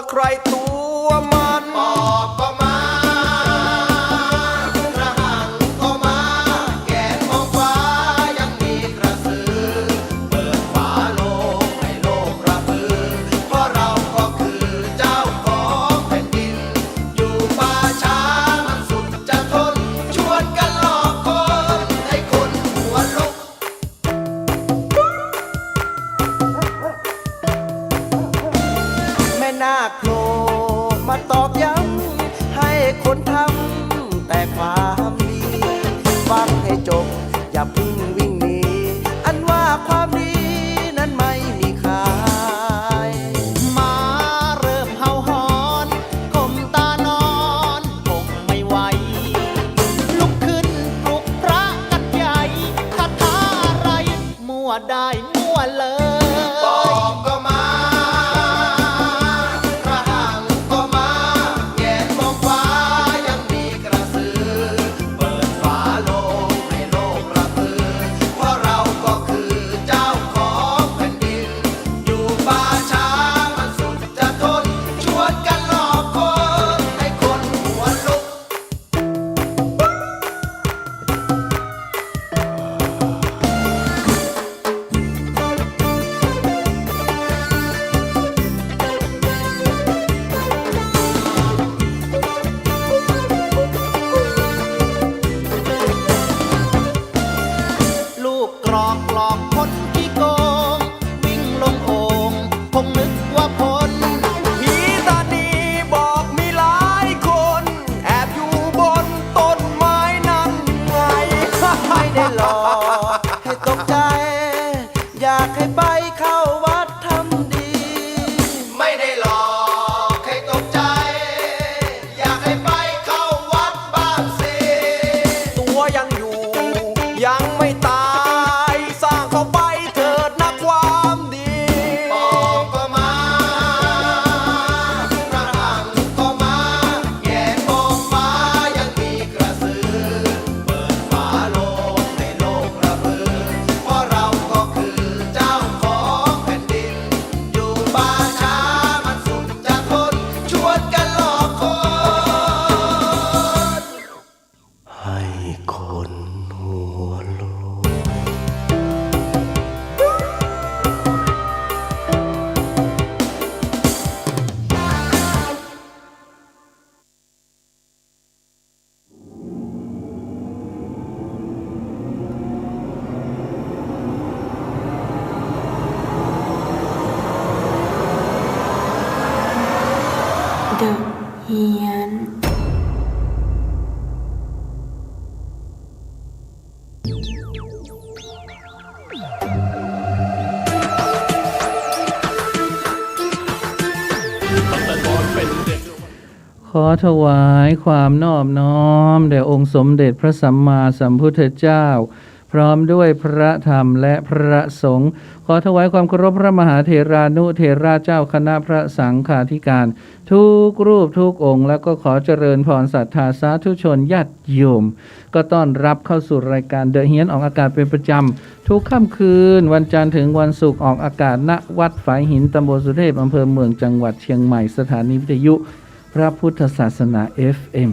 ใครตัวมันปอบก็มาระหังก็มาแกนมองฟ้ายังมีกระสือเปิดฝาโลกให้โลกกระพือเพราะเราก็คือเจ้าของแผ่นดินอยู่ป่าช้ามันสุดจะทนชวนกันหลอกคนให้คนหัวลุกแม่นาคโผล่มาตอกย้ำให้คนทำแต่ความดีฟังให้จบอย่าเพึ่งวิ่งหนีอันว่าความดีนั้นไม่มีขาย มาเริ่มเห่าหอนก้มตานอนคงไม่ไหวลุกขึ้นปลุกพระกันใหญ่คาถาอะไรมั่วได้มั่วเล ปอย บก็มาระหังก็มาแงนมองฟ้ายังมีกระสือเปิดฝาโลกให้โลกกระพือเพราะเราก็คือเจ้าของแผ่นดินอยู่ป่าช้ามันสุดจะทนชวนกันหลอกคนให้คนหัวลุก ลูกกรอกหลอกคนที่โกงวิ่งลงโอ่งคงนึกว่าพ้น ผีตานีบอกมีหลายคนแอบอยู่บนต้นไม้นั่นไง ไม่ได้หลอกให้ตกใจ อยากให้ไปเข้าวัดทำดี ไม่ได้หลอกให้ตกใจ อยากให้ไปเข้าวัดบ้างสิ ตัวยังอยู่ ยังไม่ตาย สร้างเข้าไปเถิดนะความดี ปอบก็มาระหังก็มาแงนมองฟ้ายังมีกระสือเปิดฝาโลกให้โลกกระพือเพราะเราก็คือเจ้าของแผ่นดินอยู่ป่าช้ามันสุดจะทนชวนกันหลอกคน ให้คนหัวโลก The เฮียนขอถวายความนอบน้อมแด่องค์สมเด็จพระสัมมาสัมพุทธเจ้า พร้อมด้วยพระธรรมและพระสงฆ์ขอถวายความเคารพพระมหาเถรานุเถระเจ้าคณะพระสังฆาธิการ ทุกรูปทุกองค์ แล้วก็ขอเจริญพรศรัทธาสาธุชนญาติโยม ก็ต้อนรับเข้าสู่รายการเดอะเฮียนออกอากาศเป็นประจำทุกค่ำคืนวันจันทร์ถึงวันศุกร์ออกอากาศณวัดฝายหินตำบลสุเทพอำเภอเมืองจังหวัดเชียงใหม่สถานีวิทยุพระพุทธศาสนา FM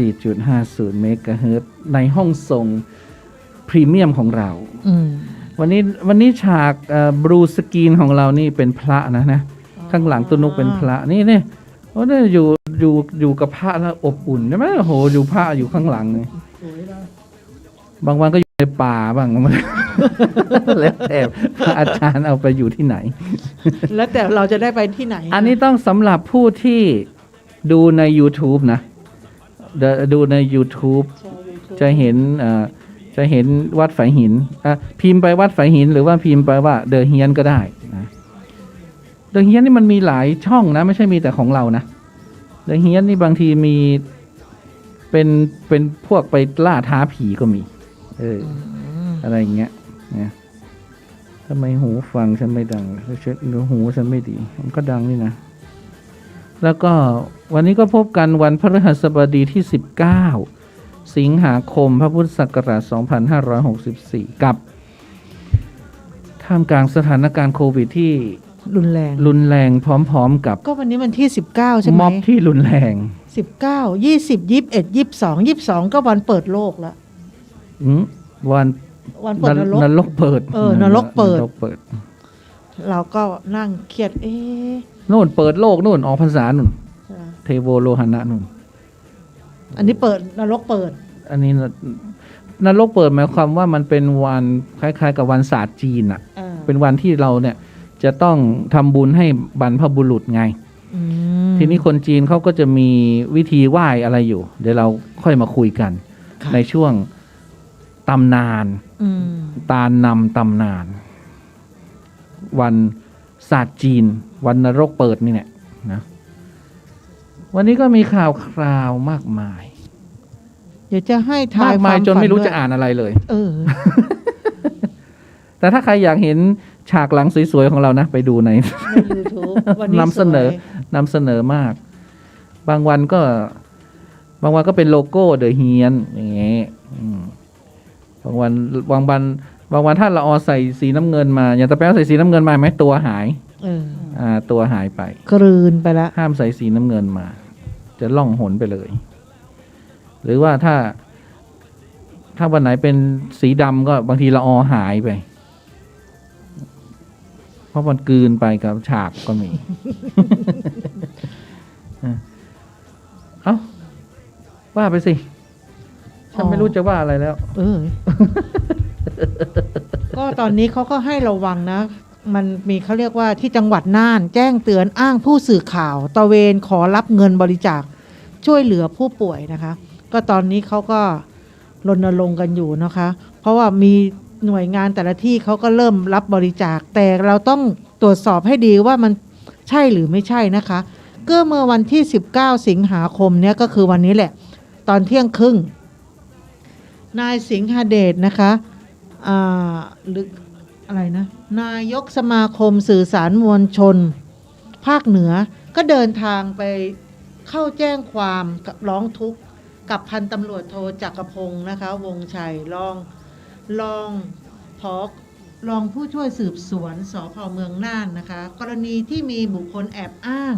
104.50 เมกะเฮิรตซ์ในห้องส่งพรีเมียมของเรา วันนี้ฉากบลูสกรีนของเรานี่เป็นพระนะข้างหลังตุนุกเป็นพระนี่โอ้เนี่ยอยู่กับพระแล้วอบอุ่นใช่ไหมโอ้โหอยู่พระอยู่ข้างหลังเลยบางวันก็อยู่ในป่าบ้าง แล้วแต่พระอาจารย์เอาไปอยู่ที่ไหน แล้วแต่เราจะได้ไปที่ไหน อันนี้ต้องสำหรับผู้ที่ดูใน YouTube นะดูใน YouTube จะเห็นวัดฝายหินพิมพ์ไปวัดฝายหินหรือว่าพิมพ์ไปว่าเดอะเฮียนก็ได้นะเดอะเฮียนนี่มันมีหลายช่องนะไม่ใช่มีแต่ของเรานะเดอะเฮียนนี่บางทีมีเป็นพวกไปล่าท้าผีก็มีอะไรอย่างเงี้ยนะทำไมหูฟังฉันไม่ดังเช็คหูฉันไม่ดีมันก็ดังนี่นะ แล้วก็วันนี้ก็พบกันวันพฤหัสบดีที่19สิงหาคมพระพุทธศักราช2564กับท่ามกลางสถานการณ์โควิดที่ รุนแรง รุนแรงพร้อมๆกับ ก็วันนี้วันที่19ใช่ไหม ม็อบที่รุนแรง 19 20 21 22 22ก็วันเปิดโลกแล้ว วัน วันเปิดนรก นรกเปิด นรกเปิด นรกเปิด เราก็นั่งเครียดนู่นเปิดโลกนู่นออกพรรษานู่นเทโวโลหณะนู่น อันนี้เปิดนรกเปิด อันนี้นรกเปิดหมายความว่ามันเป็นวันคล้ายๆกับวันศาสตร์จีนอ่ะ เป็นวันที่เราเนี่ยจะต้องทำบุญให้บรรพบุรุษไง ทีนี้คนจีนเขาก็จะมีวิธีไหว้อะไรอยู่ เดี๋ยวเราค่อยมาคุยกัน ค่ะ ในช่วงตำนาน ตาลนำตำนาน วันศาสตร์จีน วันนรกเปิดนี่เนี่ยนะวันนี้ก็มีข่าวคราวมากมาย เดี๋ยวจะให้ทาม าย กมายจนไม่รู้ คว จะอ่านอะไรเลย เออ แต่ถ้าใครอยากเห็นฉากหลังสวยๆของเรานะไปดูใน ใน YouTube วันนี้ นำเสนอ สวย นำเสนอมาก บางวันก็เป็นโลโก้เดอะเฮียนอย่างเงี้ยบางวันถ้าเราเอาใส่สีน้ำเงินมาอย่างตะแป๊วใส่สีน้ำเงินมาไหมตัวหาย ตัวหายไป กลืนไปละ ห้ามใส่สีน้ำเงินมา จะล่องหนไปเลย หรือว่าถ้าวันไหนเป็นสีดำก็บางทีละออหายไป เพราะมันกลืนไปกับฉากก็มี เอ้าว่าไปสิฉันไม่รู้จะว่าอะไรแล้ว ก็ตอนนี้เขาก็ให้ระวังนะ มันมีเขาเรียกว่าที่จังหวัดน่าน แจ้งเตือนอ้างผู้สื่อข่าวตระเวนขอรับเงินบริจาคช่วยเหลือผู้ป่วยนะคะ ก็ตอนนี้เขาก็รณรงค์กันอยู่นะคะ เพราะว่ามีหน่วยงานแต่ละที่เขาก็เริ่มรับบริจาค แต่เราต้องตรวจสอบให้ดีว่ามันใช่หรือไม่ใช่นะคะก็เมื่อวันที่19สิงหาคมเนี่ยก็คือวันนี้แหละ ตอนเที่ยงครึ่งนายสิงหเดชนะคะหรืออะไรนะนายกสมาคมสื่อสารมวลชนภาคเหนือก็เดินทางไปเข้าแจ้งความกับร้องทุกข์กับพันตำรวจโทจักรพงศ์นะคะวงชัยรองผู้ช่วยสืบสวนสภ.เมืองน่านนะคะกรณีที่มีบุคคลแอบอ้าง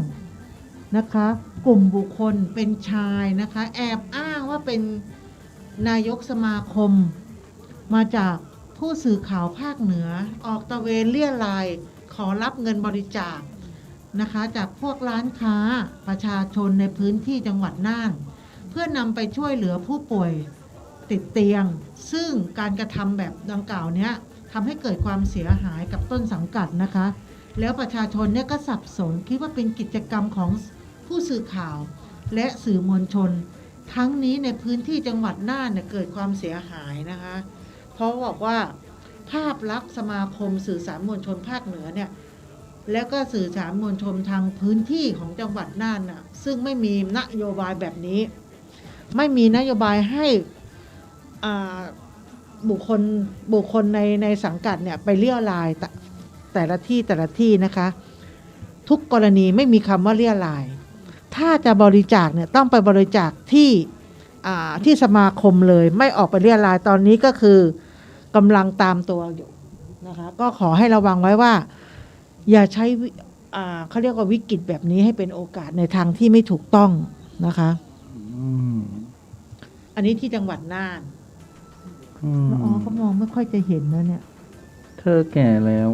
นะคะกลุ่มบุคคลเป็นชายนะคะแอบอ้างว่าเป็นนายกสมาคมมาจากผู้สื่อข่าวภาคเหนือออกตระเวนเลี่ยรายขอรับเงินบริจาคนะคะจากพวกร้านค้าประชาชนในพื้นที่จังหวัดน่านเพื่อนำไปช่วยเหลือผู้ป่วยติดเตียงซึ่งการกระทำแบบดังกล่าวนี้ทำให้เกิดความเสียหายกับต้นสังกัดนะคะแล้วประชาชนเนี่ยก็สับสนคิดว่าเป็นกิจกรรมของผู้สื่อข่าวและสื่อมวลชนทั้งนี้ในพื้นที่จังหวัดน่านเนี่ยเกิดความเสียหายนะคะเพราะบอกว่าภาพลักษณ์สมาคมสื่อสารมวลชนภาคเหนือเนี่ยแล้วก็สื่อสารมวลชนทางพื้นที่ของจังหวัดน่านน่ะซึ่งไม่มีนโยบายแบบนี้ไม่มีนโยบายให้บุคคลในสังกัดเนี่ยไปเลี่ยรายแต่ละที่นะคะทุกกรณีไม่มีคำว่าเลี่ยรายถ้าจะบริจาคเนี่ยต้องไปบริจาคที่สมาคมเลยไม่ออกไปเลี่ยรายตอนนี้ก็คือกำลังตามตัวอยู่นะคะก็ขอให้ระวังไว้ว่าอย่าใช้เขาเรียกว่าวิกฤตแบบนี้ให้เป็นโอกาสในทางที่ไม่ถูกต้องนะคะอันนี้ที่จังหวัดน่านก็มองไม่ค่อยจะเห็นนะเนี่ยเธอแก่แล้ว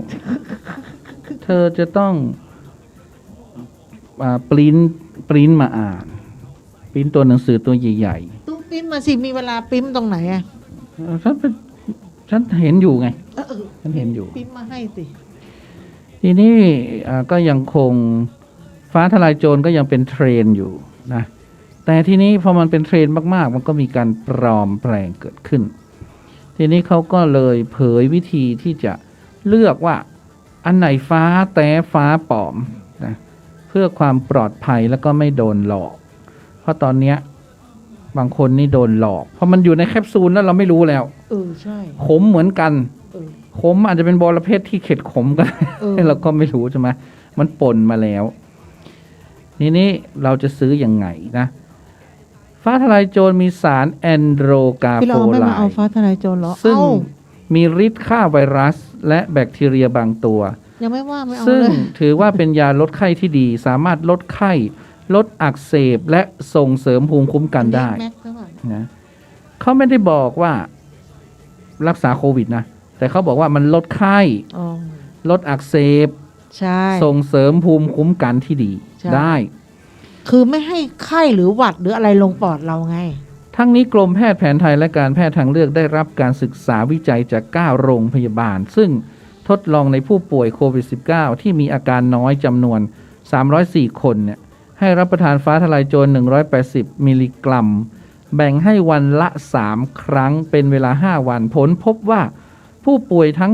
เธอจะต้องปริ้นมาอ่านปริ้นตัวหนังสือตัวใหญ่ๆตู้ปริ้นมาสิมีเวลาปริ้นตรงไหนอ่ะฉันเห็นอยู่ไงฉันเห็นอยู่ปริ้นมาให้สิทีนี้ก็ยังคงฟ้าทลายโจรก็ยังเป็นเทรนอยู่นะแต่ทีนี้พอมันเป็นเทรนมากๆมันก็มีการปลอมแปลงเกิดขึ้นทีนี้เขาก็เลยเผยวิธีที่จะเลือกว่าอันไหนฟ้าแต้ฟ้าปลอมนะเพื่อความปลอดภัยแล้วก็ไม่โดนหลอกเพราะตอนเนี้ยบางคนนี่โดนหลอกเพราะมันอยู่ในแคปซูลแล้วเราไม่รู้แล้วใช่ขมเหมือนกันขมอาจจะเป็นบรเพศที่เข็ดขมกันเราก็ไม่รู้ใช่ไหมมันปนมาแล้วทีนี้เราจะซื้อยังไงนะฟ้าทลายโจรมีสารแอนโดรกาโปไลด์ฟ้าทลายโจรเหรอซึ่งมีฤทธิ์ฆ่าไวรัสและแบคทีเรียบางตัว ยังไม่ว่าไม่เอา ซึ่ง เลย ถือว่าเป็นยาลดไข้ที่ดี สามารถลดไข้ลดอักเสบและส่งเสริมภูมิคุ้มกันได้ แม็กซ์หรือเปล่า นะเขาไม่ได้บอกว่ารักษาโควิดนะแต่เขาบอกว่ามันลดไข้ อ๋อ ลดอักเสบ ใช่ ส่งเสริมภูมิคุ้มกันที่ดี ใช่ ได้ คือไม่ให้ไข้หรือหวัดหรืออะไรลงปอดเราไง ทั้งนี้กรมแพทย์แผนไทยและการแพทย์ทางเลือกได้รับการศึกษาวิจัยจาก 9 โรงพยาบาล ซึ่งทดลองในผู้ป่วยโควิด -19 ที่มีอาการน้อยจำนวน 304 คนเนี่ยให้รับประทานฟ้าทลายโจร 180 มิลลิกรัม แบ่งให้วันละ 3 ครั้งเป็นเวลา 5 วัน ผลพบว่าผู้ป่วยทั้ง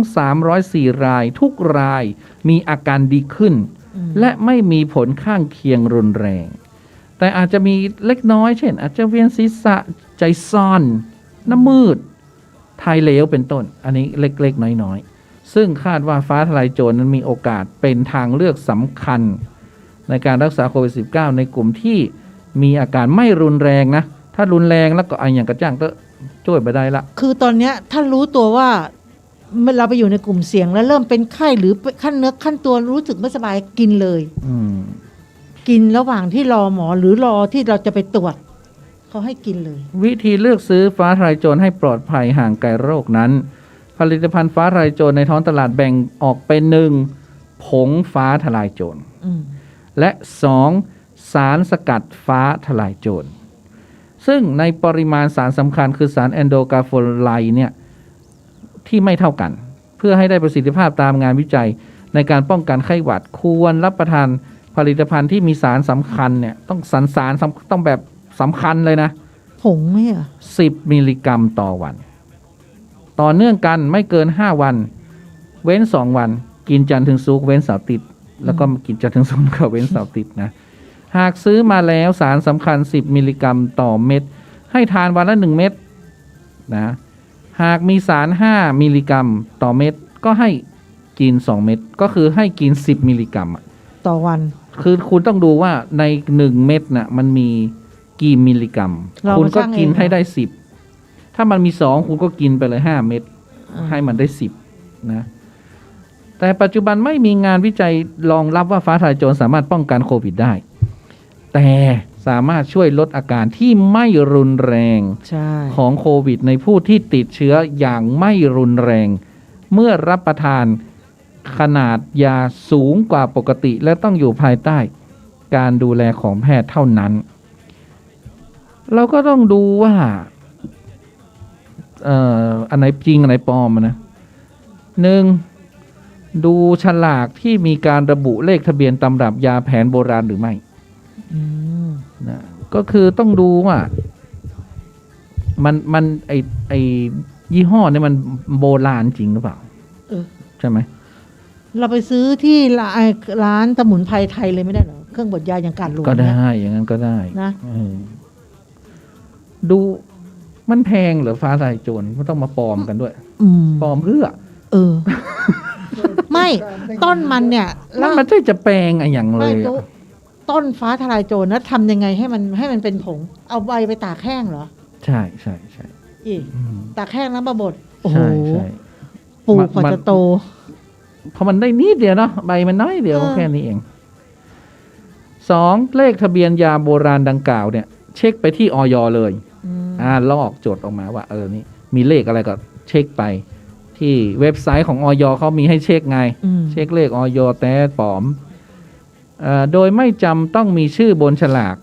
304 รายทุกรายมีอาการดีขึ้น และไม่มีผลข้างเคียงรุนแรง แต่อาจจะมีเล็กน้อยเช่น อาจจะเวียนศีรษะใจซ่อน น้ำมืดถ่ายเหลวเป็นต้น อันนี้เล็กๆน้อยๆซึ่งคาดว่าฟ้าทลายโจรนั้นมีโอกาสเป็นทางเลือกสำคัญ ในการรักษาโควิด -19 ในกลุ่มที่มีอาการไม่รุนแรงนะ ถ้ารุนแรงแล้วก็อย่างกระจ้างก็ช่วยไปได้ละ คือตอนเนี้ยถ้ารู้ตัวว่าเราไปอยู่ในกลุ่มเสี่ยงแล้วเริ่มเป็นไข้หรือขั้นเนื้อขั้นตัวรู้สึกไม่สบายกินเลย อืม กินระหว่างที่รอหมอหรือรอที่เราจะไปตรวจเขาให้กินเลย วิธีเลือกซื้อฟ้าทลายโจรให้ปลอดภัยห่างไกลโรคนั้น ผลิตภัณฑ์ฟ้าทลายโจรในท้องตลาดแบ่งออกเป็น 1. ผงฟ้าทลายโจร อืม และ 2. สารสกัดฟ้าทลายโจร ซึ่งในปริมาณสารสำคัญคือสารแอนโดกาโฟไลด์เนี่ยที่ไม่เท่ากัน เพื่อให้ได้ประสิทธิภาพตามงานวิจัยในการป้องกันไข้หวัดควรรับประทานผลิตภัณฑ์ที่มีสารสำคัญเนี่ยต้องสารต้องแบบสำคัญเลยนะ ผงไหมอ่ะ 10 มิลลิกรัมต่อวัน ต่อเนื่องกันไม่เกิน 5 วัน เว้น 2 วัน กินจันทร์ถึงศุกร์เว้นเสาร์อาทิตย์แล้วก็กินจันทร์ถึงศุกร์ก็เว้นเสาร์อาทิตย์นะ หากซื้อมาแล้วสารสำคัญ 10 มิลลิกรัมต่อเม็ดให้ทานวันละ 1 เม็ดนะ หากมีสาร 5 มิลลิกรัมต่อเม็ดก็ให้กิน 2 เม็ดก็คือให้กิน 10 มิลลิกรัมอะ ต่อวัน คือคุณต้องดูว่าใน1 เม็ดน่ะมันมีกี่มิลลิกรัม เรา คุณก็ มาชั่ง กิน เอง ให้ได้ 10 ถ้ามันมี 2 คุณก็กินไปเลย 5 เม็ด อ่า ให้มันได้ 10 นะ แต่ปัจจุบันไม่มีงานวิจัยรองรับว่าฟ้าทลายโจรสามารถป้องกันโควิดได้ แต่สามารถช่วยลดอาการที่ไม่รุนแรง ใช่ ของโควิดในผู้ที่ติดเชื้ออย่างไม่รุนแรง เมื่อรับประทานขนาดยาสูงกว่าปกติ และต้องอยู่ภายใต้การดูแลของแพทย์เท่านั้น เราก็ต้องดูว่าอันไหนจริงอันไหนปลอมอะนะหนึ่งดูฉลากที่มีการระบุเลขทะเบียนตำรับยาแผนโบราณหรือไม่ อืม นะก็คือต้องดูว่ามันไอยี่ห้อเนี่ยมันโบราณจริงหรือเปล่า เออ ใช่ไหม เราไปซื้อที่ร้านสมุนไพรไทยเลยไม่ได้เหรอ เครื่องบดยาอย่างการหลวง ก็ เนี่ย ได้อย่างนั้นก็ได้ นะ เออดูมันแพงเหรือฟ้าทลายโจรไม่ต้องมาปลอมกันด้วย อืม ปลอมเพื่อ เออ ไม่ต้นมันเนี่ย แล้วมันจะแปลงอะไรอย่างเล ไม่ ย รู้ อะ ต้นฟ้าทลายโจรนะทำยังไงให้มันเป็นผง เอาใบไปตากแห้งเหรอ ใช่ใช่ใช่ อี อืม ตากแห้งแล้วมาบดโอ้โห ใช่ใช่ ปลูกกว่าจะโต เพราะมันได้นิดเดียวเนาะใบมันน้อยเดียว เออ แค่นี้เอง 2. เลขทะเบียนยาโบราณดังกล่าวเนี่ย เช็คไปที่อยเลย อืม ลอกโจทย์ออกมาว่านี่มีเลขอะไรก็เช็คไป ที่เว็บไซต์ของอยเขามีให้เช็คไง อืม เช็คเลขอยแต่ปลอมโดยไม่จำต้องมีชื่อบนฉลาก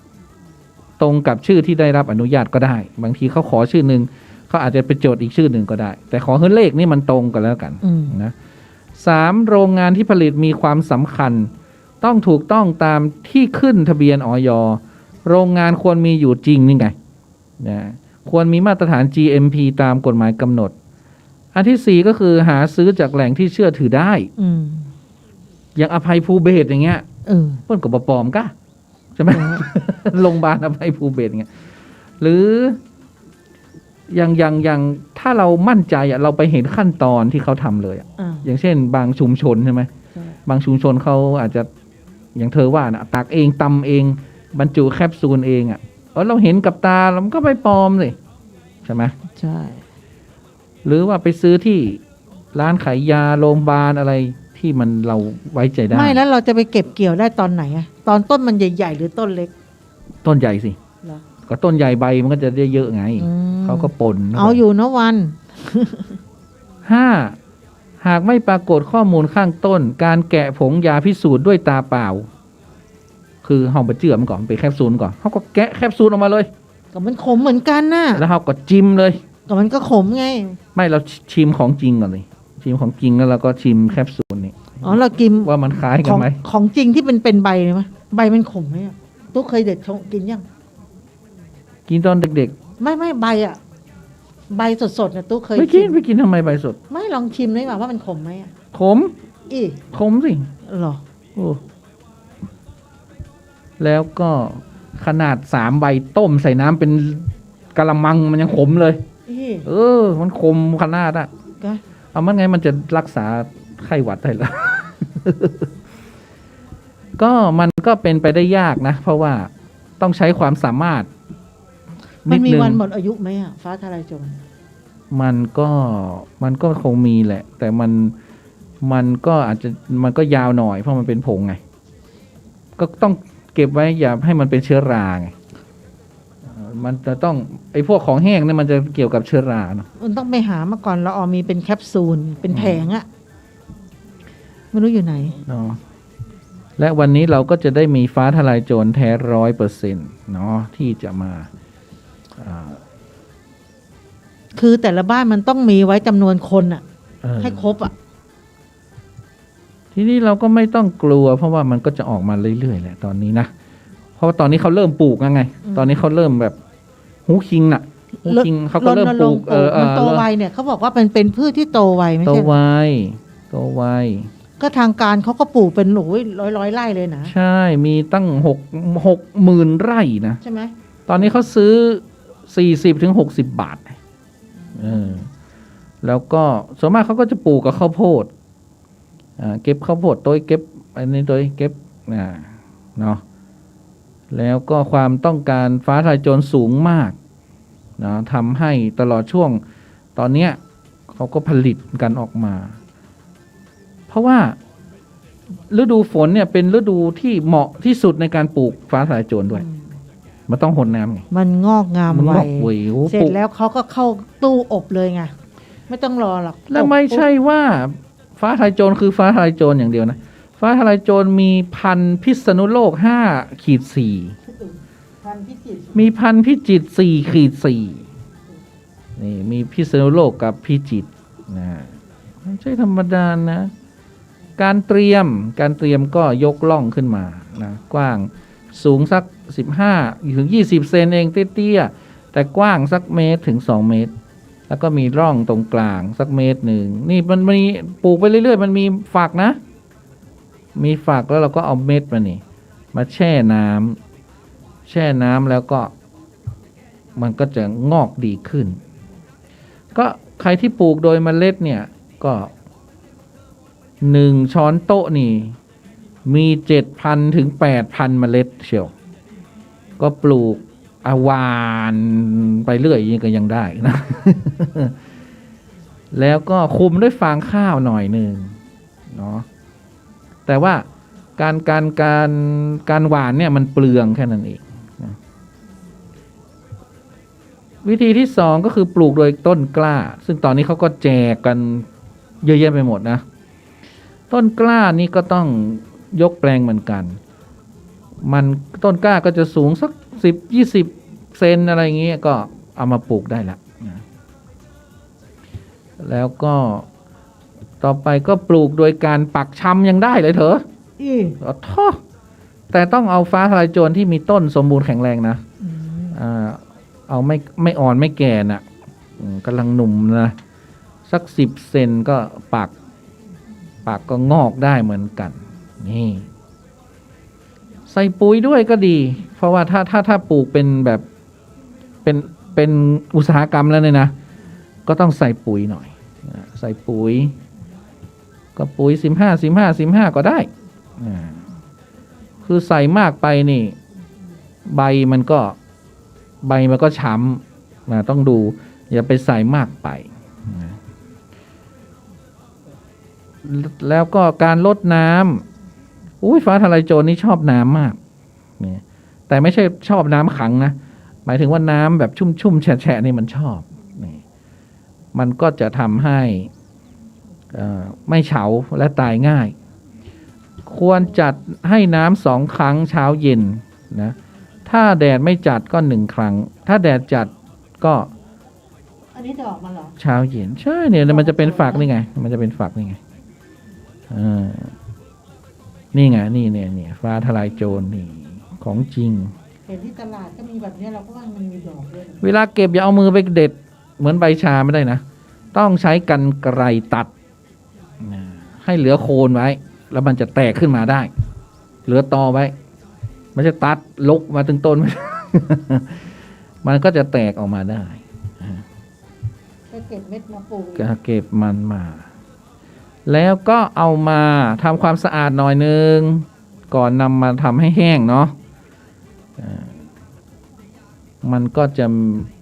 ตรงกับชื่อที่ได้รับอนุญาตก็ได้ บางทีเขาขอชื่อหนึ่งเขาอาจจะไปโจทย์อีกชื่อหนึ่งก็ได้ แต่ขอให้เลขนี่มันตรงกันแล้วกัน อืม นะ 3. โรงงานที่ผลิตมีความสำคัญ ต้องถูกต้องตามที่ขึ้นทะเบียนอย โรงงานควรมีอยู่จริงนี่ไงนะควรมีมาตรฐาน GMP ตามกฎหมายกำหนด อันที่ 4 ก็คือหาซื้อจากแหล่งที่เชื่อถือได้ อืม อย่างอภัยภูเบศรอย่างเงี้ย เออ เปิ้นกับปลอมกะใช่ไหม โรงพยาบาลอภัยภูเบศรอย่างเงี้ยหรืออย่างถ้าเรามั่นใจอ่ะเราไปเห็นขั้นตอนที่เขาทำเลยอ่ะ อ่า อย่างเช่น บางชุมชนใช่ไหม ใช่ บางชุมชนเขาอาจจะอย่างเธอว่านะตักเองตำเองบรรจุแคปซูลเองอ่ะเราเห็นกับตาเราก็ไปปลอมสิใช่ไหม ใช่ หรือว่าไปซื้อที่ร้านขายยาโรงพยาบาลอะไรที่ ที่มันเราไว้ใจได้ ไม่แล้วเราจะไปเก็บเกี่ยวได้ตอนไหนอะตอนต้นมันใหญ่ๆหรือต้นเล็ก ต้นใหญ่สิ เหรอ ก็ต้นใหญ่ใบมันก็จะได้เยอะไง อืม เขาก็ปน เอาอยู่นะวัน ห้าหากไม่ปรากฏข้อมูลข้างต้น การแกะผงยาพิสูจน์ด้วยตาเปล่า คือเฮาไปเจือมันก่อนเป็นแคปซูลก่อนเขาก็แกะแคปซูลออกมาเลย ก็มันขมเหมือนกันน่ะ แล้วเขาก็จิ้มเลย ก็มันก็ขมไง ไม่เราชิมของจริงก่อนเลยชิมของจริงแล้วเราก็ชิมแคปซูลนี่ อ๋อเรากิน ว่ามันคล้าย ข กัน อง ไหม ของจริงที่เป็นใบเลยไหมใบมันขมไหมอะตุ๊กเคยเด็ดชงกินยัง กินตอนเด็ก ไม่ใบอะใบสดๆนะตุ๊กเคย ๆไม่กินไปกินทำไมใบสด ไม่ลองชิมได้ป่ะว่ามันขมไหมอะ ขม อี ขมสิ เหรอ โอ้แล้วก็ขนาด3 ใบต้มใส่น้ำเป็นกะละมังมันยังขมเลย อี มันขมขนาดอะ ก็ เอามันไงมันจะรักษาไข้หวัดได้เหรอ ก็มันก็เป็นไปได้ยากนะ เพราะว่าต้องใช้ความสามารถ มันมี ดง วันหมดอายุไหมอะฟ้าทลายโจร มันก็คงมีแหละ แต่มันก็อาจจะมันก็ยาวหน่อยเพราะมันเป็นผงไง ก็ต้องเก็บไว้อย่าให้มันเป็นเชื้อราไงมันจะต้องไอ้พวกของแห้งเนี่ยมันจะเกี่ยวกับเชื้อราเนาะ มันต้องไปหามาก่อนเราเอามีเป็นแคปซูลเป็นแผงอะไม่รู้อยู่ไหน เนาะและวันนี้เราก็จะได้มีฟ้าทลายโจรแท้100%เนาะที่จะมาอ่า คือแต่ละบ้านมันต้องมีไว้จำนวนคนอะ เออ ให้ครบอะ ทีนี้เราก็ไม่ต้องกลัว เพราะว่ามันก็จะออกมาเรื่อยๆแหละตอนนี้นะเพราะว่าตอนนี้เขาเริ่มปลูกแล้วไง ตอนนี้เขาเริ่มแบบฮูคิงน่ะฮูคิงเขาก็เริ่มปลูก มันโตไวเนี่ยเขาบอกว่าเป็นพืชที่โตไวไม่ โต ใช่ ไวโตไว ก็ทางการเขาก็ปลูกเป็นโอ้ยร้อยไร่เลยนะ ใช่มีตั้ง60,000 ไร่นะ ใช่ไหม ตอนนี้เขาซื้อ40-60 บาทแล้วก็ส่วนมากเขาก็จะปลูกกับข้าวโพดเก็บข้าวโพดตัวเก็บอันนี้ตัวเก็บเนาะแล้วก็ความต้องการฟ้าทลายโจรสูงมากนะทำให้ตลอดช่วงตอนเนี้ยเขาก็ผลิตกันออกมา เพราะว่าฤดูฝนเนี่ยเป็นฤดูที่เหมาะที่สุดในการปลูกฟ้าทลายโจรด้วย มันต้องหดน้ำไง มันงอกงาม มัน ไว งอกไวโอ้ เสร็ ปลู จ ก แล้วเขาก็เข้าตู้อบเลยไงไม่ต้องรอหรอก แล้วไม่ใช่ว่าฟ้าทลายโจรคือฟ้าทลายโจรอย่างเดียวนะฟ้าทลายโจรมีพันธุ์พิษณุโลก5-4 พันธุ์พิจิตร มีพันธุ์พิจิตร4-4นี่มีพิษณุโลกกับพิจิตรนะไม่ใช่ธรรมดานะการเตรียมก็ยกล่องขึ้นมานะกว้างสูงสัก15-20 เซนเองเตี้ยๆแต่กว้างสักเมตรถึง2 เมตรแล้วก็มีร่องตรงกลางสักเมตรหนึ่งนี่มันมีปลูกไปเรื่อยๆมันมีฝักนะมีฝักแล้วเราก็เอาเม็ดมาแช่น้ำแล้วก็มันก็จะงอกดีขึ้นก็ใครที่ปลูกโดยเมล็ดเนี่ยก็1 ช้อนโต๊ะนี่มี 7,000 ถึง 8,000 เมล็ดเชียวก็ปลูกหวานไปเรื่อยยังก็ยังได้นะ แล้วก็คุมด้วยฟางข้าวหน่อยหนึ่งเนาะแต่ว่าการหวานเนี่ยมันเปลืองแค่นั้นเองนะวิธีที่2ก็คือปลูกโดยต้นกล้าซึ่งตอนนี้เขาก็แจกกันเยอะแยะไปหมดนะต้นกล้านี่ก็ต้องยกแปลงเหมือนกันมันต้นกล้าก็จะสูงสัก10-20 เซนอะไรอย่างเงี้ยก็เอามาปลูกได้ละนะแล้วก็ต่อไปก็ปลูกโดยการปักชำยังได้เลยเถอะท้อแต่ต้องเอาฟ้าทลายโจรที่มีต้นสมบูรณ์แข็งแรงนะเอาไม่อ่อนไม่แก่น่ะกำลังหนุ่มนะสัก10 เซนก็ปักก็งอกได้เหมือนกันนี่ใส่ปุ๋ยด้วยก็ดีเพราะว่าถ้าปลูกเป็นแบบเป็นอุตสาหกรรมแล้วเนี่ยนะก็ต้องใส่ปุ๋ยหน่อยใส่ปุ๋ยก็ปุ๋ย15 ก็ได้คือใส่มากไปนี่ใบมันก็ช้ำต้องดูอย่าไปใส่มากไป แล้วก็การลดน้ำอุ้ยฟ้าทลายโจรนี่ชอบน้ำมากนี่แต่ไม่ใช่ชอบน้ำขังนะหมายถึงว่าน้ำแบบชุ่มๆแฉะๆนี่มันชอบนี่มันก็จะทำให้ไม่เฉาและตายง่ายควรจัดให้น้ำ2 ครั้งเช้าเย็นนะถ้าแดดไม่จัดก็1 ครั้งถ้าแดดจัดก็ อันนี้จะออกมาเหรอ เช้าเย็นใช่เนี่ยมันจะเป็นฝักนี่ไงมันจะเป็นฝักนี่ไงนี่ไงนี่เนี่ยฟ้าทลายโจรนี่ของจริง เห็นที่ตลาดก็มีแบบนี้เราก็ว่ามันมีดอกด้วย เวลาเก็บอย่าเอามือไปเด็ดเหมือนใบชาไม่ได้นะต้องใช้กรรไกรตัดให้เหลือโคนไว้แล้วมันจะแตกขึ้นมาได้เหลือตอไว้ไม่ใช่ตัดลกมาถึงต้น มันก็จะแตกออกมาได้ ก็เก็บเม็ดมาปลูก ก็เก็บมันมา แล้วก็เอามาทำความสะอาดหน่อยนึงก่อนนำมาทำให้แห้งเนาะมันก็จะ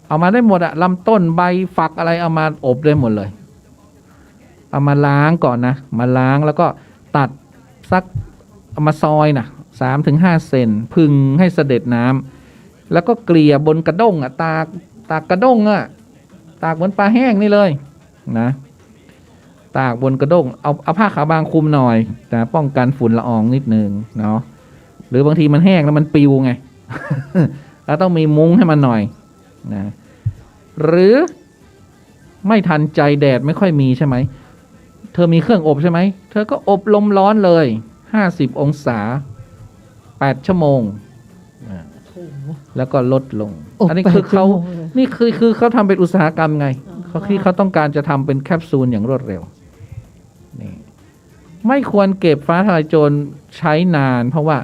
เอามาได้หมดอะลำต้นใบฝักอะไรเอามาอบได้หมดเลยเอามาล้างก่อนนะมาล้างแล้วก็ตัดสักเอามาซอยนะ3-5 เซนพึ่งให้เสด็จน้ำแล้วก็เกลี่ยบนกระด้งอะตากกระด้งอะตากเหมือนปลาแห้งนี่เลยนะตากบนกระด้งเอาผ้าขาวบางคลุมหน่อยแต่ป้องกันฝุ่นละอองนิดนึงเนาะหรือบางทีมันแห้งแล้วมันปิวไง เราต้องมีมุ้งให้มันหน่อยนะหรือไม่ทันใจแดดไม่ค่อยมีใช่ไหมเธอมีเครื่องอบใช่ไหมเธอก็อบลมร้อนเลย50 องศา8 ชั่วโมงแล้วก็ลดลงอันนี้คือเขานี่คือเขาทำเป็นอุตสาหกรรมไงเขาต้องการจะทำเป็นแคปซูลอย่างรวดเร็วนี่ไม่ควรเก็บฟ้าทลายโจรใช้นานเพราะว่า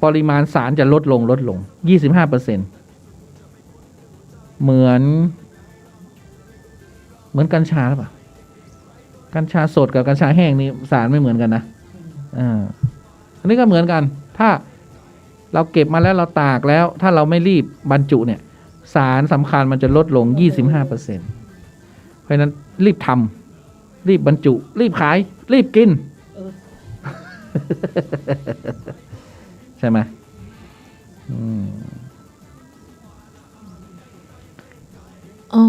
ปริมาณสารจะลดลง 25% เหมือนกัญชาหรือเปล่ากัญชาสดกับกัญชาแห้งนี่สารไม่เหมือนกันนะอันนี้ก็เหมือนกันถ้าเราเก็บมาแล้วเราตากแล้วถ้าเราไม่รีบบรรจุเนี่ยสารสำคัญมันจะลดลง 25% เพราะฉะนั้นรีบทำรีบบรรจุรีบขายรีบกิน ใช่ไหมอ๋อ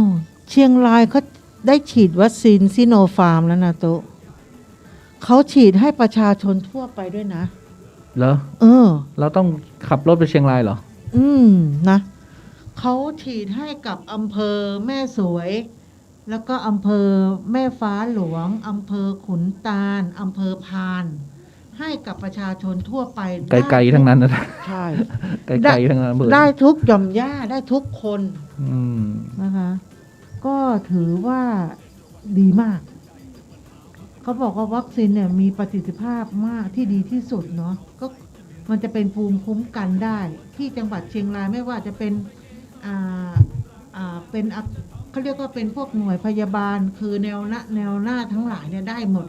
เชียงรายเขาได้ฉีดวัคซีนซิโนฟาร์มแล้วนะโตเขาฉีดให้ประชาชนทั่วไปด้วยนะเหรอเราต้องขับรถไปเชียงรายเหรอนะเขาฉีดให้กับอำเภอแม่สวยแล้วก็อำเภอแม่ฟ้าหลวงอำเภอขุนตาลอำเภอพานให้กับประชาชนทั่วไปไกลๆทั้งนั้นนะใช่ไกลๆทั้งนั้นได้ทุกหย่อมย่าได้ทุกคนนะคะก็ถือว่าดีมากเขาบอกว่าวัคซีนเนี่ยมีประสิทธิภาพมากที่ดีที่สุดเนาะก็มันจะเป็นภูมิคุ้มกันได้ที่จังหวัดเชียงรายไม่ว่าจะเป็นเป็นเขาเรียกว่าเป็นพวกหน่วยพยาบาลคือแนวหน้าทั้งหลายเนี่ยได้หมด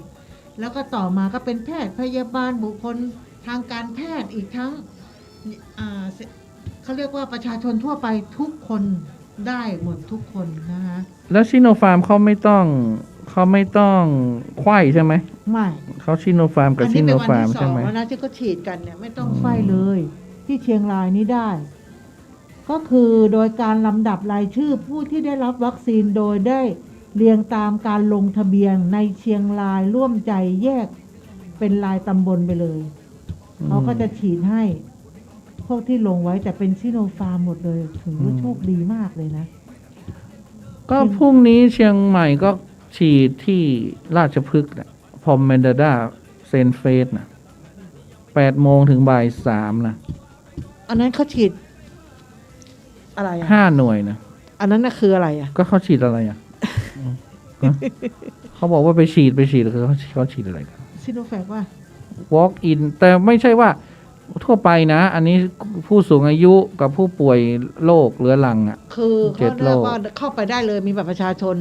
แล้วก็ต่อมาก็เป็นแพทย์พยาบาลบุคคลทางการแพทย์อีกทั้งเขาเรียกว่าประชาชนทั่วไปทุกคนได้หมดทุกคนนะคะแล้วชิโนฟาร์มเขาไม่ต้องไข้ใช่ไหมไม่เขาชิโนฟาร์มกับชิโนฟาร์มใช่ไหมเวลาที่เขาฉีดกันเนี่ยไม่ต้องไข้เลยที่เชียงรายนี้ได้ก็คือโดยการลำดับรายชื่อผู้ที่ได้รับวัคซีนโดยได้เรียงตามการลงทะเบียนในเชียงรายร่วมใจแยกเป็นรายตำบลไปเลยเขาก็จะฉีดให้พวกที่ลงไว้แต่เป็นซิโนฟาร์มหมดเลยถือว่าโชคดีมากเลยนะก็พรุ่งนี้เชียงใหม่ก็ฉีดที่ราชพฤกษ์พอมเมนดาเซนเฟสนะ8 โมงถึงบ่าย 3นะอันนั้นเขาฉีดอะไร5 หน่วยนะอันนั้นน่ะคืออะไรก็เขาฉีดอะไรเขาบอกว่าไปฉีดคือเขาฉีดอะไรกันซิโนแวคว่า walk in แต่ไม่ใช่ว่าทั่วไปนะอันนี้ผู้สูงอายุกับผู้ป่วยโรคเรื้อรังคือเขาเรียกว่าเข้าไปได้เลยมีบัตรประชาชน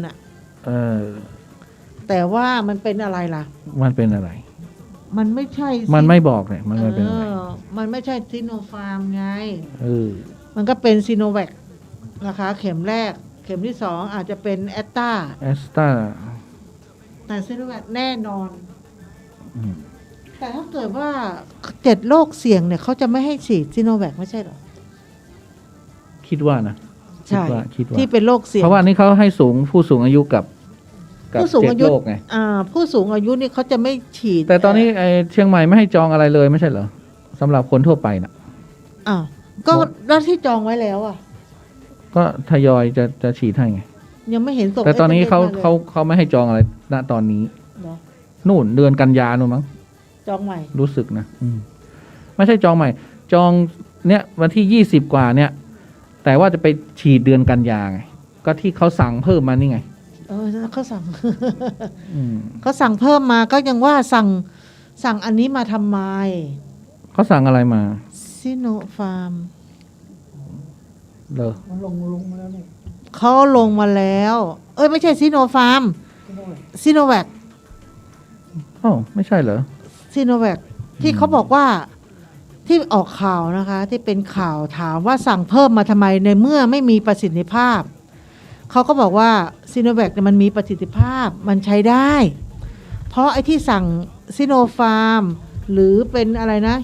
แต่ว่ามันเป็นอะไรล่ะมันเป็นอะไรมันไม่ใช่มันไม่บอกเลยมันไม่เป็นอะไรมันไม่ใช่ซิโนฟาร์มไงมันก็เป็นซิโนแวคนะคะเข็มแรกเข็มที่2อาจจะเป็นแอสตราแต่ซิโนแวคแน่นอน อืม แต่ถ้าเกิดว่า7 โรคเสี่ยงเนี่ยเขาจะไม่ให้ฉีดซิโนแวคไม่ใช่เหรอ คิดว่านะ ใช่ คิดว่า ที่เป็นโรคเสี่ยง เพราะว่านี่เขาให้สูงผู้สูงอายุกับ ผู้สูงอายุ 7 โรคไง ผู้สูงอายุนี่เขาจะไม่ฉีด แต่ตอนนี้ไอ้เชียงใหม่ไม่ให้จองอะไรเลยไม่ใช่เหรอสำหรับคนทั่วไปน่ะ อ้าวก็แล้วที่จองไว้แล้วอ่ะ ก็ทยอยจะฉีดให้ไง ยังไม่เห็นส่ง แต่ตอนนี้ SMS เขา มลย เขาไม่ให้จองอะไรณตอนนี้ เหรอ นู่นเดือนกันยานู่นมั้ง จองใหม่ รู้สึกนะไม่ใช่จองใหม่ จองเนี่ยวันที่20 กว่าเนี่ย แต่ว่าจะไปฉีดเดือนกันยาไงก็ที่เขาสั่งเพิ่มมานี่ไง เขาสั่ง อืม เขาสั่งเพิ่มมาก็ยังว่าสั่งอันนี้มาทำไม เขาสั่งอะไรมา ซิโนฟาร์ม เลอ เขาลงมาแล้ว ไม่ใช่ซิโนฟาร์มซิโนแวค อ๋อไม่ใช่เหรอ ซิโนแวคที่เขาบอกว่าที่ออกข่าวนะคะ ที่เป็นข่าวถามว่าสั่งเพิ่มมาทำไมในเมื่อไม่มีประสิทธิภาพ เขาก็บอกว่าซิโนแวคเนี่ยมันมีประสิทธิภาพมันใช้ได้ เพราะไอ้ที่สั่งซิโนฟาร์มหรือเป็นอะไรนะ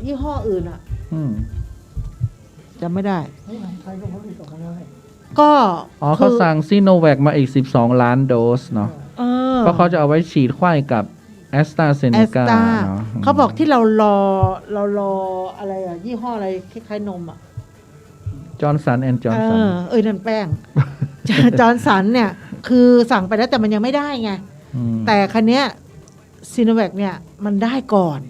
ยี่ห้ออื่นอะ อืม จำไม่ได้ ก็ อ๋อเขาสั่งซีโนแวคมาอีก12 ล้านโดสเนาะเพราะเขาจะเอาไว้ฉีดไข้กับแอสตราเซ แอ เน ส กา ตา เนาะ เขาบอกที่เรารออะไรอะยี่ห้ออะไรคล้ายๆนมอะ จอห์นสันแอนด์จอห์นสัน นั่นแป้ง จอร์นสันเนี่ยคือสั่งไปแล้วแต่มันยังไม่ได้ไง แต่คันเนี้ยซีโนแวคเนี่ยมันได้ก่อน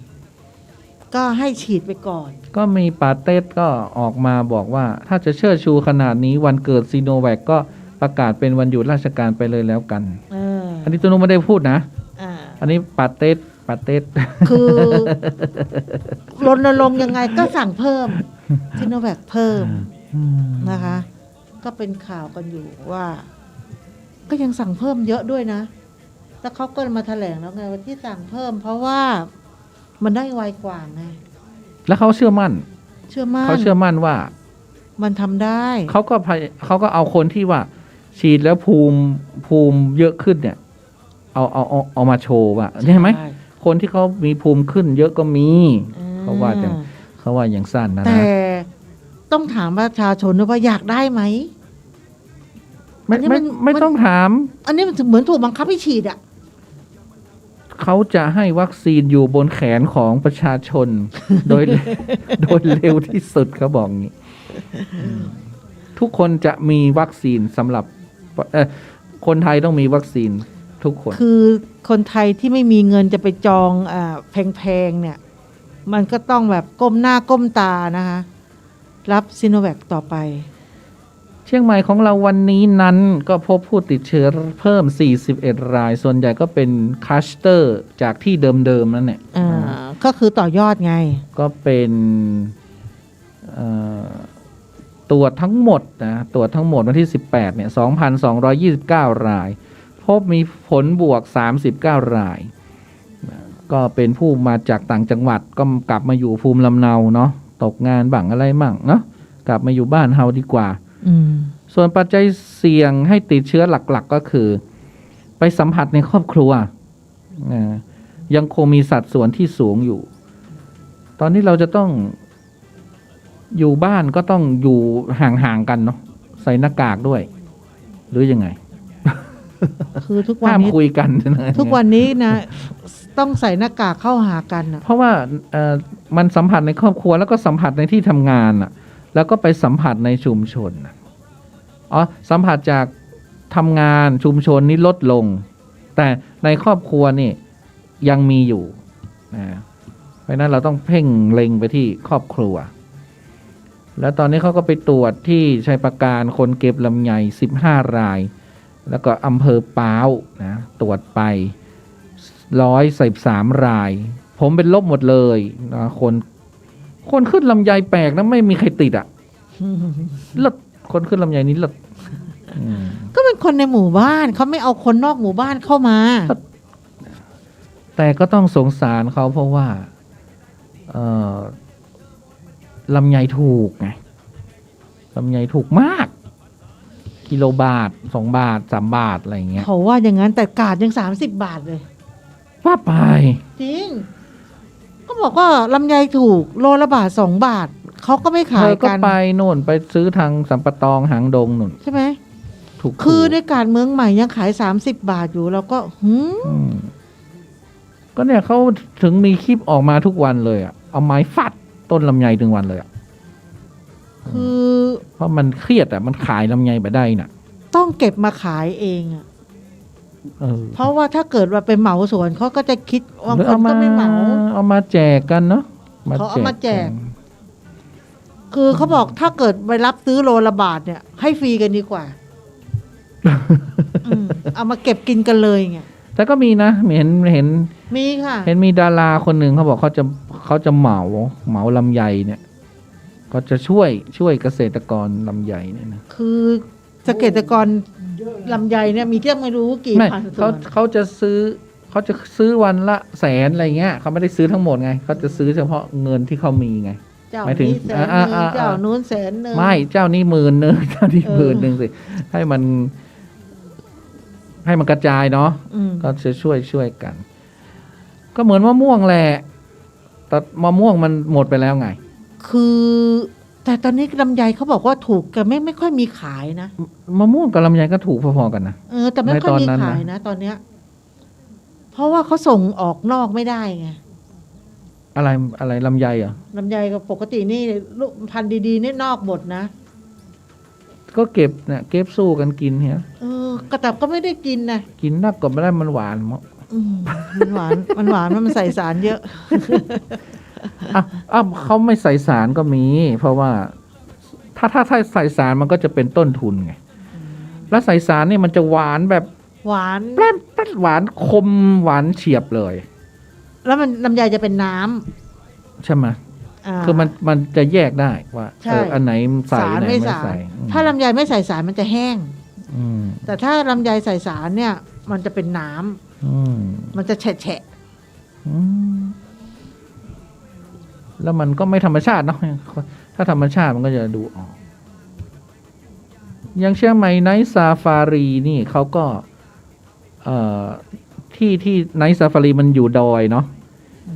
ก็ให้ฉีดไปก่อน ก็มีปาเต้ก็ออกมาบอกว่า ถ้าจะเชิดชูขนาดนี้วันเกิดซีโนแวคก็ประกาศเป็นวันหยุดราชการไปเลยแล้วกัน อันนี้ตัวนุ้ไม่ได้พูดนะ อันนี้ปาเต้ คือรณรงค์ยังไงก็สั่งเพิ่มซีโนแวคเพิ่มนะคะ ก็เป็นข่าวกันอยู่ว่า ก็ยังสั่งเพิ่มเยอะด้วยนะแล้วเขาก็มาแถลงแล้วไงว่าที่สั่งเพิ่ม เพราะว่ามันได้ไวกว่าไง แล้วเขาเชื่อมั่น เชื่อมั่น เขาเชื่อมั่นว่า มันทำได้ เขาก็เอาคนที่ว่า ฉีดแล้วภูมิเยอะขึ้นเนี่ย เอามาโชว์ว่าใช่ไหมคนที่เขามีภูมิขึ้น เยอะก็มี เขาว่าอย่างสั้นนะ แต่ต้องถามประชาชนด้วยว่าอยากได้ไหม ไม่ต้องถาม อันนี้มันเหมือนถูกบังคับให้ฉีดอ่ะ เขาจะให้วัคซีนอยู่บนแขนของประชาชน โดยเร็วที่สุดเขาบอกงี้ทุกคนจะมีวัคซีนสำหรับคนไทยต้องมีวัคซีนทุกคน คือคนไทยที่ไม่มีเงินจะไปจองแพงๆเนี่ย มันก็ต้องแบบก้มหน้าก้มตานะคะ รับซิโนแวคต่อไป เชียงใหม่ของเราวันนี้นั้นก็พบผู้ติดเชื้อเพิ่ม41 ราย ส่วนใหญ่ก็เป็นคลัสเตอร์จากที่เดิมๆนั่นแหละ ก็คือต่อยอดไง ก็เป็นตรวจทั้งหมดนะตรวจทั้งหมดวันที่ 18 เนี่ย 2,229 ราย พบมีผลบวก 39 ราย ก็เป็นผู้มาจากต่างจังหวัดก็กลับมาอยู่ภูมิลำเนาเนาะตกงานบ้างอะไรบ้างเนาะกลับมาอยู่บ้านเฮาดีกว่า ส่วนปัจจัยเสี่ยงให้ติดเชื้อหลักๆ ก็คือ ไปสัมผัสในครอบครัวยังคงมีสัดส่วนที่สูงอยู่ ตอนนี้เราจะต้องอยู่บ้านก็ต้องอยู่ห่างๆกันเนาะใส่หน้ากากด้วย หรือยังไง คือทุกวัน ห้าม นี้ คุยกัน ทุกวันนี้นะ ต้องใส่หน้ากากเข้าหากันอ่ะ เพราะว่ามันสัมผัสในครอบครัวแล้วก็สัมผัสในที่ทำงานอ่ะ แล้วก็ไปสัมผัสในชุมชนสัมผัสจากทำงานชุมชนนี้ลดลง แต่ในครอบครัวนี่ยังมีอยู่เพราะฉะนั้นเราต้องเพ่งเล็งไปที่ครอบครัว แล้วตอนนี้เขาก็ไปตรวจที่ชัยปราการคนเก็บลำไย15 ราย แล้วก็อำเภอป้าวนะตรวจไป113 ราย ผมเป็นลบหมดเลยนะคนขึ้นลำไยแปลกนะไม่มีใครติดอ่ะเลิศคนขึ้นลำไยนี้เลิศ ก็เป็นคนในหมู่บ้านเขาไม่เอาคนนอกหมู่บ้านเข้ามา แต่ก็ต้องสงสารเขาเพราะว่าลำไยถูกไงลำไยถูกมากกิโลบาท2 บาท3 บาทอะไรอย่างเงี้ย เขาว่าอย่างนั้นแต่กาดยัง30 บาทเลย ว่าไป จริง ก็บอกว่าลำไยถูกโลละบาท2 บาท เขาก็ไม่ เธ ขาย อก็ กัน ไปโน่นไปซื้อทางสัมปะตองหางดงนุ่น ใช่ไหม ถูก คือในการเมืองใหม่ยังขาย30 บาทอยู่เราก็ก็เนี่ยเขาถึงมีคลิปออกมาทุกวันเลยอ่ะเอาไม้ฟัดต้นลำไยถึงวันเลยอ่ะ คือ เพราะมันเครียดอ่ะมันขายลำไยไปได้น่ะ ต้องเก็บมาขายเองอ่ะ เออ เพราะว่าถ้าเกิดว่าไปเหมาสวนเขาก็จะคิดบาง หรือ คนก็ไม่เหมา เอามาแจกกันเนาะ เขาเอามาแจก น คือเขาบอกถ้าเกิดไปรับซื้อโลละบาทเนี่ย ให้ฟรีกันดีกว่า เอามาเก็บกินกันเลยไง แต่ก็มีนะเห็น มีค่ะ เห็นมีดาราคนหนึ่งเขาบอกเขาจะเหมาลำไยเนี่ยก็จะช่วยเกษตรกรลำไยเนี่ยนะ คือเกษตรกรลำไยเนี่ยมีเทียบไม่รู้กี่ ไม่ พันส่ เขา วน เขาจะซื้อวันละ100,000อะไรเงี้ยเขาไม่ได้ซื้อทั้งหมดไงเขาจะซื้อเฉพาะเงินที่เขามีไง เจ้า หมายถึง นี้100,000 เจ้านู้น100,000 ไม่เจ้านี่10,000เจ้านี่10,000สิให้มันกระจายเนาะ ก็จะช่วยกัน ก็เหมือนมะม่วงแหละแต่มะม่วงมันหมดไปแล้วไง คือ แต่ตอนนี้ลำไยเขาบอกว่าถูกแต่ไม่ค่อยมีขายนะ มะม่วงกับลำไยก็ถูกพอๆกันนะ แต่ไม่ค่อยมี ในตอนนั้นนะ ขายนะ ตอนเนี้ย เพราะว่าเขาส่งออกนอกไม่ได้ไง อะไรลำไยเหรอ ลำไยกับปกตินี่ลูกพันธุ์ดีๆนี่นอกหมดนะ ก็เก็บเนี่ยเก็บสู้กันกินเฮีย กระตับก็ไม่ได้กินนะ กินนักก็ไม่ได้มันหวานมั้ง มันหวานมันใส่สารเยอะ อ้าวเขาไม่ใส่สารก็มี เพราะว่า ถ้าใส่สารมันก็จะเป็นต้นทุนไง แล้วใส่สารนี่มันจะหวานแบบ หวาน แป๊ดหวานคมหวานเฉียบเลย แล้วมันลำไยจะเป็นน้ำ ใช่ไหมคือมันจะแยกได้ว่า ใช่ อันไหนใส่ สาร อันไหน ไม่ ไม่ สาร ใส่ ถ้าลำไยไม่ใส่สารมันจะแห้ง อืม แต่ถ้าลำไยใส่สารเนี่ย มันจะเป็นน้ำ อืม มันจะแฉะ อืมแล้วมันก็ไม่ธรรมชาติเนาะถ้าธรรมชาติมันก็จะดูออกอย่างเชียงใหม่ไนท์ซาฟารีนี่เขาก็ที่ไนท์ซาฟารีมันอยู่ดอยเนาะ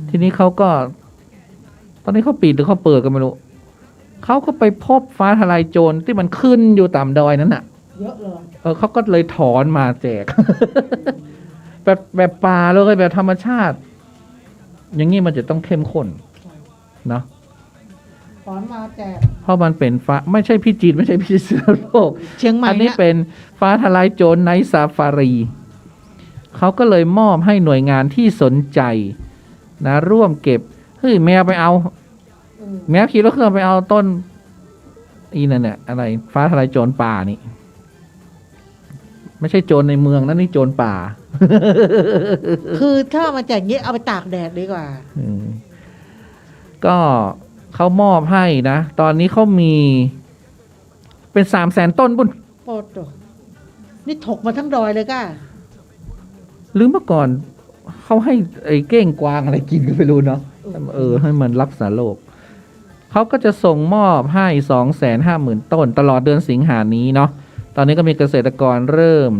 ทีนี้เขาก็ ตอนนี้เขาปิดหรือเขาเปิดกันไม่รู้เขาก็ไปพบฟ้าทลายโจรที่มันขึ้นอยู่ตามดอยนั้นน่ะ เยอะเลย เขาก็เลยถอนมาแจก แบบป่าเลยแบบธรรมชาติ อย่างนี้มันจะต้องเข้มข้นเนาะ ถอนมาแจก เพราะมันเป็นฟ้าไม่ใช่พิจิตรไม่ใช่พิษณุโลก เชียงใหม่ อันนี้ เนี่ย เป็นฟ้าทลายโจรไนท์ซาฟารีเขาก็เลยมอบให้หน่วยงานที่สนใจนะร่วมเก็บเฮ้ยแมวไปเอา แมวขี่รถเครื่องไปเอาต้นอีนั่นเนี่ยอะไรฟ้าทลายโจรป่านี่ ไม่ใช่โจรในเมืองนะนี่โจรป่า คือถ้าเอามาแจกเงี้ยเอาไปตากแดดดีกว่า ก็เขามอบให้นะ ตอนนี้เขามีเป็น300,000 ต้นบุญ โปรดโตนี่ถกมาทั้งดอยเลยก้า หรือเมื่อก่อนเขาให้ไอ้เก้งกวางอะไรกินก็ไม่รู้เนาะให้มันรักษาโรคเขาก็จะส่งมอบให้ 250,000 ต้นตลอดเดือนสิงหานี้เนาะตอนนี้ก็มีเกษตรกรเริ่ม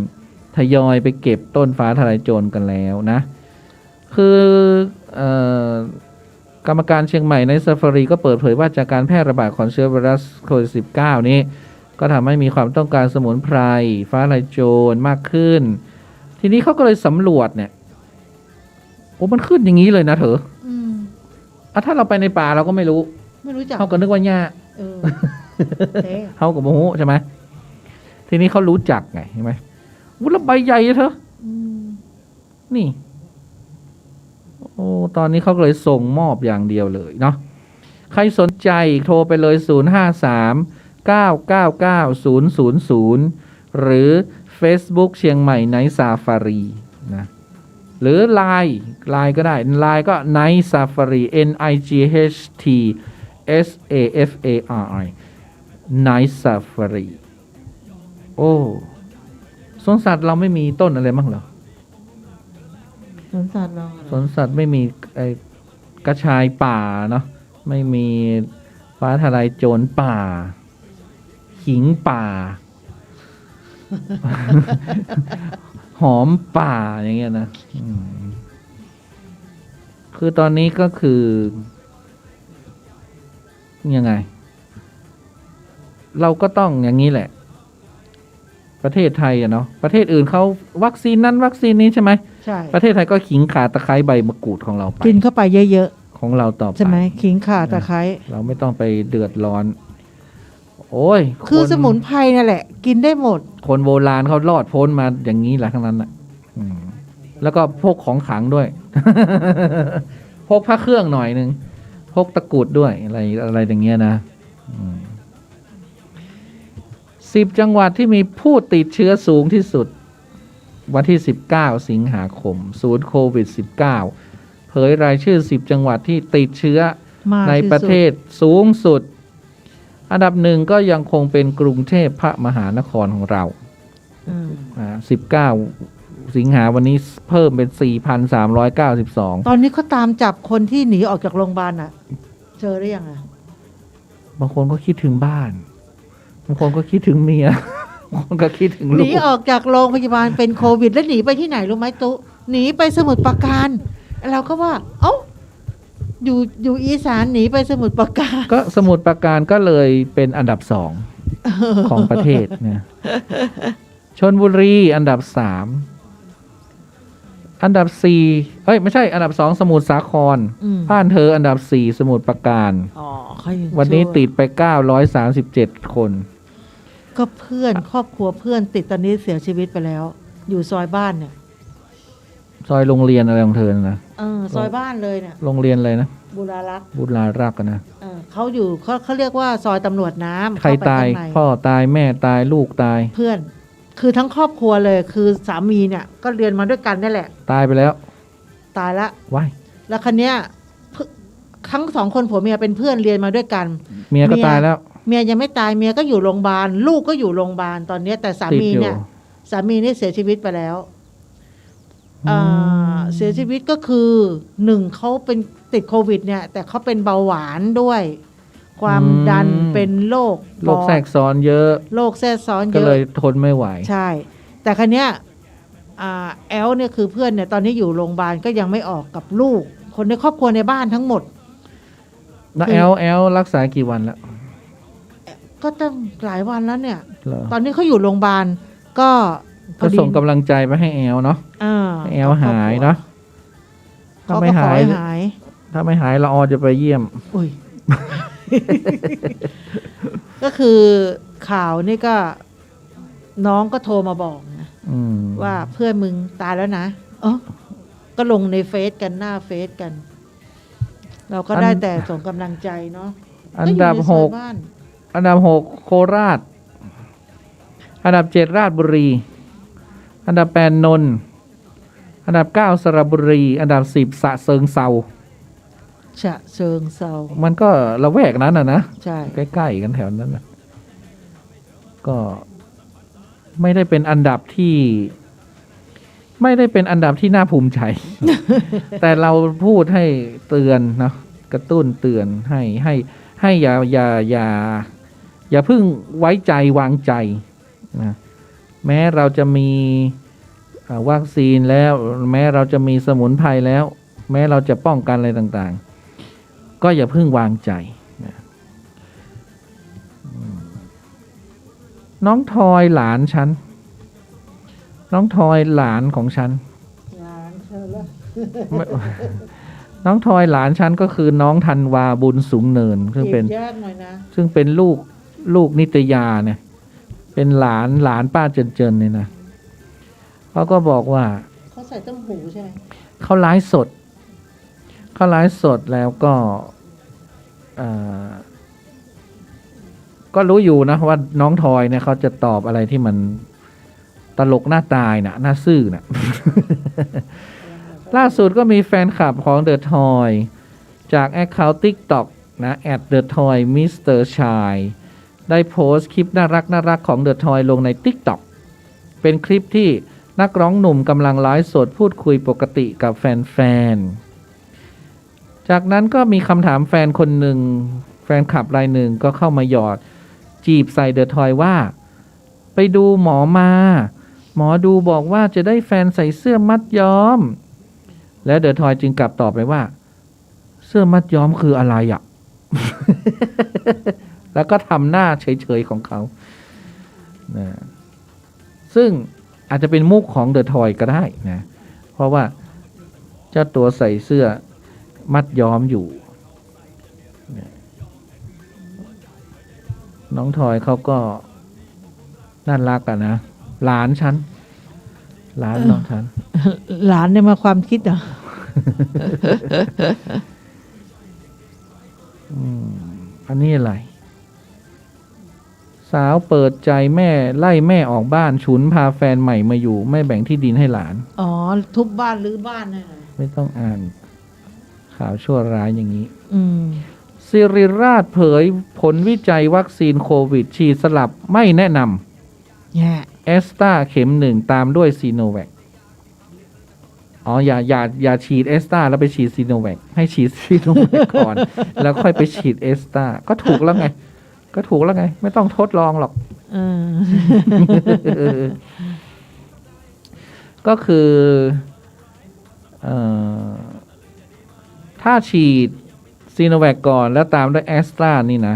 ทยอยไปเก็บต้นฟ้าทลายโจรกันแล้วนะ คือกรรมการเชียงใหม่ในซาฟารีก็เปิดเผยว่าจากการแพร่ระบาดของเชื้อไวรัสโควิด -19 นี้ก็ทำให้มีความต้องการสมุนไพรฟ้าทลายโจรมากขึ้น ทีนี้เขาก็เลยสำรวจเนี่ยโอ้มันขึ้นอย่างนี้เลยนะเถอะถ้าเราไปในป่าเราก็ไม่รู้ ไม่รู้จัก เขาก็นึกว่าหญ้า เท่ เขาก็โมโหใช่ไหมทีนี้เขารู้จักไงใช่ไหมวุ้นละใบใหญ่เถอะนี่โอ้ตอนนี้เขาก็เลยส่งมอบอย่างเดียวเลยเนาะใครสนใจโทรไปเลย053-999-000หรือ Facebook เชียงใหม่ไนท์ซาฟารีนะหรือ Line ก็ได้ Line ก็ Night Safari NIGHT Night Safari โอ้สวนสัตว์เราไม่มีต้นอะไรบ้างเหรอ สวนสัตว์เรา สวนสัตว์ไม่มีกระชายป่าเนาะไม่มีฟ้าทลายโจรป่าขิงป่า หอมป่าอย่างเงี้ยนะ คือตอนนี้ก็คือยังไง เราก็ต้องอย่างนี้แหละ ประเทศไทยอะเนาะประเทศอื่นเขาวัคซีนนั้นวัคซีนนี้ใช่ไหม ใช่ ประเทศไทยก็ขิงข่าตะไคร้ใบมะกรูดของเราไป กินเข้าไปเยอะ ของเราต่อไป ๆใช่ไหมขิงข่าตะไคร้ เราไม่ต้องไปเดือดร้อน โอ้ย คือน สมุนไพรนั่นแหละ กินได้หมด คนโบราณเขารอดพ้นมาอย่างนี้แหละทั้งนั้นอ่ะอืมแล้วก็พกของขลังด้วย พกพระเครื่องหน่อยหนึ่งพกตะกรุดด้วยอะไรอย่างเงี้ยนะ10 จังหวัดที่มีผู้ติดเชื้อสูงที่สุด วันที่19 สิงหาคมศูนย์โควิด -19 เผยรายชื่อ10 จังหวัดที่ติดเชื้อ มาก ใน ที่สุด ประเทศสูงสุด อันดับหนึ่งก็ยังคงเป็นกรุงเทพพระมหานครของเรา อืม 19 สิงหาวันนี้เพิ่มเป็น 4,392 ตอนนี้เขาตามจับคนที่หนีออกจากโรงพยาบาลอ่ะ เจอได้ยังอ่ะ บางคนก็คิดถึงบ้าน บางคนก็คิดถึงเมีย บางคนก็คิดถึง ห ลู นี ก ออกจากโรงพยาบาลเป็นโควิด แล้วหนีไปที่ไหนรู้ไหมตุ๊หนีไปสมุทรปราการเราก็ว่า เอ้าอยู่อีสานหนีไปสมุทรปราการ ก็สมุทรปราการก็เลยเป็นอันดับ2ของประเทศเนี่ยชลบุรีอันดับ3อันดับ4ไม่ใช่อันดับ2สมุทรสาคร อืม บ้านเธออันดับ4สมุทรปราการ อ๋อเขายัง วันนี้ ชั่ ติดไป937 คน ก็เพื่อนครอบครัวเพื่อนติดตอนนี้เสียชีวิตไปแล้ว อยู่ซอยบ้านเนี่ย ซอยโรงเรียนอะไรของเธอนะ ซอยบ้านเลยเนี่ย โรงเรียนอะไรนะ บุรารักษ์ บุรารักษ์อะนะ เขาอยู่เขาเรียกว่าซอยตำรวจน้ำ ใคร เข้ไป ตาย ข้งใน พ่อตายแม่ตายลูกตาย เพื่อน คือทั้งครอบครัวเลยคือสามีเนี่ย ก็เรียนมาด้วยกันนี่แหละ ตายไปแล้ว ตายละ ว้าย แล้วคันเนี้ยทั้งสองคนผัวเมียเป็นเพื่อนเรียนมาด้วยกัน เมียก็ตายแล้ว เมียยังไม่ตายเมียก็อยู่โรงพยาบาลลูกก็อยู่โรงพยาบาลตอนเนี้ยแต่สามีเนี่ย ติดอยู่ สามีนี่เสียชีวิตไปแล้วเสียชีวิตก็คือหนึ่งเขาเป็นติดโควิด เนี่ย แต่เขาเป็นเบาหวานด้วย ความดันเป็นโรค โรคแทรกซ้อนเยอะ โรคแทรกซ้อนเย ก็ อะ เลยทนไม่ไหว ใช่ แต่คันเนี้ยแอลเนี่ยคือเพื่อนเนี่ยตอนนี้อยู่โรงพยาบาลก็ยังไม่ออกกับลูก คนในครอบครัวในบ้านทั้งหมด แล้ว คือ แอลรักษากี่วันแล้ว ก็ตั้งหลายวันแล้วเนี่ย เหรอ ตอนนี้เขาอยู่โรงพยาบาลก็พ ก็ อดี ส่งกำลังใจไปให้แอลเนาะ ให้แอลหายเนาะถ้า เขา ไม่ ก็ขอ หาย ให้หาย ถ้าไม่หายเราออจะไปเยี่ยม อุ้ย ก็คือข่าวนี่ก็น้องก็โทรมาบอกนะ อืม ว่าเพื่อนมึงตายแล้วนะก็ลงในเฟซกันหน้าเฟซกัน เราก็ได้แต่ส่งกำลังใจเนาะ อันดับ ก็อยู่ในซอย 6 บ้าน อันดับ6โคราช อันดับ7ราชบุรี อันดับ8นนท์อันดับ9สระบุรี อันดับ10ฉะเชิงเทรา ฉะเชิงเซา มันก็ละแวกนั้นนะ ใช่ ใกล้ๆกันแถวนั้นนะก็ไม่ได้เป็นอันดับที่ ไม่ได้เป็นอันดับที่น่าภูมิใจ แต่เราพูดให้เตือนนะกระตุ้นเตือนให้อย่าเพิ่งไว้ใจวางใจนะแม้เราจะมีวัคซีนแล้ว แม้เราจะมีสมุนไพรแล้ว แม้เราจะป้องกันอะไรต่างๆ ก็อย่าเพิ่งวางใจนะน้องทอยหลานฉัน น้องทอยหลานของฉัน น้องทอยหลานฉันก็คือน้องธันวาบุญสูงเนิน ซึ่งเป็น ยากหน่อยนะ ซึ่งเป็นลูกนิตยาเนี่ย เป็นหลานป้าเจินเนี่ยนะเขาก็บอกว่า เขาใส่ต้มหูใช่ไหม เขาไลฟ์สดแล้วก็ก็รู้อยู่นะว่าน้องทอยเนี่ยเขาจะตอบอะไรที่มันตลกหน้าตายน่ะหน้าซื่อน่ะ ล่าสุดก็มีแฟนคลับของ The Toy จาก Account TikTok นะ @TheToyMr. Chai ได้โพสต์คลิปน่ารักของ The Toy ลงใน TikTok เป็นคลิปที่นักร้องหนุ่มกำลังไลฟ์สดพูดคุยปกติกับแฟนๆ จากนั้นก็มีคำถามแฟนคนหนึ่งแฟนคลับรายหนึ่งก็เข้ามาหยอดจีบใส่ The Toy ว่าไปดูหมอมา หมอดูบอกว่าจะได้แฟนใส่เสื้อมัดย้อม และเดอะทอยจึงกลับตอบไปว่า เสื้อมัดย้อมคืออะไรอ่ะ แล้วก็ทำหน้าเฉยๆของเขานะซึ่งอาจจะเป็นมุกของเดอะทอยก็ได้นะ เพราะว่าเจ้าตัวใส่เสื้อมัดย้อมอยู่นะน้องทอยเขาก็น่ารักอะนะ หลานฉัน หลานน้องฉัน หลานเนี่ยมาความคิดเหรอ อันนี้อะไร สาวเปิดใจแม่ไล่แม่ออกบ้านฉุนพาแฟนใหม่มาอยู่ ไม่แบ่งที่ดินให้หลาน อ๋อ ทุบบ้านรื้อบ้านน่ะ ไม่ต้องอ่านข่าวชั่วร้ายอย่างนี้ อืม สิริราชเผยผลวิจัยวัคซีนโควิด ฉีดสลับไม่แนะน แย่ ำแอสตราเข็ม 1 ตามด้วยซีโนแวคอ๋ออย่าฉีดแอสตราแล้วไปฉีดซีโนแวคให้ฉีดซีโนแวคก่อน แล้วค่อยไปฉีดแอสตราก็ถูกแล้วไง ไม่ต้องทดลองหรอก ก็คือถ้าฉีดซีโนแวคก่อนแล้วตามด้วยแอสตรานี่นะ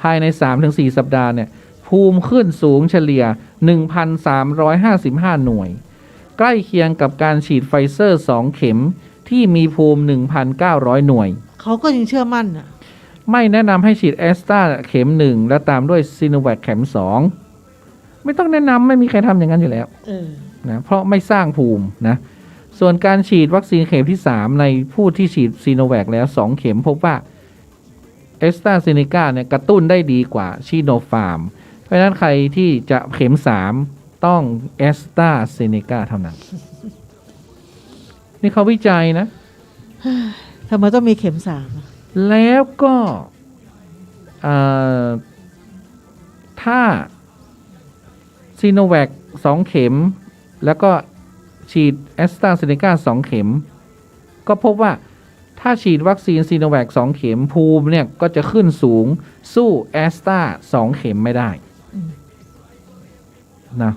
ภายใน 3-4 สัปดาห์เนี่ยภูมิขึ้นสูงเฉลี่ย 1,355 หน่วย ใกล้เคียงกับการฉีดไฟเซอร์ 2 เข็มที่มีภูมิ 1,900 หน่วย เขาก็ยังเชื่อมั่นอ่ะ ไม่แนะนำให้ฉีดแอสตราเข็ม 1 แล้วตามด้วยซีโนแวคเข็ม 2 ไม่ต้องแนะนำไม่มีใครทำอย่างนั้นอยู่แล้วนะเพราะไม่สร้างภูมินะส่วนการฉีดวัคซีนเข็มที่ 3 ในผู้ที่ฉีดซีโนแวคแล้ว 2 เข็มพบว่าแอสตราเซเนกาเนี่ยกระตุ้นได้ดีกว่าชิโนฟาร์ม เพราะฉะนั้นใครที่จะเข็ม 3 ต้องแอสตราเซเนกาเท่านั้น นี่เขาวิจัยนะ ทำไมต้องมีเข็มสามอะ แล้วก็ถ้าซีโนแวค2 เข็ม แล้วก็ฉีดแอสตราเซเนกา2 เข็ม ก็พบว่าถ้าฉีดวัคซีนซีโนแวค2 เข็มภูมิเนี่ยก็จะขึ้นสูงสู้แอสตรา2 เข็มไม่ได้นะ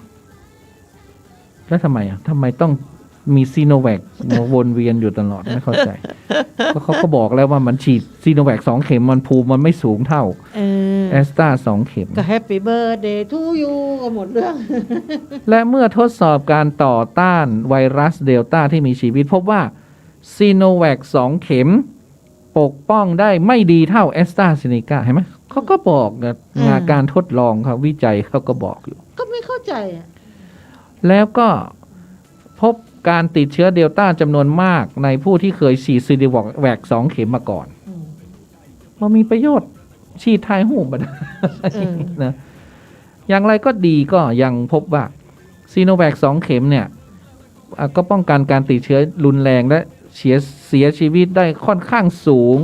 แล้วทำไมต้องมีซีโนแวควนเวียนอยู่ตลอดไม่เข้าใจ ก็เขาก็บอกแล้วว่ามันฉีดซีโนแวค2 เข็มมันภูมิมันไม่สูงเท่าแอสตรา2 เข็ม ก็แฮปปี้เบิร์ดเดย์ทูยูก็หมดเรื่อง และเมื่อทดสอบการต่อต้านไวรัสเดลต้าที่มีชีวิตพบว่าซีโนแวค2 เข็มปกป้องได้ไม่ดีเท่าแอสตราเซเนกาเห็นไหมเขาก็บอกนะงานการทดลองเขาวิจัยเขาก็บอกอยู่ ก็ไม่เข้าใจอ่ะ แล้วก็พบการติดเชื้อเดลต้าจำนวนมากในผู้ที่เคยฉีดซีโนแวค2 เข็มมาก่อนมันมีประโยชน์ฉีดทายหูบัดนะอย่างไรก็ดีก็ยังพบว่าซีโนแวค2 เข็มเนี่ยก็ป้องกันการติดเชื้อรุนแรงและเสียชีวิตได้ค่อนข้างสูง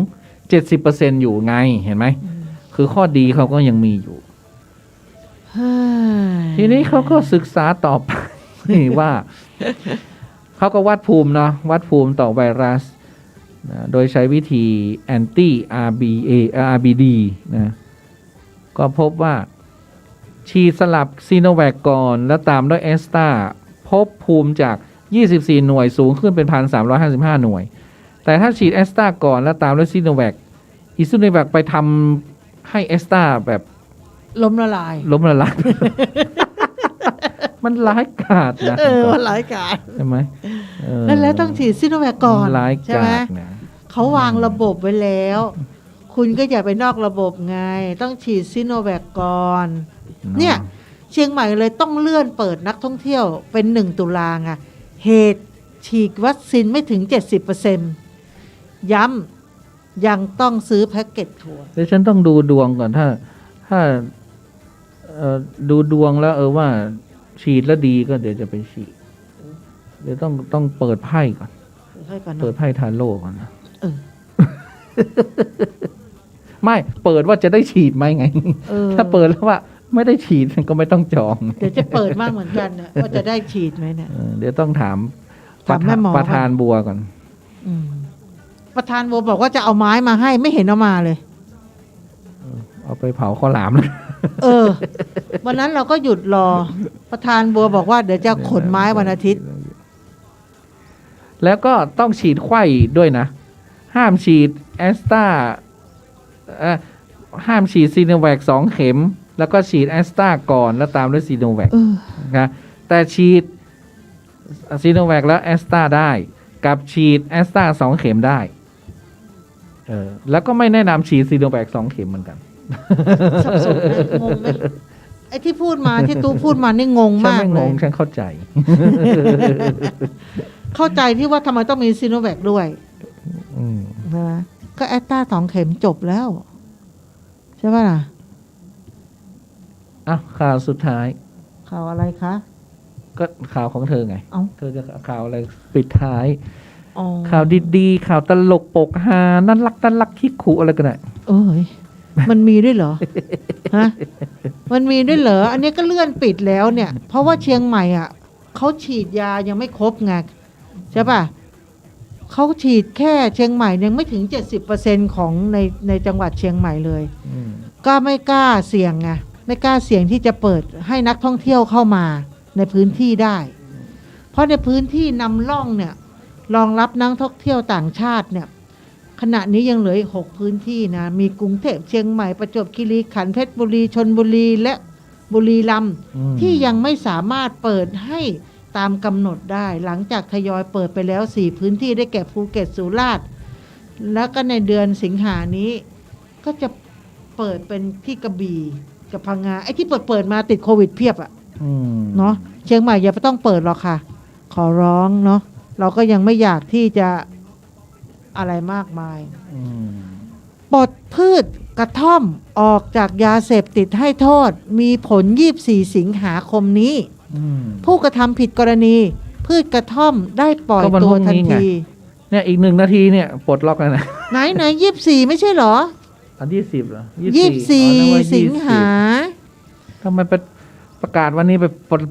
70% อยู่ไงเห็นไหมคือข้อดีเขาก็ยังมีอยู่ ทีนี้เขาก็ศึกษาต่อไป ว่าเขาก็วัดภูมิเนาะวัดภูมิต่อไวรัสนะโดยใช้วิธี anti RBD นะก็พบว่าฉีดสลับซีโนแวคก่อนแล้วตามด้วยแอสตราพบภูมิจาก24 หน่วยสูงขึ้นเป็น 1,355 หน่วยแต่ถ้าฉีดแอสตราก่อนแล้วตามด้วยซีโนแวคอีซีโนแวคไปทำให้แอสตราแบบ ล้มละลาย มันร้ายกาจนะ มันหลายกาด ใช่ไหม แล้วต้องฉีดซิโนแวคก่อน ร้าย ใช่ไหม กาจนะ เขาวางระบบไว้แล้ว คุณก็อย่าไปนอกระบบไง ต้องฉีดซิโนแวคก่อน เนี่ย เชียงใหม่เลยต้องเลื่อนเปิดนักท่องเที่ยวเป็น1 ตุลาไงเหตุฉีดวัคซีนไม่ถึง 70%ย้ำยังต้องซื้อแพ็กเกจทัวร์ เดี๋ยวฉันต้องดูดวงก่อนถ้าดูดวงแล้วว่าฉีดแล้วดีก็เดี๋ยวจะไปฉีดเดี๋ยวต้องเปิดไพ่ก่อน ให้ก่อน เปิด นะ ไพ่ทาโร่ก่อนนะ เออ ไม่เปิดว่าจะได้ฉีดไหมไง ถ้าเปิดแล้วว่าไม่ได้ฉีดก็ไม่ต้องจอง เดี๋ยวจะเปิดมากเหมือนกันเนี่ยว่าจะได้ฉีดไหมเนี่ย เดี๋ยวต้องถาม ถามแม่หมอ ประธานบัวก่อน ประธานโบบอกว่าจะเอาไม้มาให้ไม่เห็นเอามาเลย เอาไปเผาข้าวหลามเลย วันนั้นเราก็หยุดรอ ประธานบัวบอกว่าเดี๋ยวจะขนไม้วันอาทิตย์ แล้วก็ต้องฉีดไข้ด้วยนะ ห้ามฉีด แอสตราห้ามฉีดซีโนแวค2 เข็ม แล้วก็ฉีดแอสตราก่อนแล้วตามด้วยซีโนแวคนะแต่ฉีดซีโนแวคแล้วแอสตราได้กับฉีดแอสตรา2 เข็มได้แล้วก็ไม่แนะนำฉีดซีโนแวค2 เข็มเหมือนกัน สับสนไหมงงไหมไอ้ที่พูดมาที่ตู้พูดมานี่งง ฉัน มาก ไม่ เล ง ย งฉันเข้าใจ เข้าใจที่ว่าทำไมต้องมีซีโนแวคด้วย นะก็แอสตรา2 เข็มจบแล้ว ใช่ป่ะล่ะ ข่าวสุดท้าย ข่าวอะไรคะ ก็ข่าวของเธอไง เอ้า เธอจะข่าวอะไรปิดท้าย อ๋อ ข่าวดีๆ ข่าวตลกปกฮาน่ารักคิกขู่อะไรกันน่ะ เอ้ยมันมีด้วยเหรอ ฮะ มันมีด้วยเหรอ อันนี้ก็เลื่อนปิดแล้วเนี่ย เพราะว่าเชียงใหม่อ่ะเขาฉีดยายังไม่ครบไงใช่ป่ะเขาฉีดแค่เชียงใหม่ยังไม่ถึง 70% ของในจังหวัดเชียงใหม่เลย ก็ไม่กล้าเสี่ยงไงไม่กล้าเสี่ยงที่จะเปิดให้นักท่องเที่ยวเข้ามาในพื้นที่ได้ เพราะในพื้นที่นำร่องเนี่ยรองรับนักท่องเที่ยวต่างชาติเนี่ยขณะนี้ยังเหลืออีก6 พื้นที่นะมีกรุงเทพเชียงใหม่ประจวบคีรีขันธ์เพชรบุรีชลบุรีและบุรีรัมย์ที่ยังไม่สามารถเปิดให้ตามกำหนดได้หลังจากทยอยเปิดไปแล้ว4 พื้นที่ได้แก่ภูเก็ตสุราษฎร์แล้วก็ในเดือนสิงหานี้ก็จะเปิดเป็นที่กระบี่กับพังงาไอ้ที่เปิดมาติดโควิดเพียบอะเนาะเชียงใหม่อย่าไปต้องเปิดหรอกค่ะขอร้องเนาะเราก็ยังไม่อยากที่จะอะไรมากมายปลดพืชกระท่อมออกจากยาเสพติดให้โทษมีผล24 สิงหาคมนี้ผู้กระทำผิดกรณีพืชกระท่อมได้ปล่อยตัวทันทีเนี่ยอีก1 นาทีเนี่ยปลดล็อกแล้วนะไหน24ไม่ใช่เหรออัน20เหรอ24 สิงหาทำไมประกาศวันนี้ไป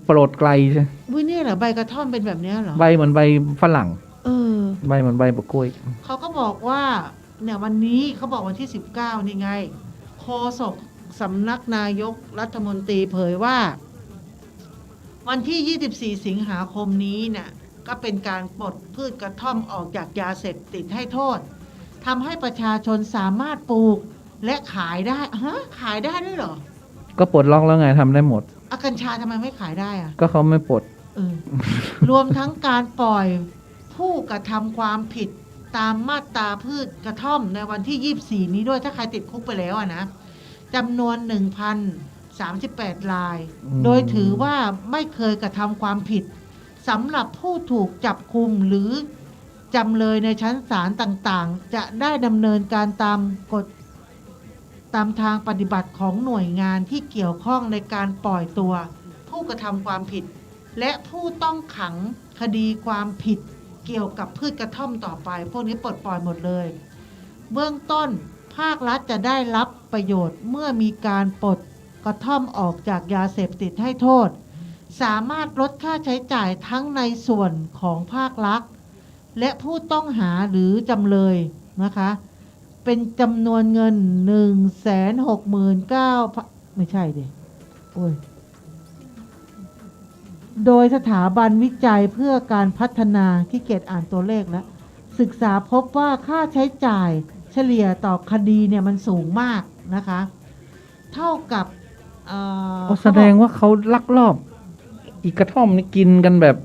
โปรดไกลใช่วินี่เหรอใบกระท่อมเป็นแบบนี้เหรอใบเหมือนใบฝรั่งใบเหมือนใบบักกล้วยเขาก็บอกว่าเนี่ยวันนี้เขาบอกวันที่19นี่ไงโฆษกสำนักนายกรัฐมนตรีเผยว่าวันที่24 สิงหาคมนี้เนี่ยก็เป็นการปลดพืชกระท่อมออกจากยาเสพติดให้โทษทำให้ประชาชนสามารถปลูกและขายได้ขายได้ด้วยเหรอก็ปลดล็อกแล้วไงทำได้หมดกัญชาทำไมไม่ขายได้อะก็เขาไม่ปลดรวมทั้งการปล่อยผู้กระทำความผิดตามมาตราพืชกระท่อมในวันที่24นี้ด้วยถ้าใครติดคุกไปแล้วนะจำนวน 1,038 ราย โดยถือว่าไม่เคยกระทำความผิดสำหรับผู้ถูกจับกุมหรือจำเลยในชั้นศาลต่างๆจะได้ดำเนินการตามกฎตามทางปฏิบัติของหน่วยงานที่เกี่ยวข้องในการปล่อยตัวผู้กระทำความผิดและผู้ต้องขังคดีความผิดเกี่ยวกับพืชกระท่อมต่อไปพวกนี้ปลดปล่อยหมดเลยเบื้องต้นภาครัฐจะได้รับประโยชน์เมื่อมีการปลดกระท่อมออกจากยาเสพติดให้โทษสามารถลดค่าใช้จ่ายทั้งในส่วนของภาครัฐและผู้ต้องหาหรือจำเลยนะคะเป็นจำนวนเงิน 169,000 ไม่ใช่ดิโอ้ยโดยสถาบันวิจัยเพื่อการพัฒนาขี้เกียจอ่านตัวเลขแล้วศึกษาพบว่าค่าใช้จ่ายเฉลี่ยต่อคดีเนี่ยมันสูงมากนะคะเท่ากับแสดงว่าเขาลักลอบอีกกระท่อมนี่กินกันแบบ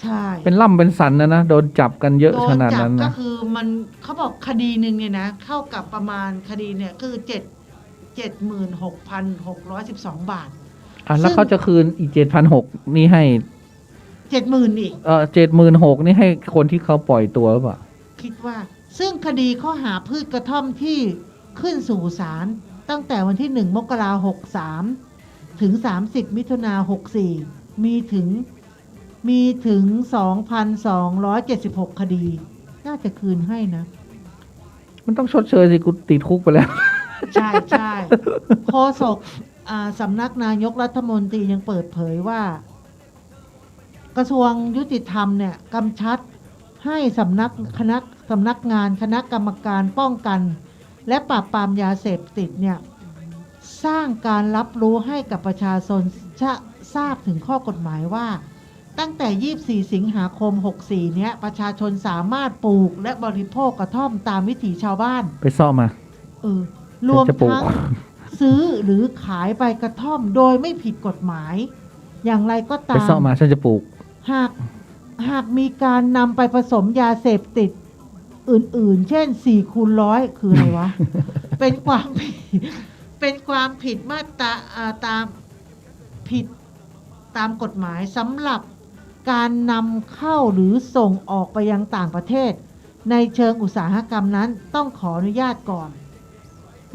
ใช่เป็นล่ำเป็นสันนะโดนจับกันเยอะขนาดนั้นนะก็คือมันเขาบอกคดีหนึ่งเนี่ยนะเข้ากับประมาณคดีเนี่ยคือ76,612 บาทแล้วเขาจะคืนอีก 7,600 นี่ให้ 70,000 อีก76,000 นี่ให้คนที่เขาปล่อยตัวหรือเปล่าคิดว่าซึ่งคดีข้อหาพืชกระท่อมที่ขึ้นสู่ศาลตั้งแต่วันที่1 มกราคม 63ถึง30 มิถุนายน 64มีถึง 2,276 คดีน่าจะคืนให้นะมันต้องชดเชยสิกูติดคุกไปแล้วใช่ใช่โฆษกสำนักนายกรัฐมนตรียังเปิดเผยว่ากระทรวงยุติธรรมเนี่ยกำชับให้สำนักงานคณะกรรมการป้องกันและปราบปรามยาเสพติดเนี่ยสร้างการรับรู้ให้กับประชาชนทราบถึงข้อกฎหมายว่า ตั้งแต่ 24 สิงหาคม 64 เนี้ยประชาชนสามารถปลูกและบริโภคกระท่อมตามวิถีชาวบ้าน ไปซ่อมา รวม จะปลูก ทั้งซื้อหรือขายใบกระท่อมโดยไม่ผิดกฎหมาย อย่างไรก็ตา ไปซ่อ ม มาฉันจะปลูก หากมีการนำไปผสมยาเสพติดอื่นๆ เช่น 4x100 คืออะไรวะ เป็นความผิดมาตราตามกฎหมายสำหรับการนำเข้าหรือส่งออกไปยังต่างประเทศ ในเชิงอุตสาหกรรมนั้นต้องขออนุญาตก่อน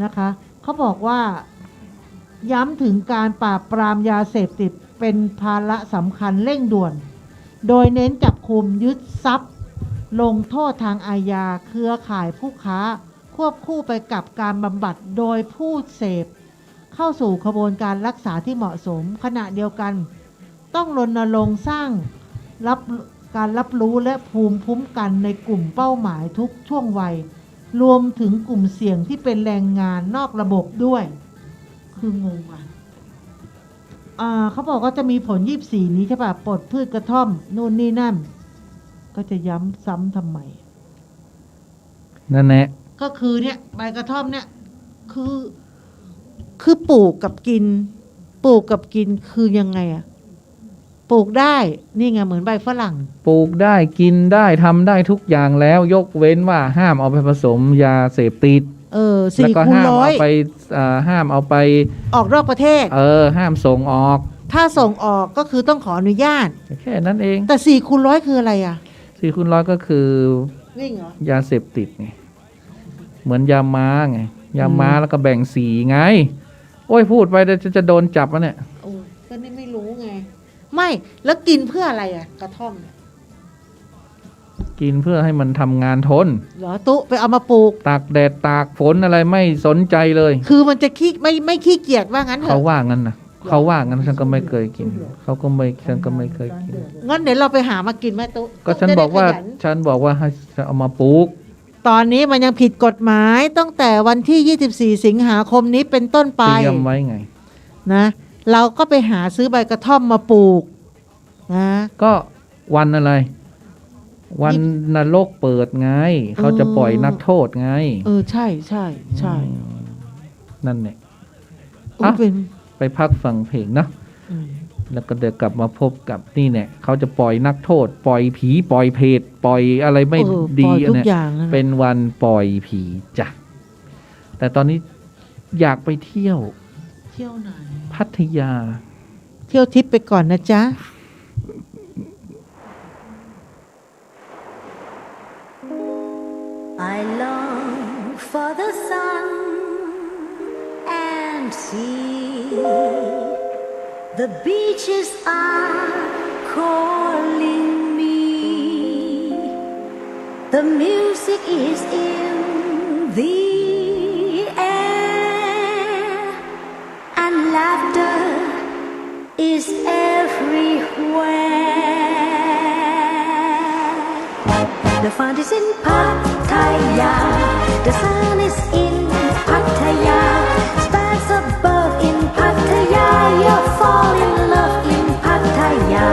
นะคะเขาบอกว่าย้ำถึงการปราบปรามยาเสพติดเป็นภาระสำคัญเร่งด่วน โดยเน้นจับกุมยึดทรัพย์ลงโทษทางอาญาเครือข่ายผู้ค้าควบคู่ไปกับการบำบัดโดยผู้เสพเข้าสู่ขบวนการรักษาที่เหมาะสมขณะเดียวกันต้องรณรงค์สร้างการรับรู้และภูมิคุ้มกันในกลุ่มเป้าหมายทุกช่วงวัยรวมถึงกลุ่มเสี่ยงที่เป็นแรงงานนอกระบบด้วยคืองงอ่ะเขาบอกว่าจะมีผล 24 นี้ใช่ป่ะปลดพืชกระท่อมนู่นนี่นั่นก็จะย้ำซ้ำทำไม นั่นแหละ ก็คือเนี่ยใบกระท่อมเนี่ยคือปลูกกับกินคือยังไงอะปลูกได้นี่ไงเหมือนใบฝรั่ง ปลูกได้กินได้ทำได้ทุกอย่างแล้วยกเว้นว่าห้ามเอาไปผสมยาเสพติดแล้วก็ห้ามเอาไปห้ามเอาไปออกนอกประเทศห้ามส่งออกถ้าส่งออกก็คือต้องขออนุญาตแค่นั้นเองแต่4x100คืออะไรอ่ะ4x100ก็คือวิ่งเหรอยาเสพติดไงเหมือนยาม้าไงยาม้าแล้วก็แบ่งสีไงโอ้ยพูดไปจะโดนจับวะเนี่ยก็นี่ไม่รู้ไงไม่แล้วกินเพื่ออะไรอ่ะกระท่อมกินเพื่อให้มันทำงานทนเหรอตุ๊ไปเอามาปลูกตากแดดตากฝนอะไรไม่สนใจเลยคือมันจะไม่ขี้เกียจว่างั้นเหรอเขาว่างั้นนะเขาว่างั้นฉันก็ไม่เคยกินฉันก็ไม่เคยกินงั้นเดี๋ยวเราไปหามากินไหมตุ๊ก็ฉันบอกว่าให้เอามาปลูกตอนนี้มันยังผิดกฎหมายตั้งแต่วันที่24สิงหาคมนี้เป็นต้นไปเตรียมไว้ไงนะเราก็ไปหาซื้อใบกระท่อมมาปลูกนะก็วันอะไรวันนรกเปิดไงเขาจะปล่อยนักโทษไงใช่นั่นแหละไปพักฟังเพลงเนาะแล้วก็เดี๋ยวกลับมาพบกับนี่แหละเขาจะปล่อยนักโทษปล่อยผีปล่อยเพศปล่อยอะไรไม่ดีเนี่ยเป็นวันปล่อยผีจ้ะแต่ตอนนี้อยากไปเที่ยวไหนพัทยาเที่ยวทิปไปก่อนนะจ๊ะI long for the sun and sea. The beaches are calling me. The music is in the air, and laughter is everywhere. The fun is in Pattaya. The sun is in Pattaya. Stars above in Pattaya. You'll fall in love in Pattaya.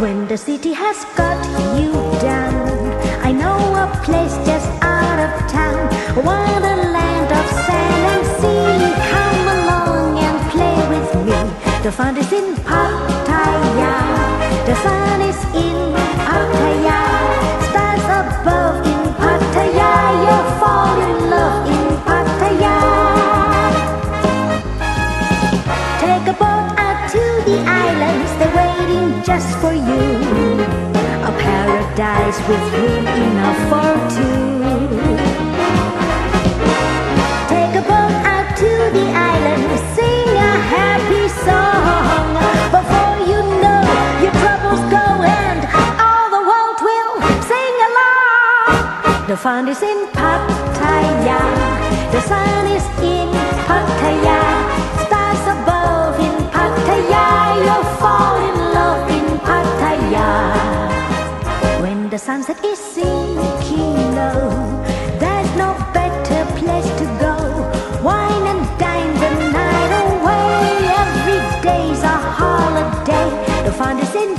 When the city has got you down, I know a place just out of town. Wonderland of sand and sea. Come along and play with me. The fun is in Pattaya. The sun is in Pattaya. Stars above in Pattaya. You'll fall in love in Pattaya. Take a boat out to the islands. They're waiting just for you. A paradise with room enough for two. Take a boat out to the islands. Sing a happy song. Before you know, your troubles go and all the world will sing along. The fun is in Pattaya. The sun is in Pattaya. Stars above in Pattaya. You'll fall in love in Pattaya. When the sunset is sinking low, there's no better place to go. Wine and dine the night away. Every day's a holiday. The fun is in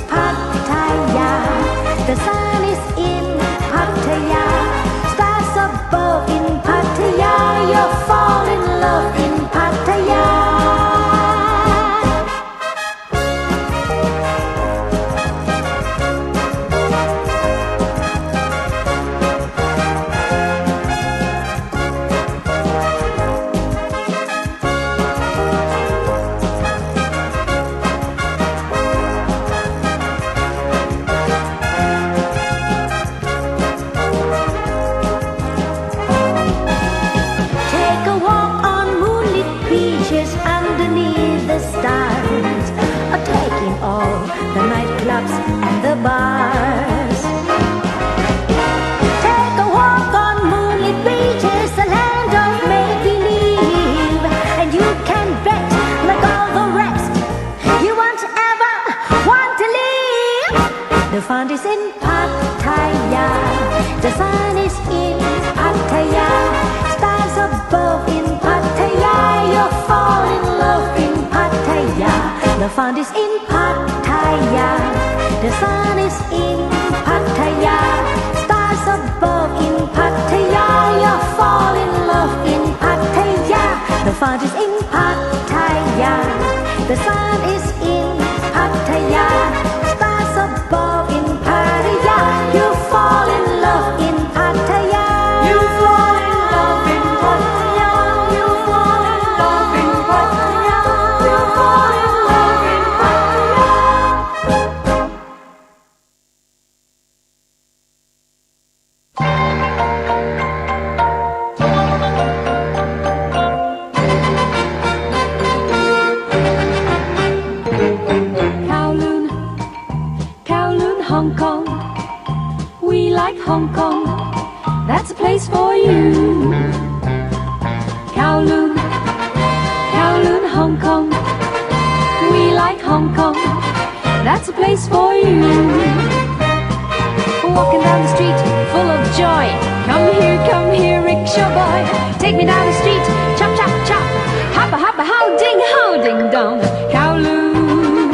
fun is in Pattaya. The sun is in Pattaya. Stars above in Pattaya. You'll fall in love in Pattaya. The fun is in Pattaya. The sun is in Pattaya. Stars above in Pattaya. You'll fall in love in Pattaya. You fall in love in Pattaya. You fall in love in Pattaya. You fall in love in Pattaya. Kowloon, Kowloon, Hong Kong. We like Hong Kong. That's a place for you. Kowloon, Kowloon, Hong Kong. We like Hong Kong. That's a place for you. Walking down the street full of joy. Come here, rickshaw boy. Take me down the street, chop, chop, chop. Hoppa, hoppa, how ding dong. Kowloon,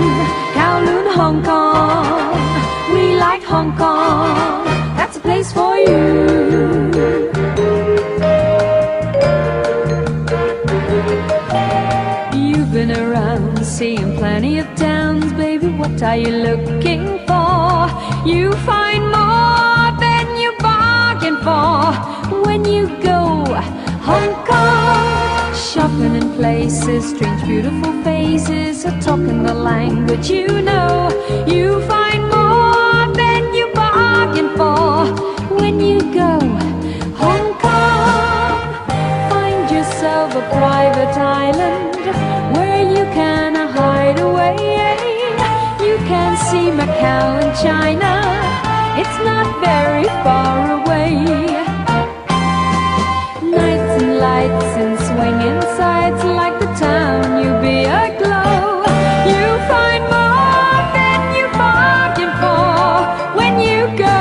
Kowloon, Hong Kong. We like Hong Kong. That's a place for you. You've been around seeing plenty of towns, baby. What are you looking for? You find more than you bargain for when you go Hong Kong. Shopping in places, strange beautiful faces, or talking the language you know. You find more than you bargain for when you go Hong Kong. Find yourself a private island where you can hide away. You can see Macau and China. It's not very far away. Nights and lights and swinging sights like the town, you'll be aglow. You find more than you bargain for when you go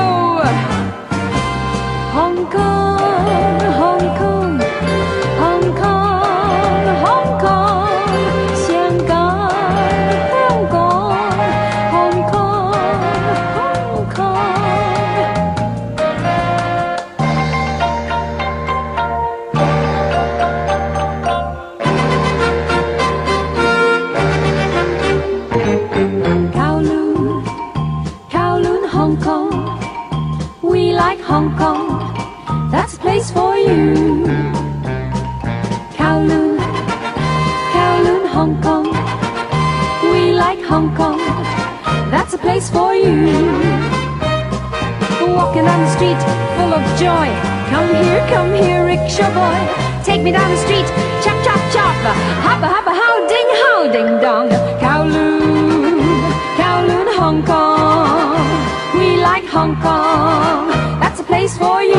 Hong Kong, Hong Kong, Hong Kong, Hong Kong, 香港，香港， Hong Kong, Hong Kong. Kowloon, Kowloon, Hong Kong. We like Hong Kong. That's a place for you. Kowloon, Kowloon, Hong Kong. We like Hong Kong. That's a place for you. Walking down the street full of joy. Come here, rickshaw boy. Take me down the street, chop, chop, chop. Hoppa, hoppa, how ding dong. Kowloon, Kowloon, Hong Kong. We like Hong Kong. That's a place for you.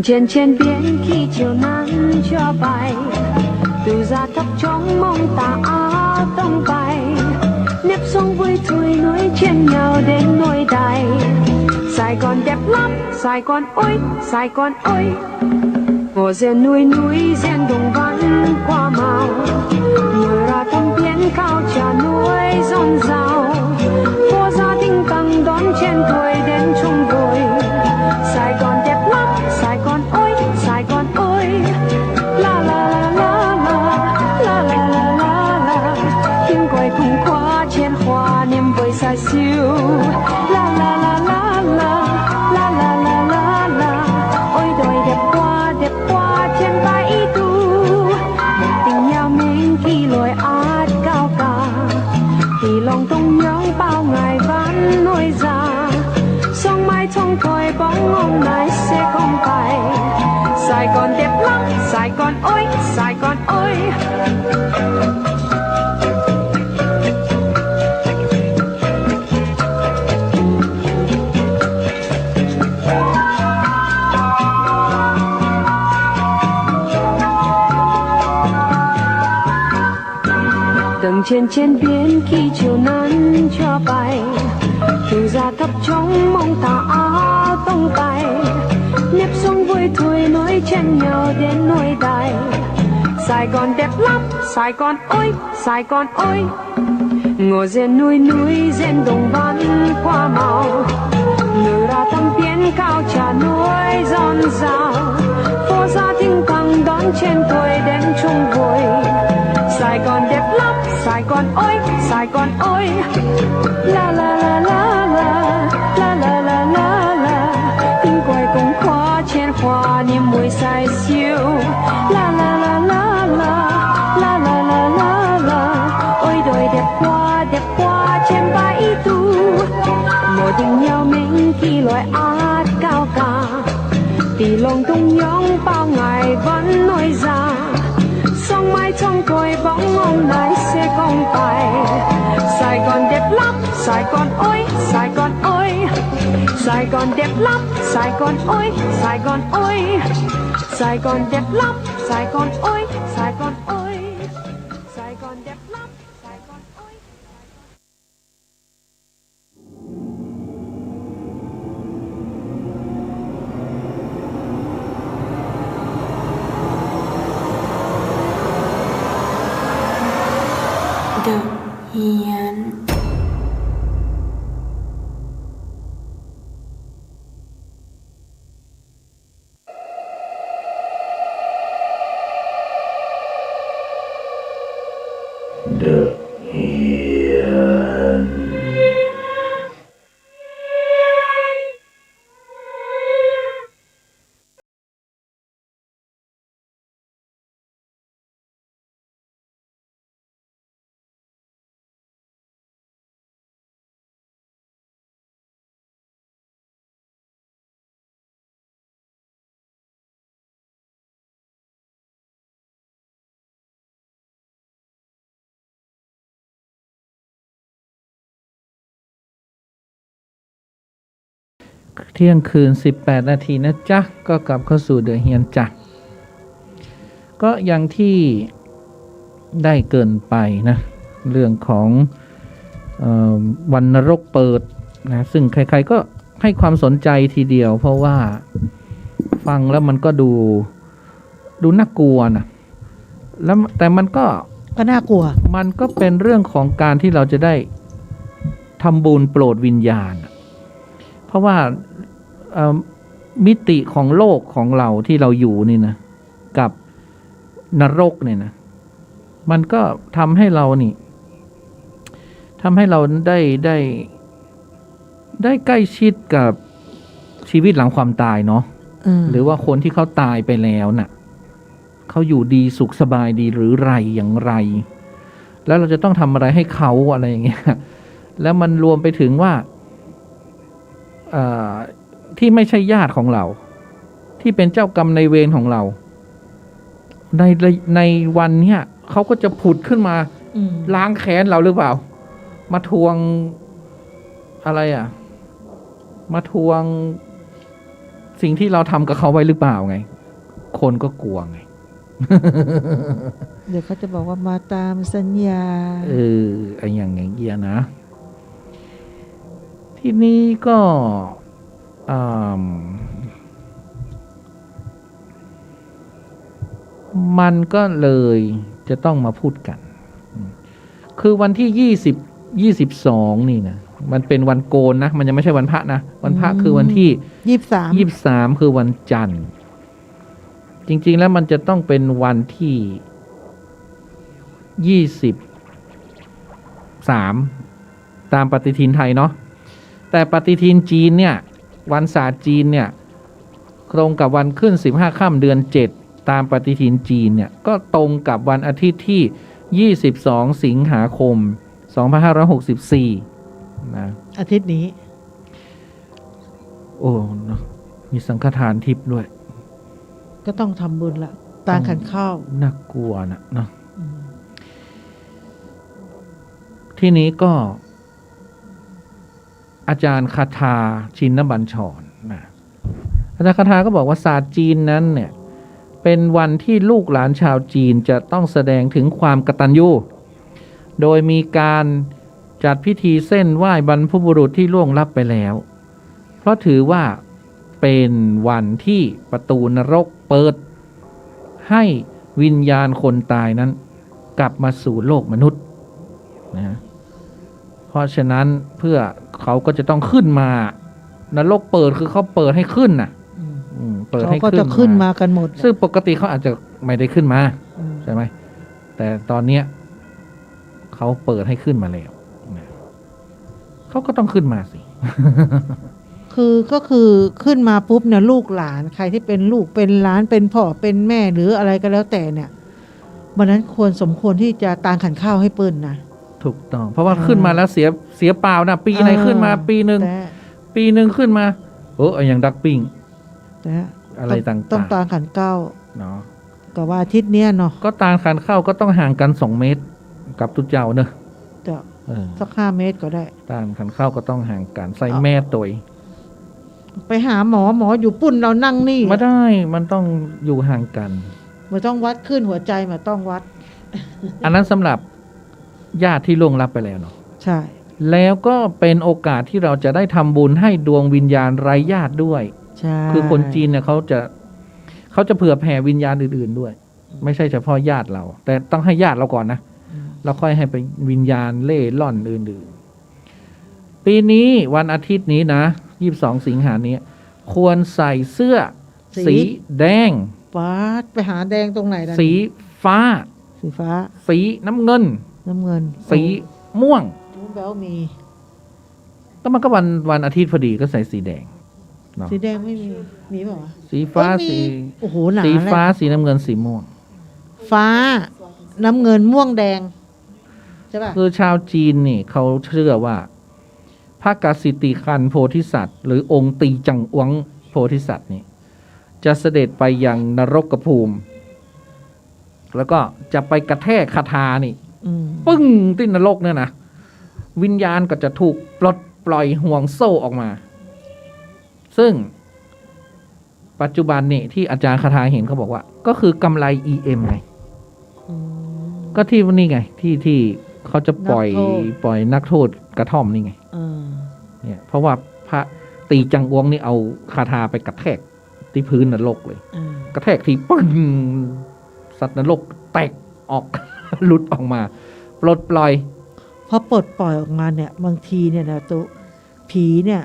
等渐渐变起就难却白，từ ra thấp trong mong ta á đông bay nếp sống vui tươi nối chen nhau đến nỗi đài. Sài Gòn đẹp lắm, Sài Gòn ơi, Sài Gòn ơi, ngồi rèn núi núi rèn đồng văn qua màu, người ra thăm biến cao trà núi rộn rào, phố gia đình tăng đón chen tuổi đến chung vui. Sài Gòn đẹp lắm, Sài Gòn ơi, Sài Gòn ơi, la la la la la la la la la la, tiếng quay cùng qua chen hoa niềm vui say siêu. La la la la la la la la la la, ôi đôi đẹp quá trên bãi tu, một tình nhau mình khi lối át cao cả, thì lòng tung nhớ bao ngày vẫn nổi ra, sông mai trong thôi bóng ông này sẽ không bay. Sài Gòn đẹp lắm, Sài Gòn ơi, Sài Gòn ơi. Đừng trên biển khi chiều nắng cho bay, từ ra thấp trong mong ta áo tông bay, nếp sống vui tươi nối chen nhau đến nỗi đài. Sài Gòn đẹp lắm, Sài Gòn ơi, Sài Gòn ơi, ngồi rèn núi núi rèn đồng văn qua màu, người ra thăm biển cao trà núi rộn rào, phố gia đình tăng đón chen tuổi đến chung vui. Sài Gòn đẹp lắm, Sài Gòn ơi, Sài Gòn ơi, la la la la la la la la la la, tiếng quay cùng khoa chen hoa niềm vui say siêu. La la la la la la la la la la, ôi đôi đẹp quá trên bãi tu, ngồi tình nhau mình khi loài át cao cả, thì lòng tung nhóng bao ngày vẫn nổi ra, sông mai trong tôi bóng ông này sẽ không bay. Sài Gòn đẹp lắm, Sài Gòn ơi, Sài Gòn ơi, Sài Gòn đẹp lắm, Sài Gòn ơi, Sài Gòn ơi, Sài Gòn đẹp lắm, Sài Gòn ơi, Sài Gòn ơi, Sài Gòn đẹp lắm, Sài Gòn ơi. The Hiền. The Hiền.เที่ยงคืน18 นาทีนะจ๊ะก็กลับเข้าสู่เดอะเฮียนจ้ะก็อย่างที่ได้เกินไปนะเรื่องของวันนรกเปิดนะซึ่งใครๆก็ให้ความสนใจทีเดียวเพราะว่าฟังแล้วมันก็ดูน่ากลัวนะแล้วแต่มันก็น่ากลัวมันก็เป็นเรื่องของการที่เราจะได้ทำบุญโปรดวิญญาณเพราะว่ามิติของโลกของเราที่เราอยู่นี่นะกับนรกเนี่ยนะมันก็ทำให้เราได้ใกล้ชิดกับชีวิตหลังความตายเนาะหรือว่าคนที่เขาตายไปแล้วน่ะเขาอยู่ดีสุขสบายดีหรือไรอย่างไรแล้วเราจะต้องทำอะไรให้เขาอะไรอย่างเงี้ยแล้วมันรวมไปถึงว่าที่ไม่ใช่ญาติของเราที่เป็นเจ้ากรรมนายเวรของเราในวันเนี้ยเขาก็จะผุดขึ้นมาล้างแค้นเราหรือเปล่ามาทวงอะไรมาทวง สิ่งที่เราทำกับเขาไว้หรือเปล่าไง คนก็กลัวไง เดี๋ยวเขาจะบอกว่ามาตามสัญญา ไอ้อย่างเงี้ยนะ ทีนี้ก็มันก็เลยจะต้องมาพูดกัน คือวันที่22นี่นะมันเป็นวันโกนนะ มันยังไม่ใช่วันพระนะ วันพระคือวันที่23คือวันจันทร์ จริงๆแล้วมันจะต้องเป็นวันที่23ตามปฏิทินไทยเนาะ แต่ปฏิทินจีนเนี่ยวันศาสตร์จีนเนี่ยตรงกับวันขึ้น15ค่ำเดือน7ตามปฏิทินจีนเนี่ยก็ตรงกับวันอาทิตย์ที่22สิงหาคม2564นะอาทิตย์นี้ โอ้เนอะมีสังฆทานทิพย์ด้วย ก็ต้องทำบุญละตาขันข้าว น่ากลัวนะเนาะที่นี้ก็อาจารย์คาถาชินบัญชรนะอาจารย์คาถาก็บอกว่าศาสตร์จีนนั้นเนี่ยเป็นวันที่ลูกหลานชาวจีนจะต้องแสดงถึงความกตัญญูโดยมีการจัดพิธีเส้นไหว้บรรพบุรุษที่ล่วงลับไปแล้วเพราะถือว่าเป็นวันที่ประตูนรกเปิดให้วิญญาณคนตายนั้นกลับมาสู่โลกมนุษย์นะเพราะฉะนั้นเพื่อเขาก็จะต้องขึ้นมานรกเปิดคือเขาเปิดให้ขึ้นน่ะเปิดให้ เขาก็จะขึ้นมากันหมด ซึ่งปกติเขาอาจจะไม่ได้ขึ้นมาใช่ไหมแต่ตอนเนี้ยเขาเปิดให้ขึ้นมาแล้วนะเขาก็ต้องขึ้นมาสิ ก็คือขึ้นมาปุ๊บเนี่ยลูกหลานใครที่เป็นลูกเป็นหลานเป็นพ่อเป็นแม่หรืออะไรก็แล้วแต่เนี่ยวันนั้นสมควรที่จะตางขันข้าวให้เปิ้ลนะถูกต้องเพราะว่าขึ้นมาแล้วเสียเปล่านะปีไหนขึ้นมาปีหนึ่งขึ้นมาอย่างดักปิ้งอะไรต่างๆต้องตางขันข้าวเนาะก็ว่าอาทิตย์เนี้ยเนาะก็ตางขันข้าวก็ต้องห่างกัน2 เมตรกับตุเจ้าเนอะสัก5 เมตรก็ได้ตางขันข้าวก็ต้องห่างกันใส่แม่ตัวไปหาหมออยู่ปุ่นเรานั่งนี่ไม่ได้มันต้องอยู่ห่างกันมันต้องวัดขึ้นหัวใจมาต้องวัด อันนั้นสำหรับญาติที่ล่วงลับไปแล้วเนาะใช่แล้วก็เป็นโอกาสที่เราจะได้ทำบุญให้ดวงวิญญาณไร้ญาติด้วยใช่คือคนจีนเนี่ยเขาจะเผื่อแผ่วิญญาณอื่นๆด้วยไม่ใช่เฉพาะญาติเราแต่ต้องให้ญาติเราก่อนนะแล้วค่อยให้ไปวิญญาณเล่ร่อนอื่นๆปีนี้วันอาทิตย์นี้นะ22สิงหานี้ควรใส่เสื้อสีแดงฟ้าไปหาแดงตรงไหนล่ะสีฟ้าสีน้ำเงินสีม่วงแบ้วมีก็มันก็วันอาทิตย์พอดีก็ใส่สีแดงสีแดงไม่มีเปล่าสีฟ้าสีโอ้โหหนาสีฟ้าสีน้ำเงินสีม่วงฟ้าน้ำเงินม่วงแดงใช่ป่ะคือชาวจีนนี่เขาเชื่อว่าพระกสิติคันโพธิสัตว์หรือองค์ตีจังอวงโพธิสัตว์นี่จะเสด็จไปยังนรกภูมิแล้วก็จะไปกระแทกคาถานี่ปึ้งที่นรกเนี่ยนะวิญญาณก็จะถูกปลดปล่อยห่วงโซ่ออกมาซึ่งปัจจุบันนี่ที่อาจารย์คาถาเห็นเขาบอกว่าก็คือกำไร EM ไงก็ที่นี่ไงที่เขาจะปล่อยนักโทษกระท่อมนี่ไงเนี่ยเพราะว่าพระตีจังอวงนี่เอาคาถาไปกระแทกที่พื้นนรกเลยกระแทกทีปึ้งสัตว์นรกแตกออก หลุดออกมาปลดปล่อยพอปลดปล่อยออกมาเนี่ยบางทีเนี่ยนะตัวผีเนี่ย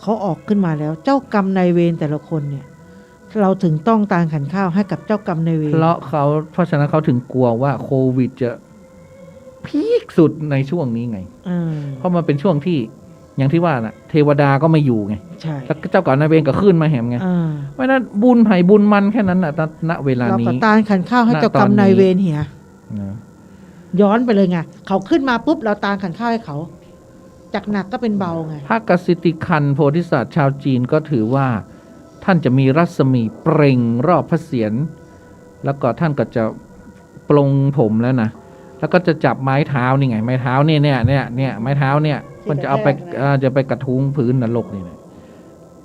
เขาออกขึ้นมาแล้วเจ้ากรรมนายเวรแต่ละคนเนี่ยเราถึงต้องตางขันข้าวให้กับเจ้ากรรมนายเวรเพราะฉะนั้นเขาถึงกลัวว่าโควิดจะพีคสุดในช่วงนี้ไงเพราะมันเป็นช่วงที่อย่างที่ว่าน่ะเทวดาก็ไม่อยู่ไงใช่แล้วเจ้ากรรมนายเวรก็ขึ้นมาแหมไงเพราะนั้นบุญไผ่บุญมันแค่นั้นน่ะณเวลานี้เราก็ตางขันข้าวให้เจ้ากรรมนายเวรเหียย้อนไปเลยไงเขาขึ้นมาปุ๊บเราตางขันข้าวให้เขาจากหนักก็เป็นเบาไงพระกสิติคันโพธิสัตว์ชาวจีนก็ถือว่าท่านจะมีรัศมีเปล่งรอบพระเศียรแล้วก็ท่านก็จะปลงผมแล้วนะแล้วก็จะจับไม้เท้านี่ไงไม้เท้าเนี่ยไม้เท้าเนี่ยมันจะเอาไปจะไปกระทุ้งพื้นนรกนี่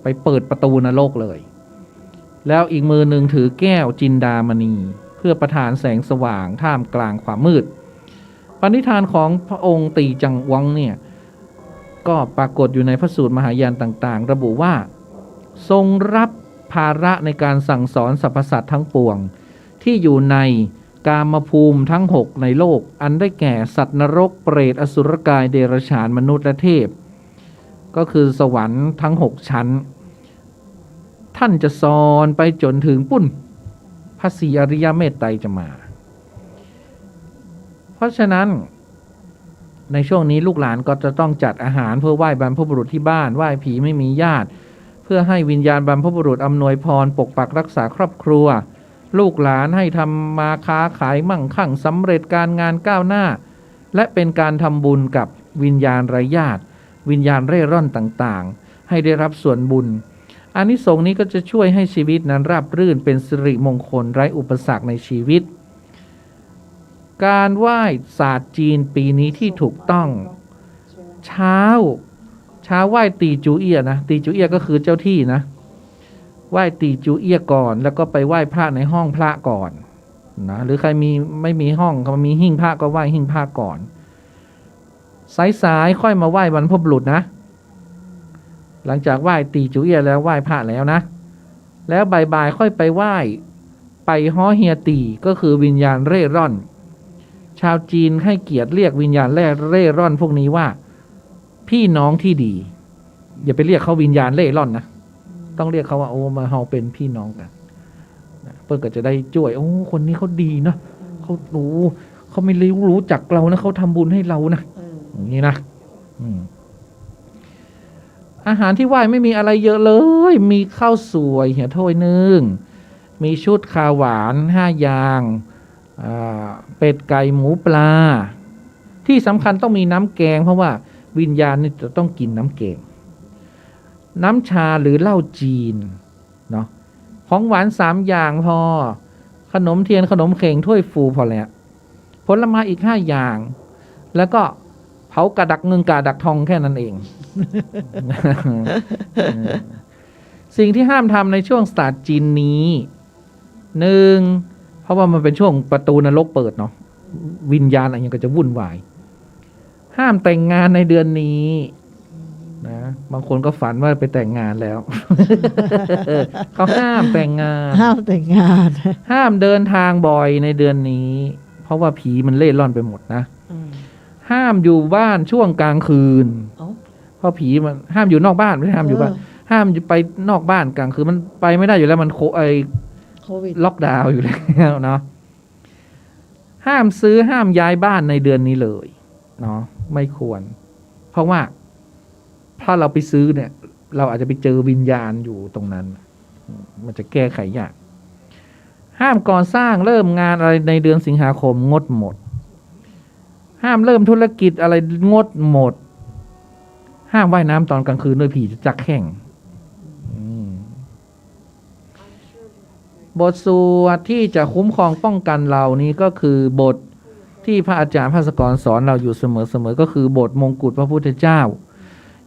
ไปเปิดประตูนรกเลย แล้วอีกมือหนึ่งถือแก้วจินดามณีเพื่อประทานแสงสว่างท่ามกลางความมืดปณิธานของพระองค์ตีจังวังเนี่ยก็ปรากฏอยู่ในพระสูตรมหายานต่างๆระบุว่าทรงรับภาระในการสั่งสอนสรรพสัตว์ทั้งปวงที่อยู่ในกามภูมิทั้ง6ในโลกอันได้แก่สัตว์นรกเปรตอสุรกายเดรัจฉานมนุษย์และเทพก็คือสวรรค์ทั้ง6ชั้นท่านจะสอนไปจนถึงปุ้นพระศรีอริยเมตไตรจะมาเพราะฉะนั้นในช่วงนี้ลูกหลานก็จะต้องจัดอาหารเพื่อไหว้บรรพบุรุษที่บ้านไหว้ผีไม่มีญาติเพื่อให้วิญญาณบรรพบุรุษอำนวยพรปกปักรักษาครอบครัวลูกหลานให้ทำมาค้าขายมั่งคั่งสำเร็จการงานก้าวหน้าและเป็นการทำบุญกับวิญญาณไร้ญาติวิญญาณเร่ร่อนต่างๆให้ได้รับส่วนบุญอานิสงส์นี้ก็จะช่วยให้ชีวิตนั้นราบรื่นเป็นสิริมงคลไร้อุปสรรคในชีวิตการไหว้ศาสตร์จีนปีนี้ที่ถูกต้องเช้าไหว้ตีจูเอียนะตีจูเอียก็คือเจ้าที่นะไหว้ตีจูเอียก่อนแล้วก็ไปไหว้พระในห้องพระก่อนนะหรือใครไม่มีห้องเขามีหิ้งพระก็ไหว้หิ้งพระก่อนสายค่อยมาไหว้บรรพบุรุษนะหลังจากไหว้ตีจูเอียแล้วไหว้พระแล้วนะแล้วบ่ายค่อยไปไหว้ไปฮ้อเฮียตีก็คือวิญญาณเร่ร่อนชาวจีนให้เกียรติเรียกวิญญาณเร่ร่อนพวกนี้ว่าพี่น้องที่ดีอย่าไปเรียกเขาวิญญาณเร่ร่อนนะต้องเรียกเขาว่าโอ้มาเฮาเป็นพี่น้องกันเพื่อก็จะได้ช่วยโอ้คนนี้เขาดีนะเขาไม่รู้จักเรานะเขาทำบุญให้เรานะอย่างนี้นะอาหารที่ไหว้ไม่มีอะไรเยอะเลยมีข้าวสวยเหี่ยถ้วยนึงมีชุดข้าวหวาน5อย่างเป็ดไก่หมูปลาที่สำคัญต้องมีน้ำแกงเพราะว่าวิญญาณนี่จะต้องกินน้ำแกงน้ำชาหรือเหล้าจีนเนาะของหวาน3อย่างพอขนมเทียนขนมเข่งถ้วยฟูพอแล้วผลไม้อีก5อย่างแล้วก็เผากระดักเงินกระดักทองแค่นั้นเอง สิ่งที่ห้ามทำในช่วงศาสตร์จีนนี้1เพราะว่ามันเป็นช่วงประตูนรกเปิดเนาะวิญญาณอะไรอย่างก็จะวุ่นวายห้ามแต่งงานในเดือนนี้นะบางคนก็ฝันว่าไปแต่งงานแล้ว เขาห้ามแต่งงานห้ามเดินทางบ่อยในเดือนนี้เพราะว่าผีมันเล่ร่อนไปหมดนะห้ามอยู่บ้านช่วงกลางคืนเพราะผีมันห้ามอยู่นอกบ้านไม่ใช่ห้ามอยู่บ้านห้ามไปนอกบ้านกลางคืนมันไปไม่ได้อยู่แล้วมันโควิดล็อกดาวน์อยู่แล้วเนาะห้ามซื้อห้ามย้ายบ้านในเดือนนี้เลยเนาะไม่ควรเพราะว่าถ้าเราไปซื้อเนี่ยเราอาจจะไปเจอวิญญาณอยู่ตรงนั้นมันจะแก้ไขยากห้ามก่อสร้างเริ่มงานอะไรในเดือนสิงหาคมงดหมดห้ามเริ่มธุรกิจอะไรงดหมดห้ามว่ายน้ำตอนกลางคืนด้วยผีจะจักแข่งบทสวดที่จะคุ้มครองป้องกันเรานี้ก็คือบทที่พระอาจารย์ภาสกรสอนเราอยู่เสมอก็คือบทมงกุฎพระพุทธเจ้า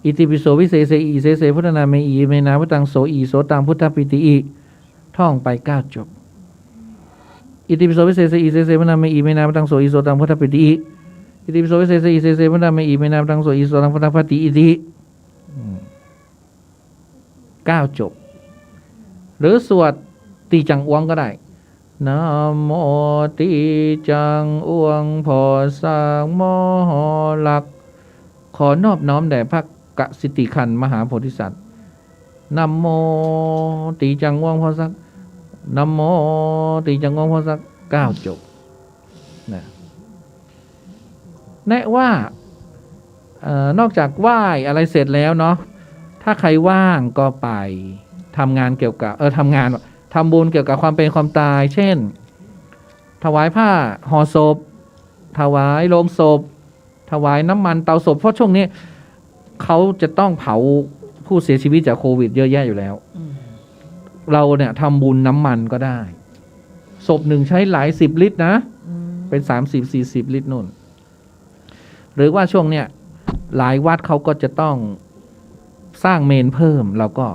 อิติปิโสวิเศษอีเสเสพุทธนาเมอีเมนาพุตังโสอีโสตังพุทธปิติอีท่องไป9จบอิติปิโสวิเศษอีเสเสพุทธนาเมอีเมนาพุตังโสอีโสตังพุทธปิติอีอิติปิโสวิเศษอีเสเสพุทธนาเมอีเมนาพุตังโสอีโสตังพุทธปิติอี9จบหรือสวดตีจังอวงก็ได้นะโมตีจังอวงพอสร้างมหลักขอนอบน้อมแด่พระกสิติขันธ์มหาโพธิสัตว์นะโมตีจังอวงพอสักนะโมตีจังอวงพอสัก9จบนะแนะว่านอกจากไหว้อะไรเสร็จแล้วเนาะถ้าใครว่างก็ไปทำงานเกี่ยวกับทำบุญเกี่ยวกับความเป็นความตายเช่นถวายผ้าห่อศพถวายโลงศพถวายน้ำมันเตาศพเพราะช่วงนี้เขาจะต้องเผาผู้เสียชีวิตจากโควิดเยอะแยะอยู่แล้วเราเนี่ยทำบุญน้ำมันก็ได้ศพหนึ่งใช้หลาย10 ลิตรนะเป็น30-40 ลิตรนู่นหรือว่าช่วงเนี้ยหลายวัดเขาก็จะต้องสร้างเมนเพิ่มเราก็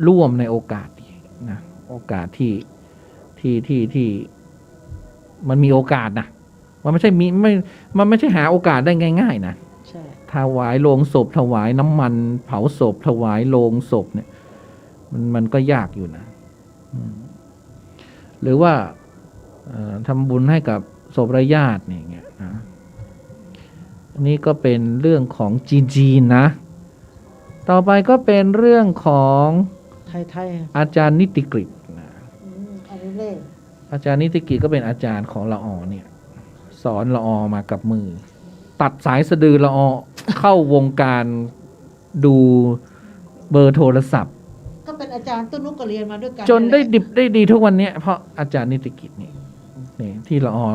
ร่วมในโอกาสนะ โอกาสที่มันมีโอกาสนะมันไม่ใช่มันไม่ใช่หาโอกาสได้ง่ายๆนะ ใช่ ถวายโลงศพถวายน้ำมันเผาศพถวายโลงศพเนี่ยมันก็ยากอยู่นะหรือว่าทำบุญให้กับศพญาติเนี่ยนะอันนี้ก็เป็นเรื่องของจีนนะต่อไปก็เป็นเรื่องของ ไทย อาจารย์นิติกฤษนะ อันนี้เล่ อาจารย์นิติกฤษก็เป็นอาจารย์ของละออเนี่ยสอนละออมากับมือ ตัดสายสะดือละออ เข้าวงการดูเบอร์โทรศัพท์ ก็เป็นอาจารย์ต้นนุกก็เรียนมาด้วยกัน จนได้ แหละ ดิบได้ดีทุกวันเนี้ยเพราะอาจารย์นิติกิจนี่ที่ละออ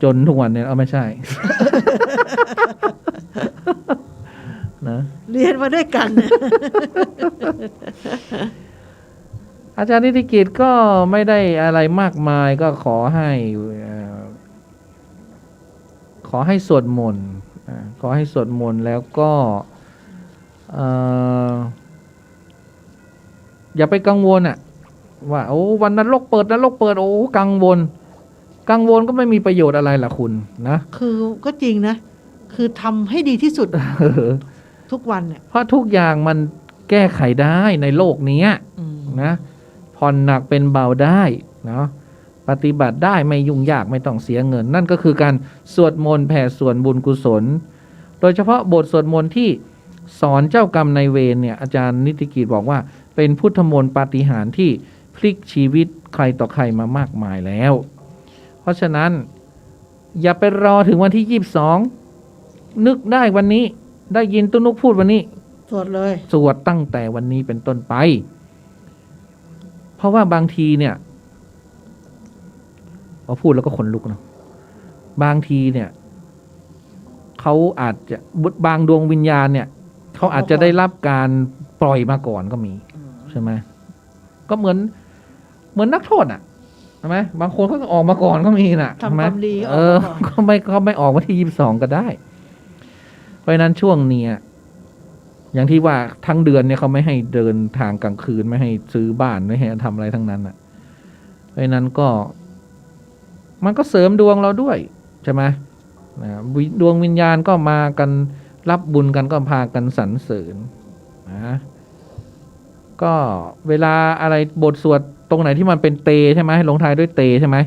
จนทุกวันเนี่ยเอาไม่ใช่ นะ เรียนมาด้วยกัน อาจารย์นิติกิจก็ไม่ได้อะไรมากมายก็ขอให้สวดมนต์ขอให้สวดมนต์แล้วก็อย่าไปกังวลว่าโอ้วันนรกเปิดโอ้กังวลก็ไม่มีประโยชน์อะไรล่ะคุณนะ คือก็จริงนะ คือทำให้ดีที่สุด ทุกวันเนี่ย เพราะทุกอย่างมันแก้ไขได้ในโลกนี้นะผ่อนหนักเป็นเบาได้เนาะปฏิบัติได้ไม่ยุ่งยากไม่ต้องเสียเงิน นั่นก็คือการสวดมนต์แผ่ส่วนบุญกุศล โดยเฉพาะบทสวดมนต์ที่สอนเจ้ากรรมนายเวรเนี่ยอาจารย์นิติกิจบอกว่าเป็นพุทธมนต์ปาฏิหาริย์ที่พลิกชีวิตใครต่อใครมามากมายแล้ว เพราะฉะนั้นอย่าไปรอถึงวันที่22นึกได้วันนี้ได้ยินตุ้นุกพูดวันนี้ สวดเลย สวดตั้งแต่วันนี้เป็นต้นไป เพราะว่าบางทีเนี่ยพอพูดแล้วก็ขนลุกเนาะบางทีเนี่ยเขาอาจจะบางดวงวิญญาณเนี่ยเขาอาจจะได้รับการปล่อยมาก่อนก็มีใช่ไหมก็เหมือนนักโทษใช่ไหมบางคนเขาก็ออกมาก่อนก็มีน่ะ ทำความดีอ เอ อก อ มาก่อน เขาไม่ออกวันที่22ก็ได้ เพราะฉะนั้นช่วงนี้อย่างที่ว่าทั้งเดือนเนี่ยเขาไม่ให้เดินทางกลางคืนไม่ให้ซื้อบ้านไม่ให้ทำอะไรทั้งนั้นเพราะฉะนั้นก็มันก็เสริมดวงเราด้วยใช่ไหมดวงวิญญาณก็มากันรับบุญกันก็พากันสรรเสริญนะก็เวลาอะไรบทสวดตรงไหนที่มันเป็นเตใช่ไหมลงท้ายด้วยเตใช่ไหม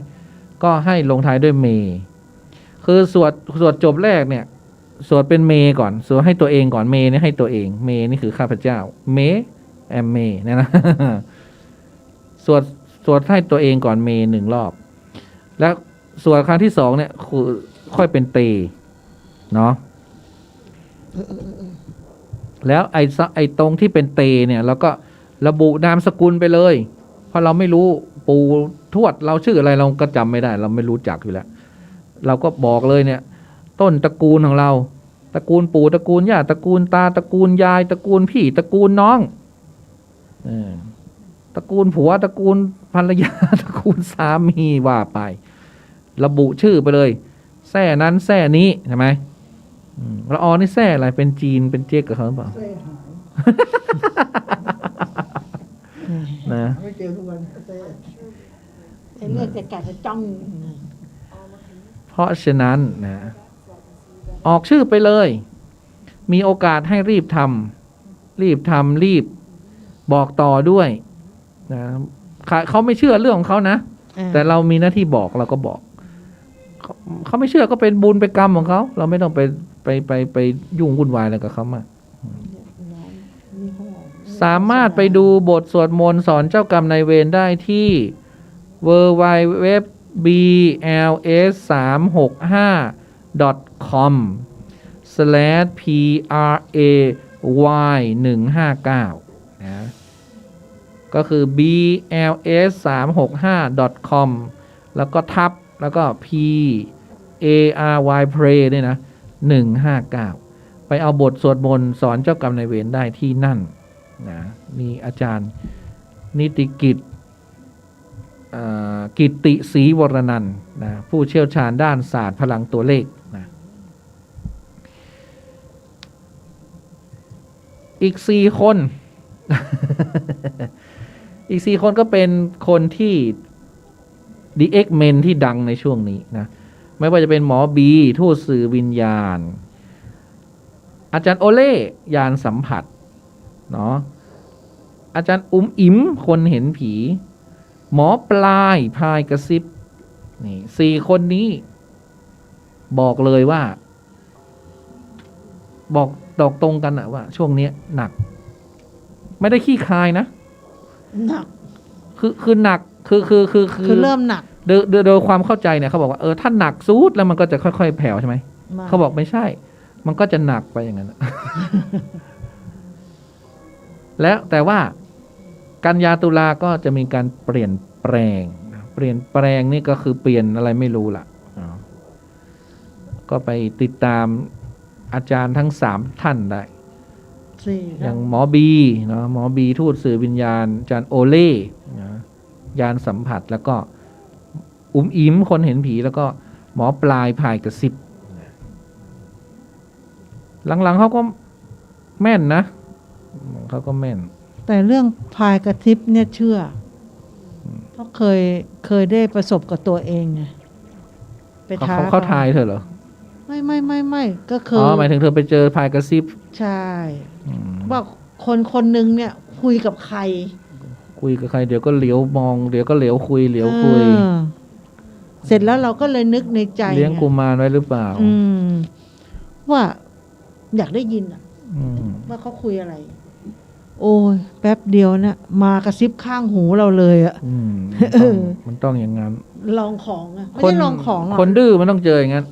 ก็ให้ลงท้ายด้วยเมคือสวดจบแรกเนี่ยสวดเป็นเมก่อนสวดให้ตัวเองก่อนเมนี่ให้ตัวเองเมนี่คือข้าพเจ้าเมแอมเมเนี่ยนะ สวดให้ตัวเองก่อนเม1 รอบแล้วสวดครั้งที่2เนี่ยคือค่อยเป็นเตเนาะแล้วไอ้ตรงที่เป็นเตเนี่ยเราก็ระบุนามสกุลไปเลยเพราะเราไม่รู้ปู่ทวดเราชื่ออะไรเราก็จำไม่ได้เราไม่รู้จักอยู่แล้วเราก็บอกเลยเนี่ยต้นตระกูลของเราตระกูลปู่ตระกูลย่าตระกูลตาตระกูลยายตระกูลพี่ตระกูลน้องตระกูลผัวตระกูลภรรยาตระกูลสามีว่าไประบุชื่อไปเลยแท่นั้นแท่นี้ใช่ไหมละออนี่แท่อะไรเป็นจีนเป็นเจ๊กกับเขาหรือเปล่านะ ไม่เจอทุกวันไอ้เรื่องจะกัดจะจ้อง เพราะฉะนั้นนะออกชื่อไปเลยมีโอกาสให้รีบทำรีบบอกต่อด้วยนะเขาไม่เชื่อเรื่องของเขานะแต่เรามีหน้าที่บอกเราก็บอกเขาไม่เชื่อก็เป็นบุญเป็นกรรมของเขาเราไม่ต้องไปยุ่งวุ่นวายอะไรกับเขามากสามารถไปดูบทสวดมนต์สอนเจ้ากรรมนายเวรได้ที่ www.bls365.com/pray159 นะก็คือ bls365.com แล้วก็ทับแล้วก็ pary pray เนี่ยนะ159ไปเอาบทสวดมนต์สอนเจ้ากรรมนายเวรได้ที่นั่นนะมีอาจารย์นิติกิจกิตติศรีวรนันท์นะผู้เชี่ยวชาญด้านศาสตร์พลังตัวเลขนะอีก4 คน อีก4 คนก็เป็นคนที่ The X-Men ที่ดังในช่วงนี้นะไม่ว่าจะเป็นหมอบีทูตสื่อวิญญาณ อาจารย์โอเล่ยานสัมผัสเนาะอาจารย์อุ๋มอิ๋มคนเห็นผี หมอปลายพายกระซิบนี่4 คนนี้ บอกเลยว่า บอกตอกตรงกันอะว่า ช่วงนี้หนัก ไม่ได้ขี้คายนะ หนัก คือหนักคือ เริ่มหนัก โดยความเข้าใจเนี่ยเขาบอกว่าถ้าหนักซูดแล้วมันก็จะค่อยๆแผ่วใช่ไหม เขาบอกไม่ใช่ มันก็จะหนักไปอย่างนั้น แล้วแต่ว่ากันยาตุลาก็จะมีการเปลี่ยนแปลงนี่ก็คือเปลี่ยนอะไรไม่รู้ล่ะก็ไปติดตามอาจารย์ทั้ง3 ท่านได้ อย่างหมอบีเนาะหมอบีทูตสื่อวิญญาณอาจารย์โอเล่นะยานสัมผัสแล้วก็อุ๋มอิ๋มคนเห็นผีแล้วก็หมอปลายพายกระซิบหลังๆเขาก็แม่นนะเขาก็แม่น แต่เรื่องพายกระทิบเนี่ยเชื่อเพราะเคยได้ประสบกับตัวเองไงไปท้าเขาทายเธอเหรอ ไม่ก็คือหมายถึงเธอไปเจอพายกระซิบใช่ว่าคนหนึ่งเนี่ยคุยกับใครเดี๋ยวก็เหลียวมองเดี๋ยวก็เหลียวคุยเสร็จแล้วเราก็เลยนึกในใจเลี้ยงกุมารไว้หรือเปล่าว่าอยากได้ยินว่าเขาคุยอะไรโอ้ยแป๊บเดียวนะมากระซิบข้างหูเราเลยอ่ะมันต้องอย่างนั้นลองของอ่ะไม่ได้ลองของคนดื้อมันต้องเจออย่างนั้น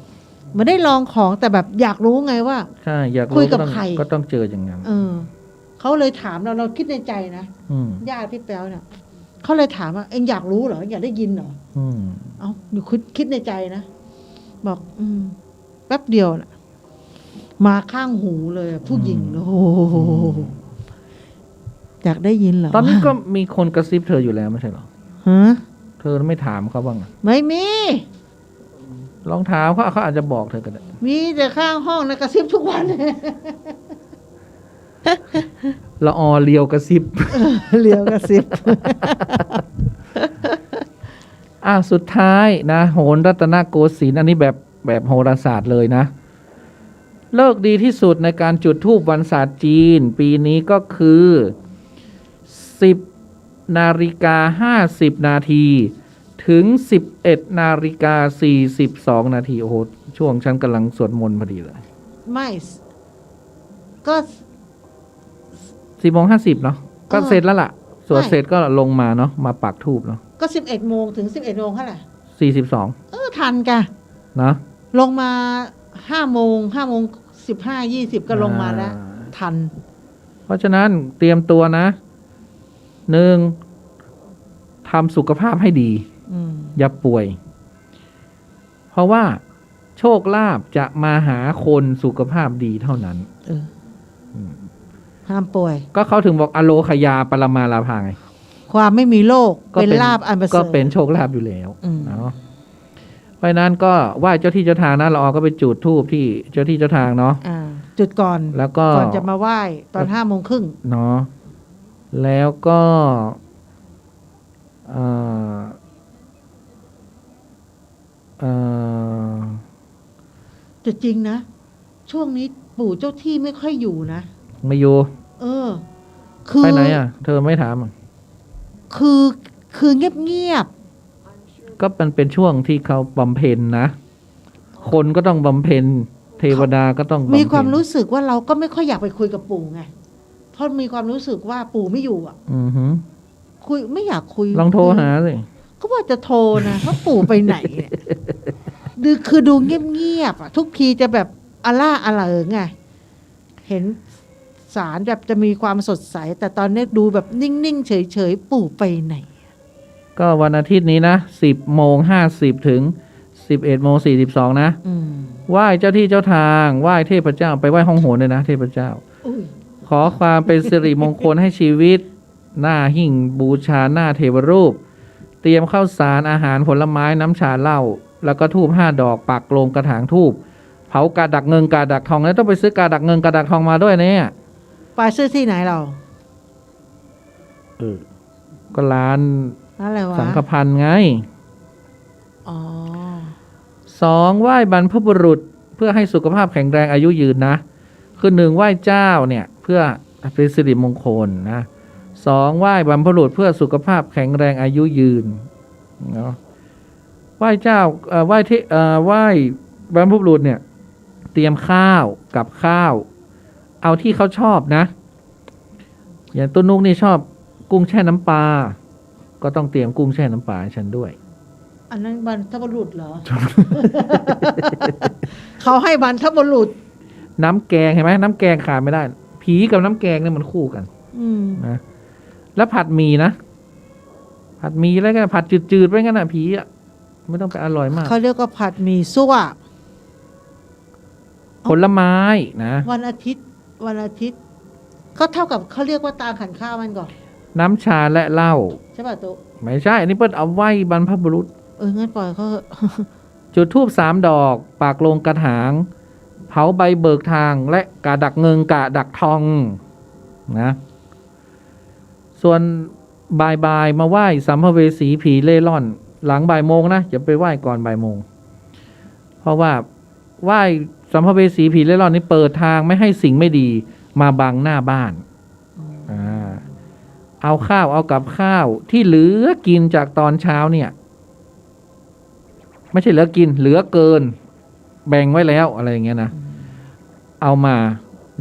ไม่ได้ลองของแต่แบบอยากรู้ไงว่าใช่อยากรู้คุยกับใครก็ต้องเจออย่างนั้นเขาเลยถามเราคิดในใจนะญาติพี่แป๊วเนี่ยเขาเลยถามว่าเอ็งอยากรู้เหรออยากได้ยินเหรอเอาอยู่คิดในใจนะบอกแป๊บเดียวนะมาข้างหูเลยผู้หญิงโอ้โหอยากได้ยินเหรอตอนนี้ก็มีคนกระซิบเธออยู่แล้วไม่ใช่เหรอฮะเธอไม่ถามเขาบ้างไม่มีลองถามเขาอาจจะบอกเธอก็ได้มีแต่ข้างห้องนะกระซิบทุกวันละออเลียวกระซิบเลียวกระซิบสุดท้ายนะโหรรัตนโกสินทร์อันนี้แบบโหราศาสตร์เลยนะเลิกดีที่สุดในการจุดธูปวันศาสตร์จีนปีนี้ก็คือ10:50 นาทีถึง11:42 นาทีโอ้โหช่วงฉันกำลังสวดมนต์พอดีเลยไม่ก็10:50 เนาะก็เสร็จแล้วล่ะสวดเสร็จก็ลงมาเนาะมาปักธูปเนาะก็11 โมงถึง11 โมงเท่าไหร่42ทันกะนะลงมา5 โมง15 20ก็ลงมาแล้วทันเพราะฉะนั้นเตรียมตัวนะ1ทำสุขภาพให้ดีอย่าป่วยเพราะว่าโชคลาภจะมาหาคนสุขภาพดีเท่านั้นห้ามป่วยก็เขาถึงบอกอโลคยาปรมาลาภาไงความไม่มีโรคเป็นลาภอันประเสริฐก็เป็นโชคลาภอยู่แล้วเนาะเพราะนั้นก็ไหว้เจ้าที่เจ้าทางนะเราก็ไปจุดธูปที่เจ้าที่เจ้าทางเนาะจุดก่อนแล้วก็ก่อนจะมาไหว้ตอน5 โมงครึ่งเนาะแล้วก็จะจริงนะช่วงนี้ปู่เจ้าที่ไม่ค่อยอยู่นะไม่อยู่คือไปไหนอ่ะเธอไม่ถามคือเงียบก็มันเป็นช่วงที่เขาบำเพ็ญนะคนก็ต้องบำเพ็ญเทวดาก็ต้องมีความรู้สึกว่าเราก็ไม่ค่อยอยากไปคุยกับปู่ไงเพราะมีความรู้สึกว่าปู่ไม่อยู่อ่ะคุยไม่อยากคุยลองโทรหาสิก็ว่าจะโทรนะว่าปู่ไปไหนเนี่ยคือดูเงียบๆอ่ะทุกทีจะแบบอะล่าอะเหริงไงเห็นสารแบบจะมีความสดใสแต่ตอนนี้ดูแบบนิ่งๆเฉยๆปู่ไปไหนก็วันอาทิตย์นี้นะ10:50ถึง11:42นะไหว้เจ้าที่เจ้าทางไหว้เทพเจ้าไปไหว้ห้องโหรเลยนะเทพเจ้าขอความเป็นสิริมงคลให้ชีวิตหน้าหิ้งบูชาหน้าเทวรูปเตรียมข้าวสารอาหารผลไม้น้ำชาเหล้าแล้วก็ธูป5 ดอกปักลงกระถางธูปเผากาดักเงินกาดักทองแล้วต้องไปซื้อกาดักเงินกาดักทองมาด้วยเนี่ยไปซื้อที่ไหนเรา ก็ร้าน อะไรวะ สังฆพันธ์ไง อ๋อ 2ไหว้บรรพบุรุษเพื่อให้สุขภาพแข็งแรงอายุยืนนะคือ 1ไหว้เจ้าเนี่ยเพื่อเป็นสิริมงคลนะ2ไหว้บรรพบุรุษเพื่อสุขภาพแข็งแรงอายุยืนเนาะไหว้เจ้าไหว้ที่ไหว้บรรพบุรุษเนี่ยเตรียมข้าวกับข้าวเอาที่เขาชอบนะอย่างต้นนุกนี่ชอบกุ้งแช่น้ำปลาก็ต้องเตรียมกุ้งแช่น้ำปลาให้ฉันด้วย อันนั้นบรรพบุรุษเหรอ เขาให้บรรพบุรุษ น้ำแกงเห็นไหมน้ำแกงขาดไม่ได้ ผีกับน้ำแกงเนี่ยมันคู่กัน อืม นะแล้วผัดหมี่นะผัดหมี่อะไรกันผัดจืดๆไปงั้นนะผีอ่ะไม่ต้องไปอร่อยมาก เขาเรียกว่าผัดหมี่ซั่ว ผลไม้นะ วันอาทิตย์ก็เท่ากับเขาเรียกว่าตามขันข้าวมันก่อน น้ำชาและเหล้า ใช่ป่ะตุ๊ ไม่ใช่อันนี้เปิ้ลเอาไว้บรรพบุรุษ งั้นปล่อยเขาเถอะ จุดธูป3 ดอกปากลงกระถางเผาใบเบิกทางและกาดักเงินกาดักทองนะส่วนบ่ายมาไหว้สัมภเวสีผีเล่ร่อน หลังบ่ายโมงนะอย่าไปไหว้ก่อนบ่ายโมงเพราะว่าไหว้สัมภเวสีผีเล่ร่อนนี่เปิดทางไม่ให้สิ่งไม่ดีมาบังหน้าบ้านเอาข้าวเอากับข้าวที่เหลือกินจากตอนเช้าเนี่ยไม่ใช่เหลือกินเหลือเกินแบ่งไว้แล้วอะไรอย่างเงี้ยนะเอามา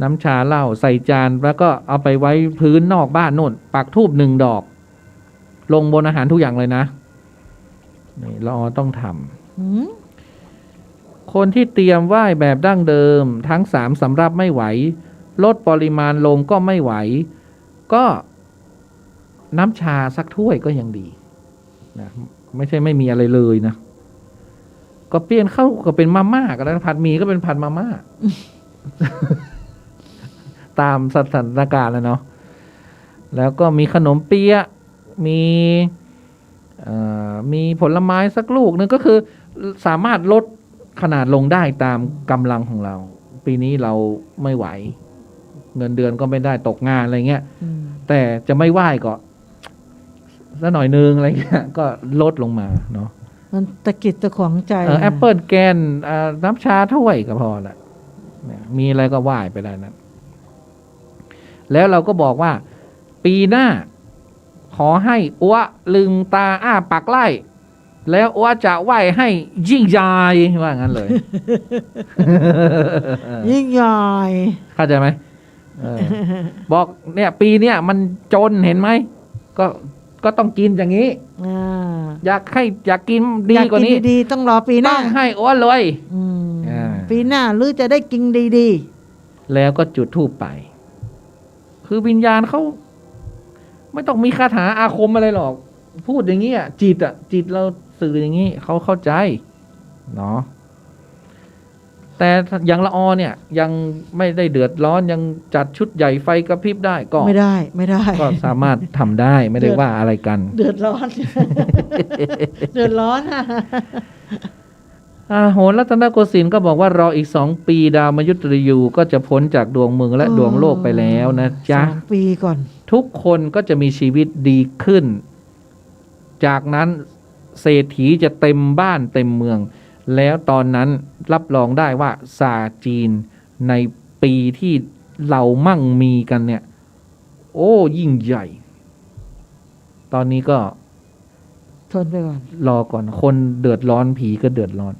น้ำชาเหล้าใส่จานแล้วก็เอาไปไว้พื้นนอกบ้านโน่นปักธูป1 ดอกลงบนอาหารทุกอย่างเลยนะนี่เราต้องทำคนที่เตรียมไหว้แบบดั้งเดิมทั้ง3สำรับไม่ไหวลดปริมาณลงก็ไม่ไหวก็น้ำชาสักถ้วยก็ยังดีนะไม่ใช่ไม่มีอะไรเลยนะก็เปลี่ยนเข้าก็เป็นมาม่าก็ได้ผัดหมี่ก็เป็นผัดมาม่า ตามสถานการณ์แล้วเนาะแล้วก็มีขนมเปี๊ยะมีผลไม้สักลูกนึงก็คือสามารถลดขนาดลงได้ตามกำลังของเราปีนี้เราไม่ไหวเงินเดือนก็ไม่ได้ตกงานอะไรเงี้ยแต่จะไม่ไหวก็สักหน่อยนึงอะไรเงี้ยก็ลดลงมาเนาะมันตะกิดตะขวงใจ แอปเปิลแกนน้ำชาถ้วยก็พอละมีอะไรก็ไหว้ไปได้นะแล้วเราก็บอกว่าปีหน้าขอให้อ้วลืมตาอ้าปากไล่แล้วอ้วจะไหว้ให้ยิ่งใหญ่ว่างั้นเลย ยิ่งใหญ่ เข้าใจไหมบอกเนี่ยปีเนี้ยมันจนเห็นไหมก็ต้องกินอย่างนี้อยากกินดีกว่านี้ดีๆต้องรอปีหน้าต้องให้อ้วเลย ปีหน้าหรือจะได้กินดีๆแล้วก็จุดธูปไปคือวิญญาณเขาไม่ต้องมีคาถาอาคมอะไรหรอกพูดอย่างนี้จิตเราสื่ออย่างนี้เขาเข้าใจเนาะแต่อย่างละออเนี่ยยังไม่ได้เดือดร้อนยังจัดชุดใหญ่ไฟกระพริบได้ก็ไม่ได้ก็สามารถทำได้ไม่ได้ว่าอะไรกันเดือดร้อน เดือดร้อนโหรรัตนโกสินทร์ก็บอกว่ารออีก2 ปีดาวมยุตยูก็จะพ้นจากดวงเมืองและดวงโลกไปแล้วนะจ๊ะ2 ปีก่อนทุกคนก็จะมีชีวิตดีขึ้นจากนั้นเศรษฐีจะเต็มบ้านเต็มเมืองแล้วตอนนั้นรับรองได้ว่าศาสตร์จีนในปีที่เรามั่งมีกันเนี่ยโอ้ยิ่งใหญ่ตอนนี้ก็ทนไปก่อนรอก่อนคนเดือดร้อนผีก็เดือดร้อน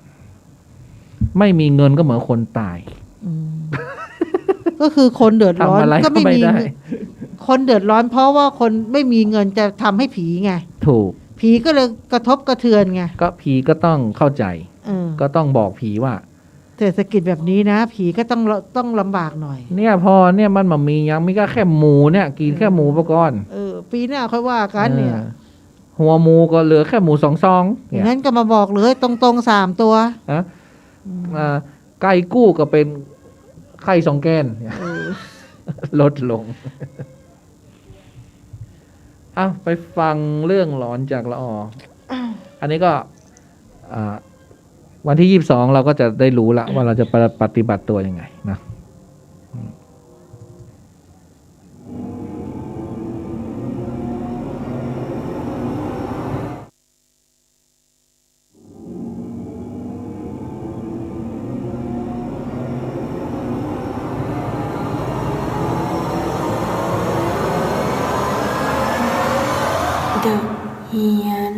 ไม่มีเงินก็เหมือนคนตาย ก็คือคนเดือดร้อนก็ไม่มีคนเดือดร้อนเพราะว่าคนไม่มีเงินจะทำให้ผีไงถูกผีก็เลยกระทบกระเทือนไงก็ผีก็ต้องเข้าใจก็ต้องบอกผีว่าเศรษฐกิจแบบนี้นะผีก็ต้องลำบากหน่อยเนี่ยพอเนี่ยมันมามียังมีก็แค่หมูเนี่ยกินแค่หมูไปก่อนปีหน้าค่อยว่ากันเนี่ยหัวหมูก็เหลือแค่หมู2 ซองงั้นก็มาบอกเลยตรงๆ3 ตัวไก่กู้ก็เป็นไข่2 แกนลดลงไปฟังเรื่องหลอนจากละอออันนี้ก็วันที่22เราก็จะได้รู้ละว่าเราจะปฏิบัติตัวยังไงนะ เฮียน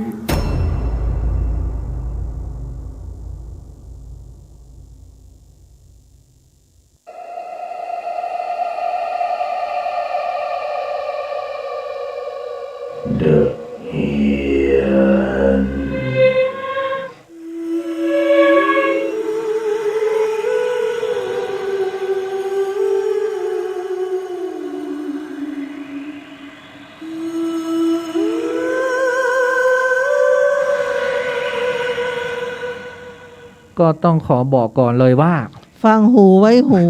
ก็ต้องขอบอกก่อนเลยว่า ฟังหูไว้หู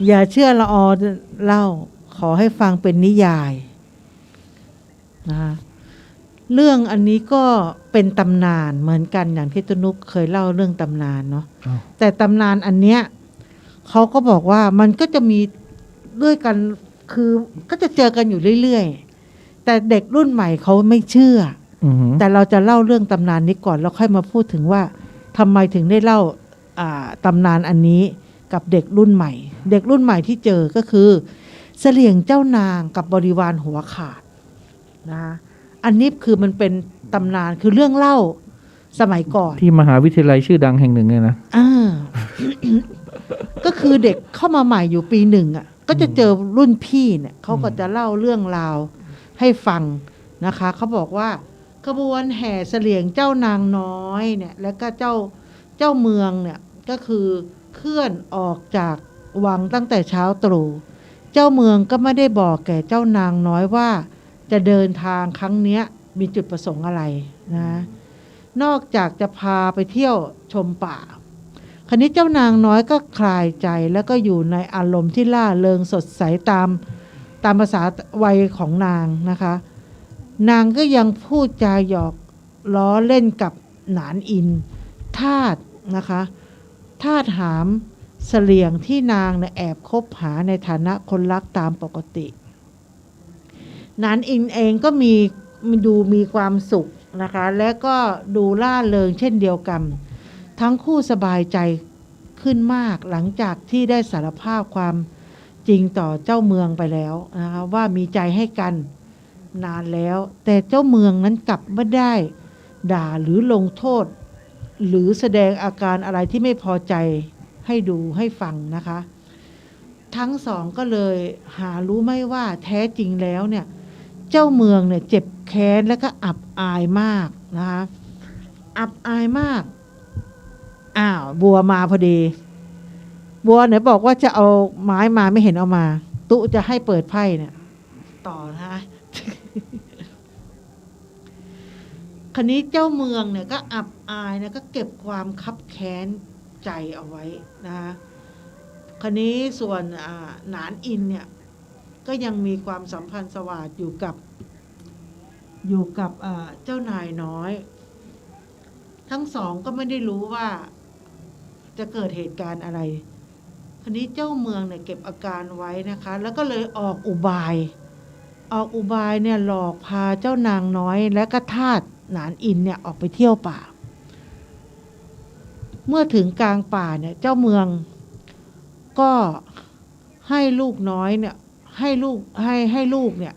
อย่าเชื่อละออเล่า ขอให้ฟังเป็นนิยายนะคะเรื่องอันนี้ก็เป็นตำนานเหมือนกันอย่างที่ตุนุกเคยเล่าเรื่องตำนานเนาะ อ้าว แต่ตำนานอันเนี้ยเขาก็บอกว่ามันก็จะมีด้วยกันคือก็จะเจอกันอยู่เรื่อยๆแต่เด็กรุ่นใหม่เขาไม่เชื่อ อือหือ แต่เราจะเล่าเรื่องตำนานนี้ก่อนแล้วค่อยมาพูดถึงว่าทำไมถึงได้เล่าตำนานอันนี้กับเด็กรุ่นใหม่ เด็กรุ่นใหม่ที่เจอก็คือเสลี่ยงเจ้านางกับบริวารหัวขาดนะอันนี้คือมันเป็นตำนานคือเรื่องเล่าสมัยก่อน ที่มหาวิทยาลัยชื่อดังแห่งหนึ่งเนี่ยนะ อ่า ก็คือเด็กเข้ามาใหม่อยู่ปีหนึ่งอ่ะก็จะเจอรุ่นพี่เนี่ยเขาก็จะเล่าเรื่องราวให้ฟังนะคะเขาบอกว่าขบวนแห่เสลี่ยงเจ้านางน้อยเนี่ยแล้วก็เจ้าเมืองเนี่ยก็คือเคลื่อนออกจากวังตั้งแต่เช้าตรู่เจ้าเมืองก็ไม่ได้บอกแก่เจ้านางน้อยว่าจะเดินทางครั้งเนี้ยมีจุดประสงค์อะไรนะนอกจากจะพาไปเที่ยวชมป่าคราวนี้เจ้านางน้อยก็คลายใจแล้วก็อยู่ในอารมณ์ที่ล่าเริงสดใสตามภาษาวัยของนางนะคะ นางก็ยังพูดจาหยอกล้อเล่นกับหนานอินทาสนะคะทาสหามเสลี่ยงที่นางเนี่ยแอบคบหาในฐานะคนรักตามปกติหนานอินเองก็มีความสุขนะคะและก็ดูล่าเริงเช่นเดียวกันทั้งคู่สบายใจขึ้นมากหลังจากที่ได้สารภาพความจริงต่อเจ้าเมืองไปแล้วนะคะว่ามีใจให้กันนานแล้วแต่เจ้าเมืองนั้นกลับไม่ได้ด่าหรือลงโทษหรือแสดงอาการอะไรที่ไม่พอใจให้ดูให้ฟังนะคะทั้งสองก็เลยหารู้ไม่ว่าแท้จริงแล้วเนี่ยเจ้าเมืองเนี่ยเจ็บแค้นและก็อับอายมากนะคะอับอายมากบัวมาพอดีบัวเนี่ยบอกว่าจะเอาไม้มาไม่เห็นเอามาตุจะให้เปิดไพ่เนี่ยต่อนะ คราวนี้เจ้าเมืองเนี่ยก็อับอายนะก็เก็บความคับแค้นใจเอาไว้นะคะคราวนี้ส่วนหนานอินเนี่ยก็ยังมีความสัมพันธ์สวาทอยู่กับเจ้านายน้อยทั้งสองก็ไม่ได้รู้ว่าจะเกิดเหตุการณ์อะไรคราวนี้เจ้าเมืองเนี่ยเก็บอาการไว้นะคะแล้วก็เลยออกอุบายเนี่ยหลอกพาเจ้านางน้อยและก็ทาสหนานอินเนี่ยออกไปเที่ยวป่าเมื่อถึงกลางป่าเนี่ยเจ้าเมืองก็ให้ลูกน้อยเนี่ยให้ลูกเนี่ย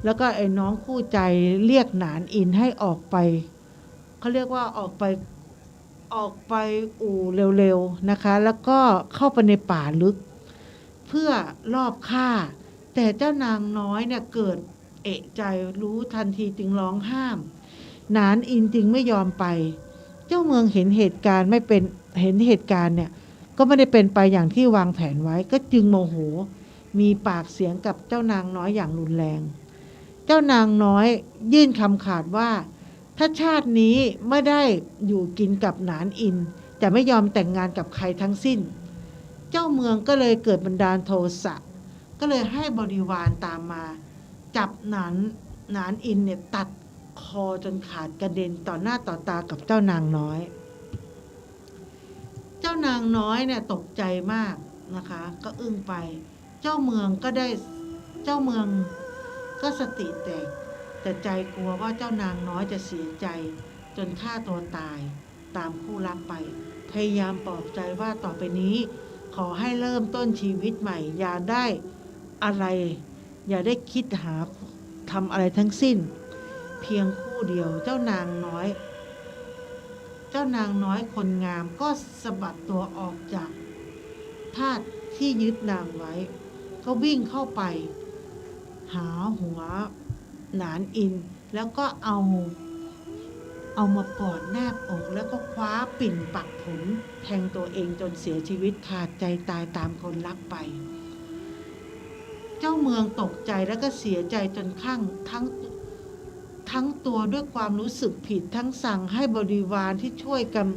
แล้วก็ไอ้น้องคู่ใจเรียกหนานอินให้ออกไปเขาเรียกว่าออกไปอู่เร็วๆนะคะแล้วก็เข้าไปในป่าลึกเพื่อลอบฆ่าแต่เจ้านางน้อยเนี่ยเกิดเอะใจรู้ทันทีจึงร้องห้ามหนานอินจึงไม่ยอมไปเจ้าเมืองเห็นเหตุการณ์เนี่ยก็ไม่ได้เป็นไปอย่างที่วางแผนไว้ก็จึงโมโหมีปากเสียงกับเจ้านางน้อยอย่างรุนแรงเจ้านางน้อยยื่นคำขาดว่าถ้าชาตินี้ไม่ได้อยู่กินกับหนานอินจะไม่ยอมแต่งงานกับใครทั้งสิ้นเจ้าเมืองก็เลยเกิดบันดาลโทสะก็เลยให้บริวารตามมาจับหนานอินเนี่ยตัดคอจนขาดกระเด็นต่อหน้าต่อตากับเจ้านางน้อยเจ้านางน้อยเนี่ยตกใจมากนะคะก็อึ้งไปเจ้าเมืองก็สติแตกแต่ใจกลัวว่าเจ้านางน้อยจะเสียใจจนฆ่าตัวตายตามคู่รักไปพยายามปลอบใจว่าต่อไปนี้ขอให้เริ่มต้นชีวิตใหม่อย่าได้อะไรอย่าได้คิดหา ทำอะไรทั้งสิ้น เพียงคู่เดียวเจ้านางน้อยคนงามก็สะบัดตัวออกจากทาสที่ยึดนางไว้ ก็วิ่งเข้าไปหาหัวหนานอินแล้วก็เอามากอดแนบอกแล้วก็คว้าปิ่นปักผมแทงตัวเองจนเสียชีวิตขาดใจตายตามคนรักไป เจ้าเมืองตกใจแล้วก็เสียใจจนข้างทั้งตัวด้วยความรู้สึกผิดทั้งสั่งให้บริวารที่ช่วยกัน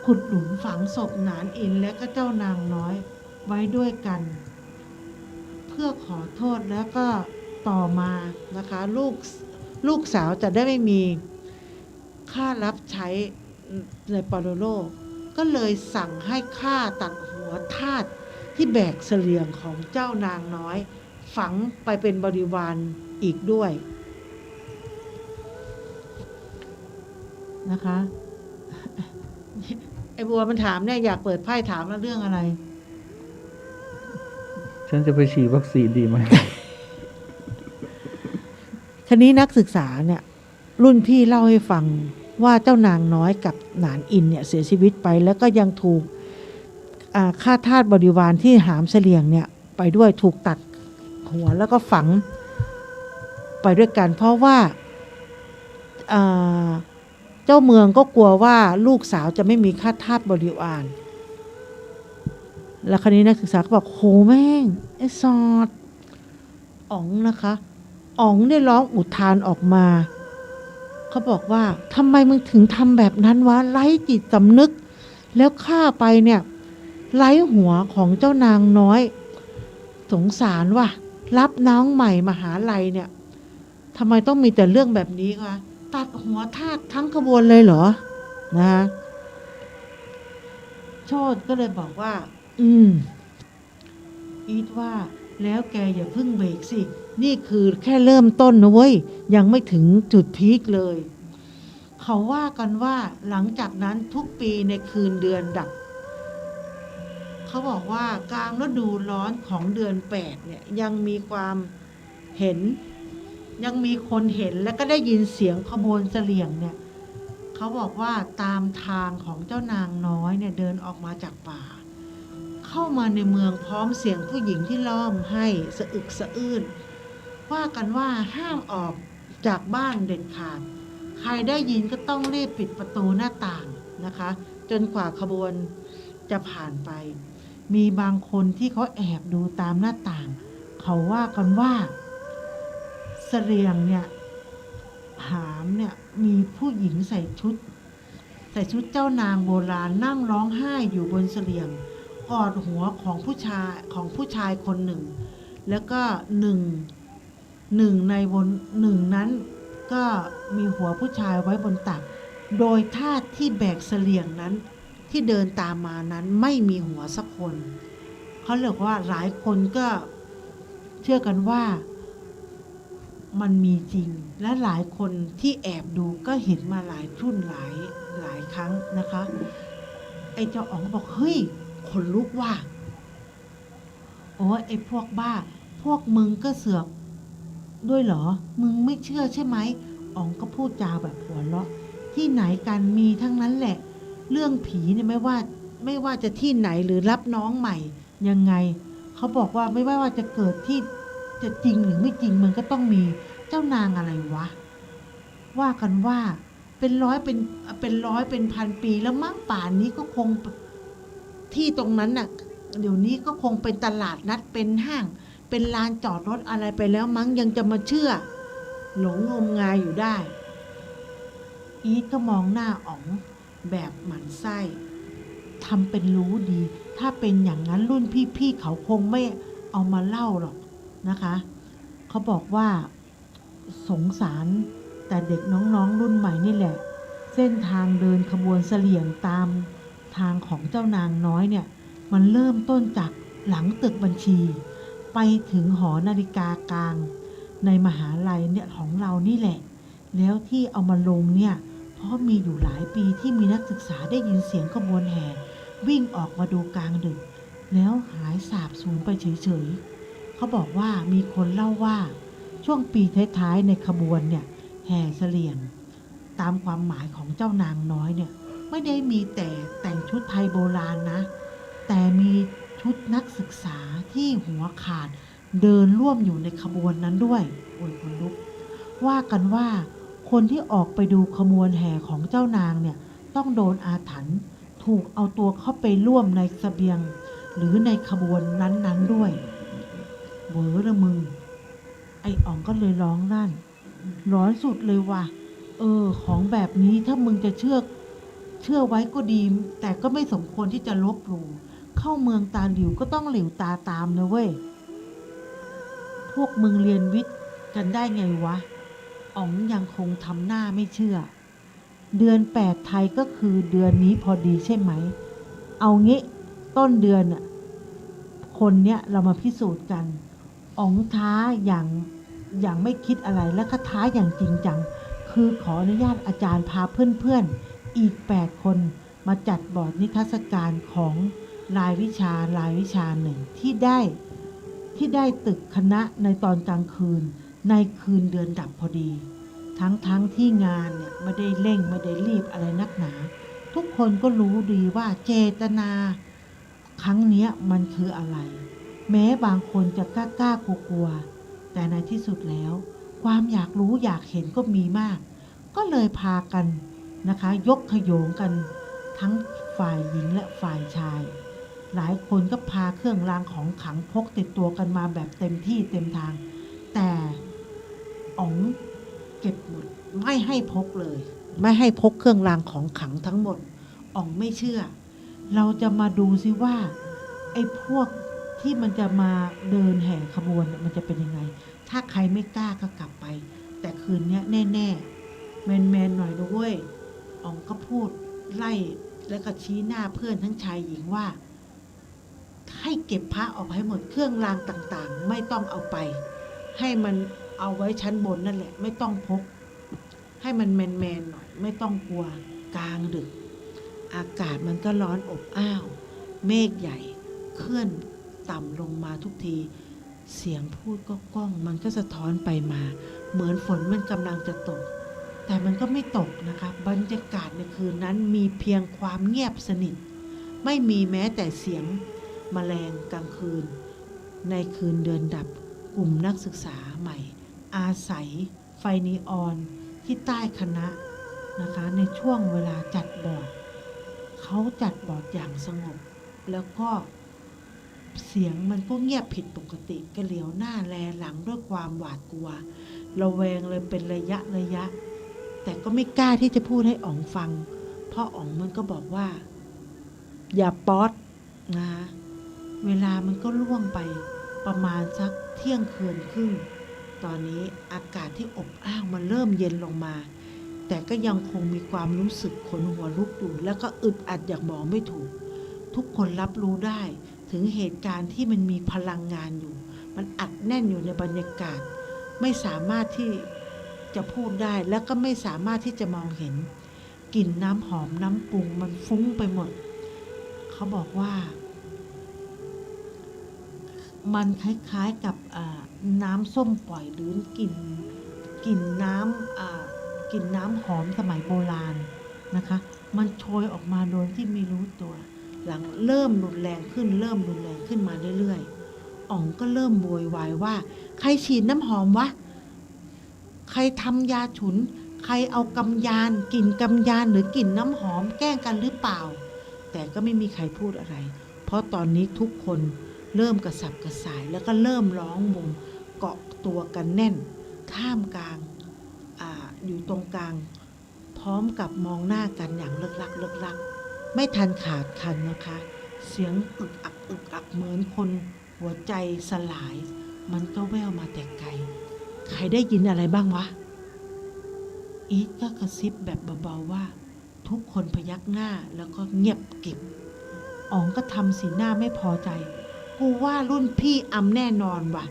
ขุดหลุมฝังศพหนานอินและก็เจ้านางน้อยไว้ด้วยกัน เพื่อขอโทษแล้วก็ต่อมานะคะลูกสาวจะได้ไม่มีค่ารับใช้ในปรโลกก็เลยสั่งให้ฆ่าตัดหัวทาสที่แบกเสลียงของเจ้านางน้อยฝังไปเป็นบริวารอีกด้วยนะคะ ไอ้บัวมันถามเนี่ยอยากเปิดไพ่ถามแล้วเรื่องอะไร ฉันจะไปฉีดวัคซีนดีไหม คนี้นักศึกษาเนี่ยรุ่นพี่เล่าให้ฟังว่าเจ้านางน้อยกับหนานอินเนี่ยเสียชีวิตไปแล้วก็ยังถูกฆ่าทาสบริวารที่หามเสลียงเนี่ยไปด้วยถูกตัดหัวแล้วก็ฝังไปด้วยกันเพราะว่าเจ้าเมืองก็กลัวว่าลูกสาวจะไม่มีค่าทาสบริวารแล้วคนี้นักศึกษาก็บอกโหแม่งไอ้ซอดอ๋องนะคะอ๋องได้ร้องอุทานออกมาเขาบอกว่าทำไมมึงถึงทำแบบนั้นวะไร้จิตสำนึกแล้วฆ่าไปเนี่ยไร้หัวของเจ้านางน้อยสงสารว่ะรับน้องใหม่มหาลัยเนี่ยทำไมต้องมีแต่เรื่องแบบนี้คะตัดหัวทาสทั้งขบวนเลยเหรอนะโชติก็เลยบอกว่าอีทว่าแล้วแกอย่าเพิ่งเบรกสินี่คือแค่เริ่มต้นนะเว้ยยังไม่ถึงจุดพีคเลยเขาว่ากันว่าหลังจากนั้นทุกปีในคืนเดือนดับเขาบอกว่ากลางฤดูร้อนของเดือน8เนี่ยยังมีความเห็นยังมีคนเห็นและก็ได้ยินเสียงขบวนเสลี่ยงเนี่ยเขาบอกว่าตามทางของเจ้านางน้อยเนี่ยเดินออกมาจากป่าเข้ามาในเมืองพร้อมเสียงผู้หญิงที่ร้องให้สะอึกสะอื้นว่ากันว่าห้ามออกจากบ้านเด็ดขาดใครได้ยินก็ต้องรีบปิดประตูหน้าต่างนะคะจนกว่าขบวนจะผ่านไปมีบางคนที่เขาแอบดูตามหน้าต่างเขาว่ากันว่าเสลียงเนี่ยหามเนี่ยมีผู้หญิงใส่ชุดเจ้านางโบราณนั่งร้องไห้อยู่บนเสลียงกอดหัวของผู้ชายคนหนึ่งแล้วก็หนึ่งในบนหนึ่งนั้นก็มีหัวผู้ชายไว้บนตักโดยทาสที่แบกเสลียงนั้นที่เดินตามมานั้นไม่มีหัวสักคนเขาเรียกว่าหลายคนก็เชื่อกันว่ามันมีจริงและหลายคนที่แอบดูก็เห็นมาหลายรุ่นหลายครั้งนะคะไอ้เจ้าอ๋องบอกเฮ้ยขนลุกว่าโอ้ไอ้พวกบ้าพวกมึงก็เสือกด้วยเหรอมึงไม่เชื่อใช่ไหมอ๋องก็พูดจาแบบหัวเราะที่ไหนกันมีทั้งนั้นแหละเรื่องผีเนี่ยไม่ว่าจะที่ไหนหรือรับน้องใหม่ยังไงเขาบอกว่าไม่ว่าจะเกิดที่จะจริงหรือไม่จริงมันก็ต้องมีเจ้านางอะไรวะว่ากันว่าเป็นร้อยเป็นพันปีแล้วมั้งป่านนี้ก็คงที่ตรงนั้นน่ะเดี๋ยวนี้ก็คงเป็นตลาดนัดเป็นห้างเป็นลานจอดรถอะไรไปแล้วมั้งยังจะมาเชื่อหลงงมงายอยู่ได้อีทก็มองหน้าอ๋องแบบหมั่นไส้ทำเป็นรู้ดีถ้าเป็นอย่างนั้นรุ่นพี่เขาคงไม่เอามาเล่าหรอกนะคะเขาบอกว่าสงสารแต่เด็กน้องๆรุ่นใหม่นี่แหละเส้นทางเดินขบวนเสลี่ยงตามทางของเจ้านางน้อยเนี่ยมันเริ่มต้นจากหลังตึกบัญชีไปถึงหอนาฬิกากลางในมหาลัยเนี่ยของเรานี่แหละแล้วที่เอามาลงเนี่ยเพราะมีอยู่หลายปีที่มีนักศึกษาได้ยินเสียงขบวนแห่วิ่งออกมาดูกลางดึกแล้วหายสาบสูญไปเฉยๆเขาบอกว่ามีคนเล่าว่า ช่วงปีท้ายๆในขบวนเนี่ยแห่เสลี่ยงตามความหมายของเจ้านางน้อยเนี่ยไม่ได้มีแต่แต่งชุดไทยโบราณนะ แต่มีชุดนักศึกษาที่หัวขาดเดินร่วมอยู่ในขบวนนั้นด้วยโอ้ยคนลุกว่ากันว่าคนที่ออกไปดูขบวนแห่ของเจ้านางเนี่ยต้องโดนอาถรรพ์ถูกเอาตัวเข้าไปร่วมในเสบียงหรือในขบวนนั้นๆด้วยเวอร์ละมึงไอ้อ๋องก็เลยร้องลั่นร้อนสุดเลยว่ะของแบบนี้ถ้ามึงจะเชื่อไว้ก็ดีแต่ก็ไม่สมควรที่จะลบหลู่เข้าเมืองตาหลิวก็ต้องหลิวตาตามนะเว้ยพวกมึงเรียนวิทย์กันได้ไงวะอ๋องยังคงทำหน้าไม่เชื่อเดือน8ไทยก็คือเดือนนี้พอดีใช่ไหมเอางี้ต้นเดือนน่ะคนเนี้ยเรามาพิสูจน์กันอ๋องท้าอย่างไม่คิดอะไรและก็ท้าอย่างจริงจังคือขออนุญาตอาจารย์พาเพื่อนๆอีก8คนมาจัดบอร์ดนิทรรศการของรายวิชาหนึ่งที่ได้ตึกคณะในตอนกลางคืนในคืนเดือนดับพอดีทั้งที่งานเนี่ยไม่ได้เร่งไม่ได้รีบอะไรนักหนาทุกคนก็รู้ดีว่าเจตนาครั้งเนี้ยมันคืออะไรแม้บางคนจะกล้ากลัวแต่ในที่สุดแล้วความอยากรู้อยากเห็นก็มีมากก็เลยพากันนะคะยกขโยงกันทั้งฝ่ายหญิงและฝ่ายชายหลายคนก็พาเครื่องรางของขลังพกติดตัวกันมาแบบเต็มที่เต็มทางแต่อ๋องเก็บหมดไม่ให้พกเลยไม่ให้พกเครื่องรางของขลังทั้งหมดอ๋องไม่เชื่อเราจะมาดูซิว่าไอ้พวกที่มันจะมาเดินแห่ขบวนมันจะเป็นยังไงถ้าใครไม่กล้าก็กลับไปแต่คืนนี้แน่ๆแมนหน่อยด้วยอ๋องก็พูดไล่แล้วก็ชี้หน้าเพื่อนทั้งชายหญิงว่าให้เก็บพระออกให้หมดเครื่องรางต่างๆไม่ต้องเอาไปให้มันเอาไว้ชั้นบนนั่นแหละไม่ต้องพกให้มันแมนหน่อยไม่ต้องกลัวกลางดึกอากาศมันก็ร้อนอบอ้าวเมฆใหญ่เคลื่อนต่ำลงมาทุกทีเสียงพูดก็ก้องมันก็สะท้อนไปมาเหมือนฝนมันกำลังจะตกแต่มันก็ไม่ตกนะคะบรรยากาศในคืนนั้นมีเพียงความเงียบสนิทไม่มีแม้แต่เสียงแมลงกลางคืนในคืนเดือนดับกลุ่มนักศึกษาใหม่อาศัยไฟนีออนที่ใต้คณะนะคะในช่วงเวลาจัดบอร์ดเขาจัดบอร์ดอย่างสงบแล้วก็เสียงมันก็เงียบผิดปกติกระเหลียวหน้าแลหลังด้วยความหวาดกลัวระแวงเลยเป็นระยะแต่ก็ไม่กล้าที่จะพูดให้อ๋องฟังเพราะอ๋องมันก็บอกว่าอย่าป๊อดนะเวลามันก็ล่วงไปประมาณสักเที่ยงคืนครึ่งตอนนี้อากาศที่อบอ้าวมันเริ่มเย็นลงมาแต่ก็ยังคงมีความรู้สึกขนหัวลุกอยู่แล้วก็อึดอัดอย่างบอกไม่ถูกทุกคนรับรู้ได้ถึงเหตุการณ์ที่มันมีพลังงานอยู่มันอัดแน่นอยู่ในบรรยากาศไม่สามารถที่จะพูดได้แล้วก็ไม่สามารถที่จะมองเห็นกลิ่นน้ำหอมน้ำปรุงมันฟุ้งไปหมดเขาบอกว่ามันคล้ายๆกับน้ำส้มปล่อยหรือกลิ่นน้ำหอมสมัยโบราณนะคะมันโชยออกมาโดยที่ไม่รู้ตัวหลังเริ่มรุนแรงขึ้นมาเรื่อยๆอ๋องก็เริ่มโวยวายว่าใครฉีดน้ำหอมวะใครทำยาฉุนใครเอากำยานกลิ่นกำยานหรือกลิ่นน้ำหอมแกล้งกันหรือเปล่าแต่ก็ไม่มีใครพูดอะไรเพราะตอนนี้ทุกคนเริ่มกระสับกระส่ายแล้วก็เริ่มร้องวงเกาะตัวกันแน่นท่ามกลางอยู่ตรงกลางพร้อมกับมองหน้ากันอย่างเลิกลักไม่ทันขาดคันนะคะเสียงอึกอักเหมือนคนหัวใจสลายมันก็แว่วมาแต่ไกลใครได้ยินอะไรบ้างวะอีทก็กระซิบแบบเบาๆว่าทุกคนพยักหน้าแล้วก็เงียบกริบอ๋องก็ทำสีหน้าไม่พอใจกูว่ารุ่นพี่อำแน่นอนว่ะ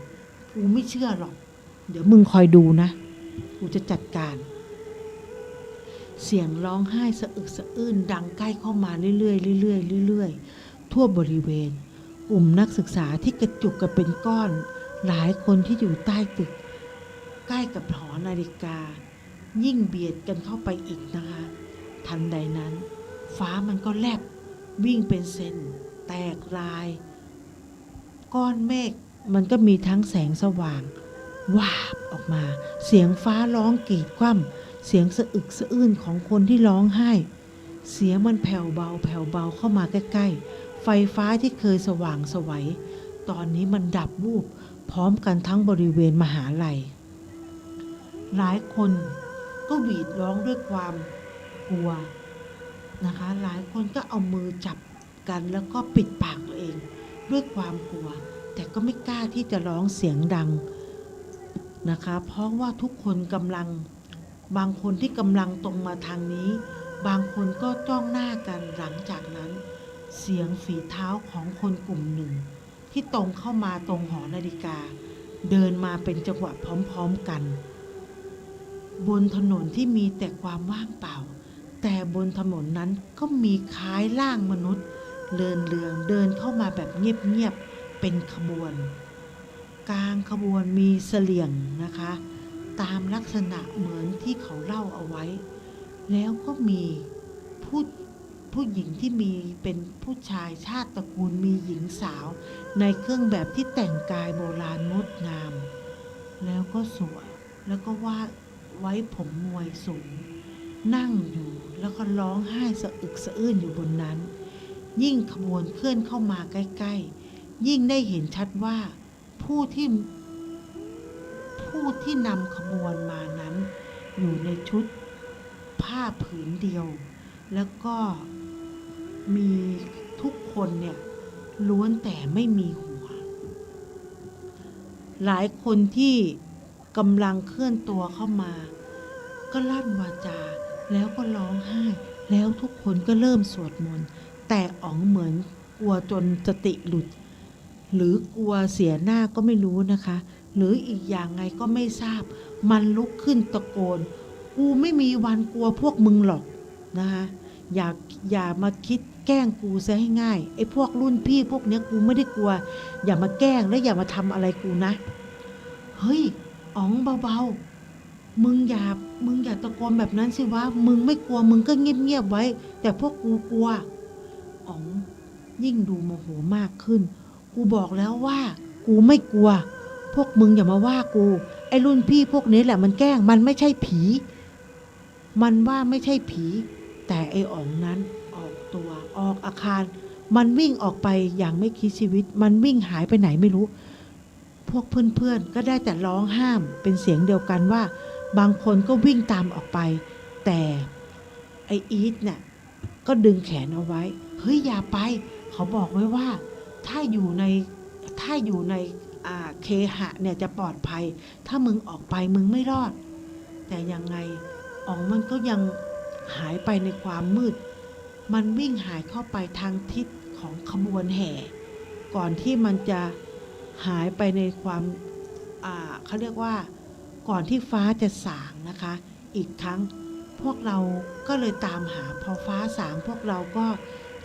กูไม่เชื่อหรอกเดี๋ยวมึงคอยดูนะกูจะจัดการเสียงร้องไห้สะอึกสะอื้นดังใกล้เข้ามาเรื่อยๆทั่วบริเวณกลุ่มนักศึกษาที่กระจุกกันเป็นก้อนหลายคนที่อยู่ใต้ตึก ใกล้กับหอนาฬิกา ยิ่งเบียดกันเข้าไปอีกนะคะ ทันใดนั้น ฟ้ามันก็แลบวิ่งเป็นเส้นแตกลาย ก้อนเมฆมันก็มีทั้งแสงสว่างวาบออกมา เสียงฟ้าร้องกรีดกว้ำเสียงสะอึกสะอื้นของคนที่ร้องไห้ เสียงมันแผ่วเบาเข้ามาใกล้ๆไฟฟ้าที่เคยสว่างไสวตอนนี้มันดับวูบพร้อมกันทั้งบริเวณมหาลัย หลายคนก็หวีดร้องด้วยความกลัวนะคะ หลายคนก็เอามือจับกันแล้วก็ปิดปากตัวเองด้วยความกลัว แต่ก็ไม่กล้าที่จะร้องเสียงดังนะคะ เพราะว่าทุกคนกำลังบางคนที่กำลังตรงมาทางนี้ บางคนก็จ้องหน้ากันหลังจากนั้น เสียงฝีเท้าของคนกลุ่มหนึ่ง ที่ตรงเข้ามาตรงหอนาฬิกา เดินมาเป็นจังหวะพร้อมๆกัน บนถนนที่มีแต่ความว่างเปล่า แต่บนถนนนั้นก็มีคล้ายร่างมนุษย์เรืองเดินเข้ามาแบบเงียบๆเป็นขบวน กลางขบวนมีเสลี่ยงนะคะ ตามลักษณะเหมือนที่เขาเล่าเอาไว้ แล้วก็มีผู้หญิงที่มีเป็นผู้ชายชาติตระกูลมีหญิงสาวในเครื่องแบบที่แต่งกายโบราณงดงาม แล้วก็สวยแล้วก็ว่าไว้ผมมวยสูงนั่งอยู่แล้วก็ร้องไห้สะอึกสะอื้นอยู่บนนั้น ยิ่งขบวนเคลื่อนเข้ามาใกล้ๆยิ่งได้เห็นชัดว่าผู้ที่นำขบวนมานั้นอยู่ในชุดผ้าผืนเดียว แล้วก็มีทุกคนเนี่ยล้วนแต่ไม่มีหัว หลายคนที่กำลังเคลื่อนตัวเข้ามาก็ลั่นวาจาแล้วก็ร้องไห้แล้วทุกคนก็เริ่มสวดมนต์แต่อ๋องเหมือนกลัวจนสติหลุด หรือกลัวเสียหน้าก็ไม่รู้นะคะ หรืออีกอย่างไงก็ไม่ทราบมันลุกขึ้นตะโกนกูไม่มีวันกลัวพวกมึงหรอกนะคะอย่ามาคิดแกล้งกูซะให้ง่ายไอ้พวกรุ่นพี่พวกเนี้ยกูไม่ได้กลัวอย่ามาแกล้งและอย่ามาทำอะไรกูนะเฮ้ยอ๋องเบาๆมึงอย่าตะโกนแบบนั้นสิวะมึงไม่กลัวมึงก็เงียบๆไว้แต่พวกกูกลัวอ๋องยิ่งดูโมโหมากขึ้นกูบอกแล้วว่ากูไม่กลัวพวกมึงอย่ามาว่ากูไอ้รุ่นพี่พวกนี้แหละมันแกล้งมันไม่ใช่ผีมันว่าไม่ใช่ผีแต่ไอ้อ๋องนั้นออกตัวออกอาคารมันวิ่งออกไปอย่างไม่คิดชีวิตมันวิ่งหายไปไหนไม่รู้พวกเพื่อนๆก็ได้แต่ร้องห้ามเป็นเสียงเดียวกันว่าบางคนก็วิ่งตามออกไปแต่ไอ้อีทเนี่ยก็ดึงแขนเอาไว้เฮ้ยอย่าไปเขาบอกไว้ว่าถ้าอยู่ในเคหะเนี่ยจะปลอดภัยถ้ามึงออกไปมึงไม่รอดแต่ยังไงอ๋องมันก็ยังหายไปในความมืดมันวิ่งหายเข้าไปทางทิศของขบวนแห่ก่อนที่มันจะหายไปในความเขาเรียกว่าก่อนที่ฟ้าจะสางนะคะอีกทั้งพวกเราก็เลยตามหาพอฟ้าสางพวกเราก็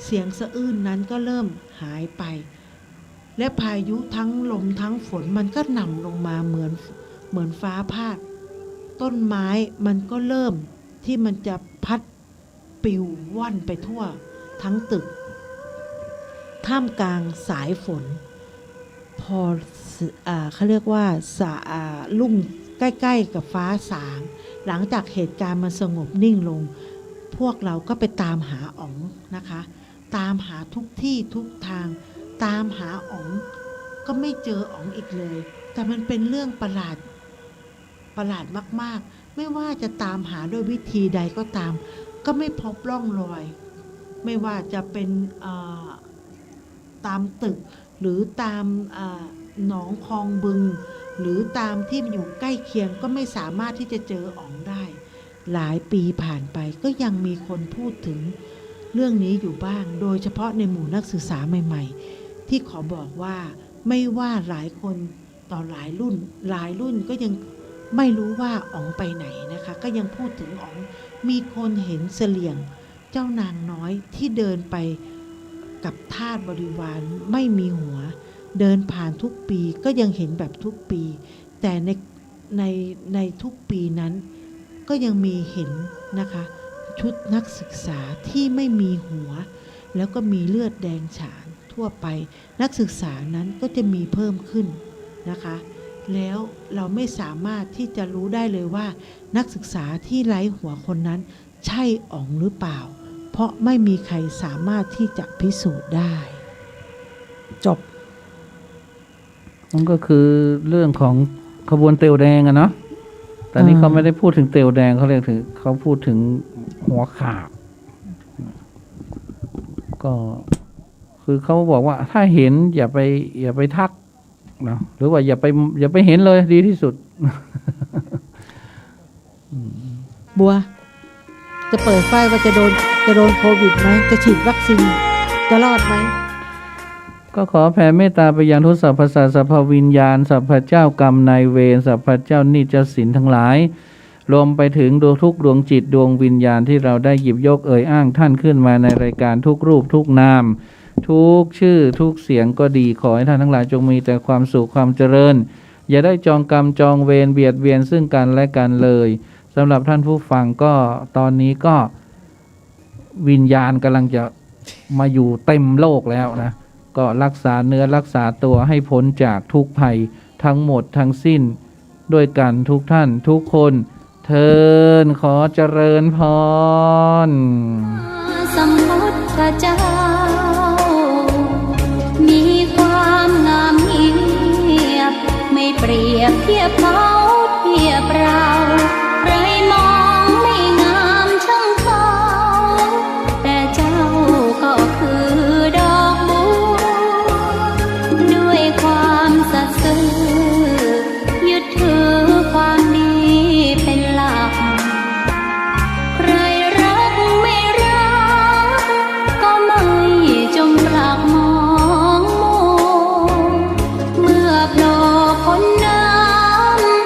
เสียงสะอื้นนั้นก็เริ่มหายไปและพายุทั้งลมทั้งฝนมันก็นำลงมาเหมือนฟ้าพาดต้นไม้มันก็เริ่มที่มันจะพัดปลิวว่อนไปทั่วทั้งตึกท่ามกลางสายฝนพอเขาเรียกว่าลุ่งใกล้ๆกับฟ้าสางหลังจากเหตุการณ์มันสงบนิ่งลงพวกเราก็ไปตามหาอ๋องนะคะตามหาทุกที่ทุกทางตามหาอ๋องก็ไม่เจออ๋องอีกเลยแต่มันเป็นเรื่องประหลาดมากๆไม่ว่าจะตามหาด้วยวิธีใดก็ตามก็ไม่พบร่องรอยไม่ว่าจะเป็นตามตึกหรือตามหนองคลองบึงหรือตามที่อยู่ใกล้เคียงก็ไม่สามารถที่จะเจออ๋องได้หลายปีผ่านไปก็ยังมีคนพูดถึงเรื่องนี้อยู่บ้างโดยเฉพาะในหมู่นักศึกษาใหม่ๆที่ขอบอกว่าไม่ว่าหลายคนต่อหลายรุ่นก็ยังไม่รู้ว่าอ๋องไปไหนนะคะก็ยังพูดถึงอ๋องมีคนเห็นเสลี่ยงเจ้านางน้อยที่เดินไปกับทาสบริวารไม่มีหัวเดินผ่านทุกปีก็ยังเห็นแบบทุกปีแต่ใน ในในทุกปีนั้นก็ยังมีเห็นนะคะชุดนักศึกษาที่ไม่มีหัว แล้วก็มีเลือดแดงฉานทั่วไปนักศึกษานั้นก็จะมีเพิ่มขึ้นนะคะแล้วเราไม่สามารถที่จะรู้ได้เลยว่านักศึกษาที่ไร้หัวคนนั้นใช่อ๋องหรือเปล่าเพราะไม่มีใครสามารถที่จะพิสูจน์ได้จบ นั่นก็คือเรื่องของขบวนเตียวแดงอะเนาะแต่นี่เขาไม่ได้พูดถึงเตียวแดงเขาเรียกถึงเขาพูดถึงหัวขาดก็คือเขาบอกว่าถ้าเห็นอย่าไปทักเนาะหรือว่าอย่าไปเห็นเลยดีที่สุด บัวจะเปิดไฟว่าจะโดนโควิดไหมจะฉีดวัคซีนจะรอดไหม ก็ขอแผ่เมตตาไปยังทุกสรรพสัตว์สรรพวิญญาณสรรพเจ้ากรรมนายเวรสรรพเจ้านิจสินทั้งหลายรวมไปถึงดวงทุกดวงจิตดวงวิญญาณที่เราได้หยิบยกเอ่ยอ้างท่านขึ้นมาในรายการทุกรูปทุกนามทุกชื่อทุกเสียงก็ดีขอให้ท่านทั้งหลายจงมีแต่ความสุขความเจริญอย่าได้จองกรรมจองเวรเบียดเบียนซึ่งกันและกันเลยสำหรับท่านผู้ฟังก็ตอนนี้ก็วิญญาณกำลังจะมาอยู่เต็มโลกแล้วนะก็รักษาเนื้อรักษาตัวให้พ้นจากทุกภัยทั้งหมดทั้งสิ้นด้วยกันทุกท่านทุกคนเทินขอเจริญพร สมมุติพระเจ้า มีความงามเงียบไม่เปรียบเทียบเขาเทียบเราใครมองไม่งามช่างเขาแต่เจ้าก็คือดอกบัวด้วยความสัตย์ซื่อยึดถือความดีเป็นหลักใครรักไม่รักก็ไม่จงปรักมองมัวเมื่อโผล่พ้นน้ำ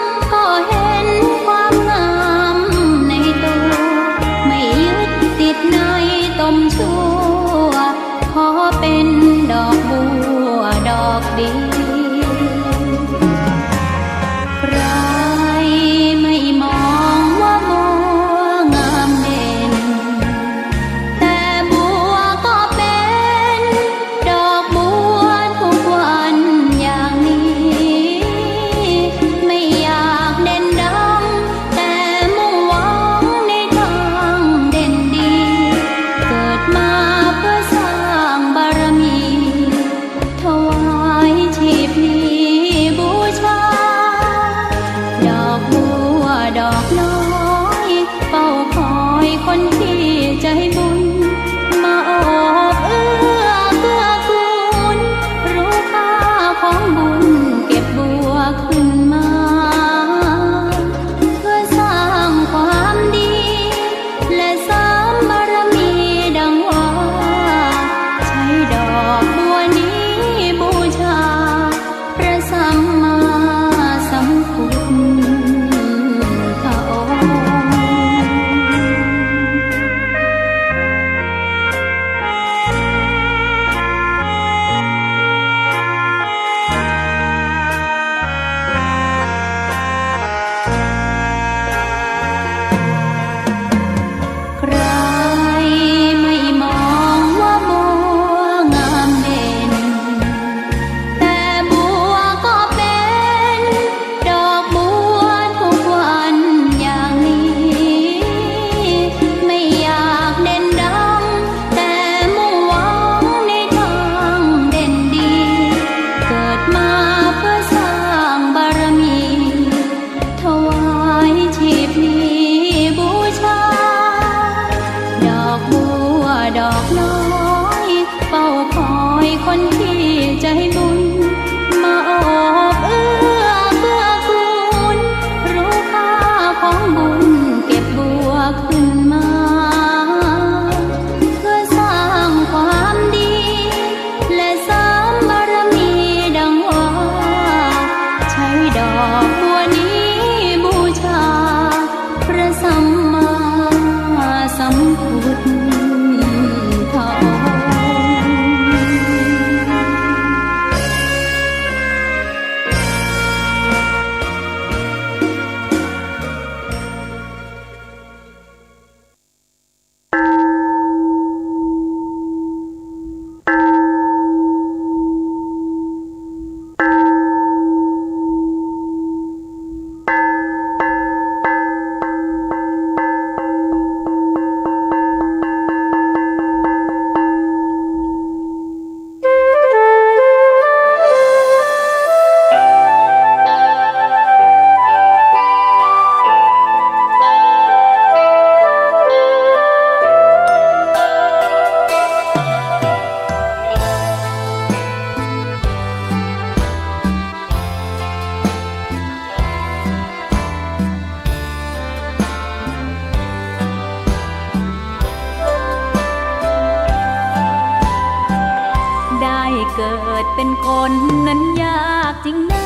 เกิดเป็นคนนั้นยากจริงนะ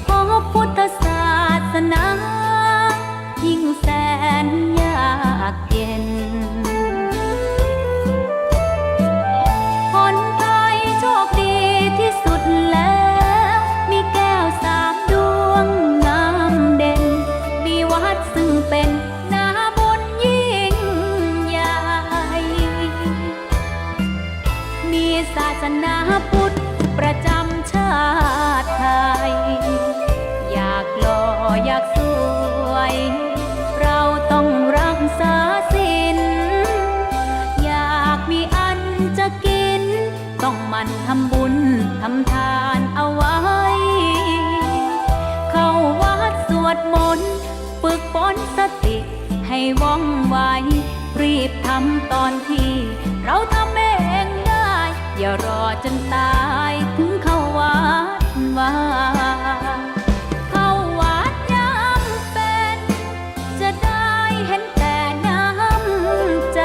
เพราะพุทธศาสนายิ่งแสนยากเย็นคนไทยโชคดีที่สุดแล้วมีแก้วสามดวงงามเด่นมีวัดซึ่งเป็นนาบุญยิ่งใหญ่มีศาสนาพุทธประจำชาติไทยอยากหล่ออยากสวยเราต้องรักษาศีลอยากมีอันจะกินต้องหมั่นทำบุญทำทานเอาไว้เข้าวัดสวดมนต์ฝึกฝนสติให้ว่องไวรีบทำตอนที่เราทำเองได้อย่ารอจนตายถึงเข้าวัดว่าเข้าวัดยามเป็นจะได้เห็นแต่น้ำใจ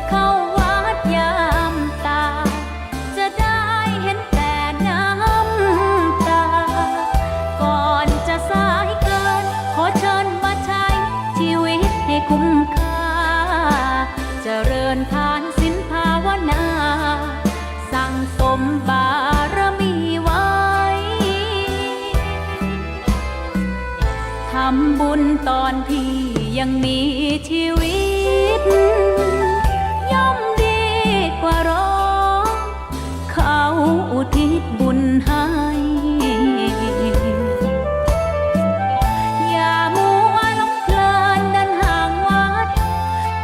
เข้าวัดยามตายจะได้เห็นแต่น้ำตาก่อนจะสายเกินขอเชิญมาใช้ชีวิตให้คุ้มค่าเจริญทานศีลภาวนาสั่งสมบารมีไว้ทำบุญตอนที่ยังมีชีวิตย่อมดีกว่าร้องเขาอุทิศบุญให้อย่ามัวหลงเพลินเดินห่างวัด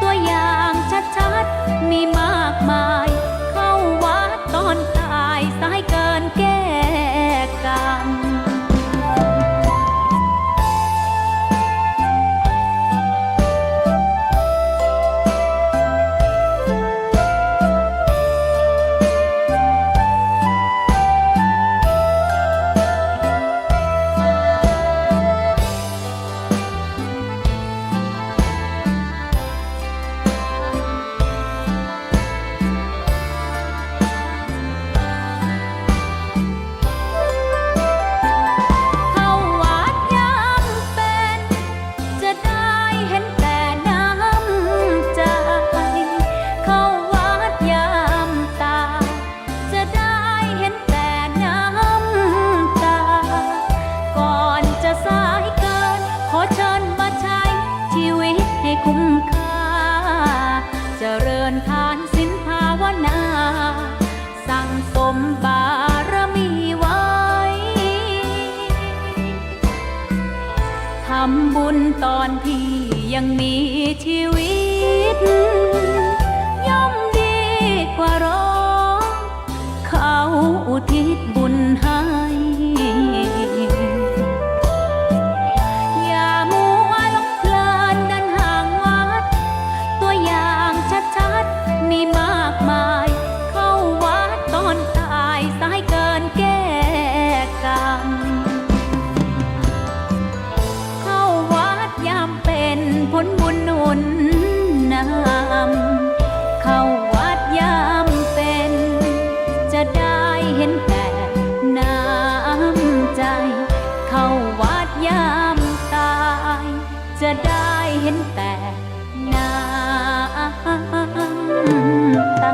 ตัวอย่างชัดๆมีมากมายเข้าวัดตอนตายสายเกินแก้กรรมเข้าวัดยามเป็นจะได้เห็นแต่น้ำใจเข้าวัดยามตายจะได้เห็นแต่น้ำตาก่อนจะสายเกินขอเชิญมาใช้ชีวิตให้คุ้มค่าเจริญทานศีลภาวนาสั่งสมบารมีไว้ทำบุญตอนที่ยังมีชีวิตย่อมดีกว่าร้องเขาอุทิศบุญให้อย่ามัวหลงเพลินเดินห่างวัดตัวอย่างชัดๆมีมากมายเข้าวัดตอนตายสายเกินแก้กรรมเข้าวัดยามเป็นผลบุญหนุนนำเข้าวัดยามเป็นจะได้เห็นแต่น้ำใจเข้าวัดยามตายจะได้เห็นแต่น้ำตา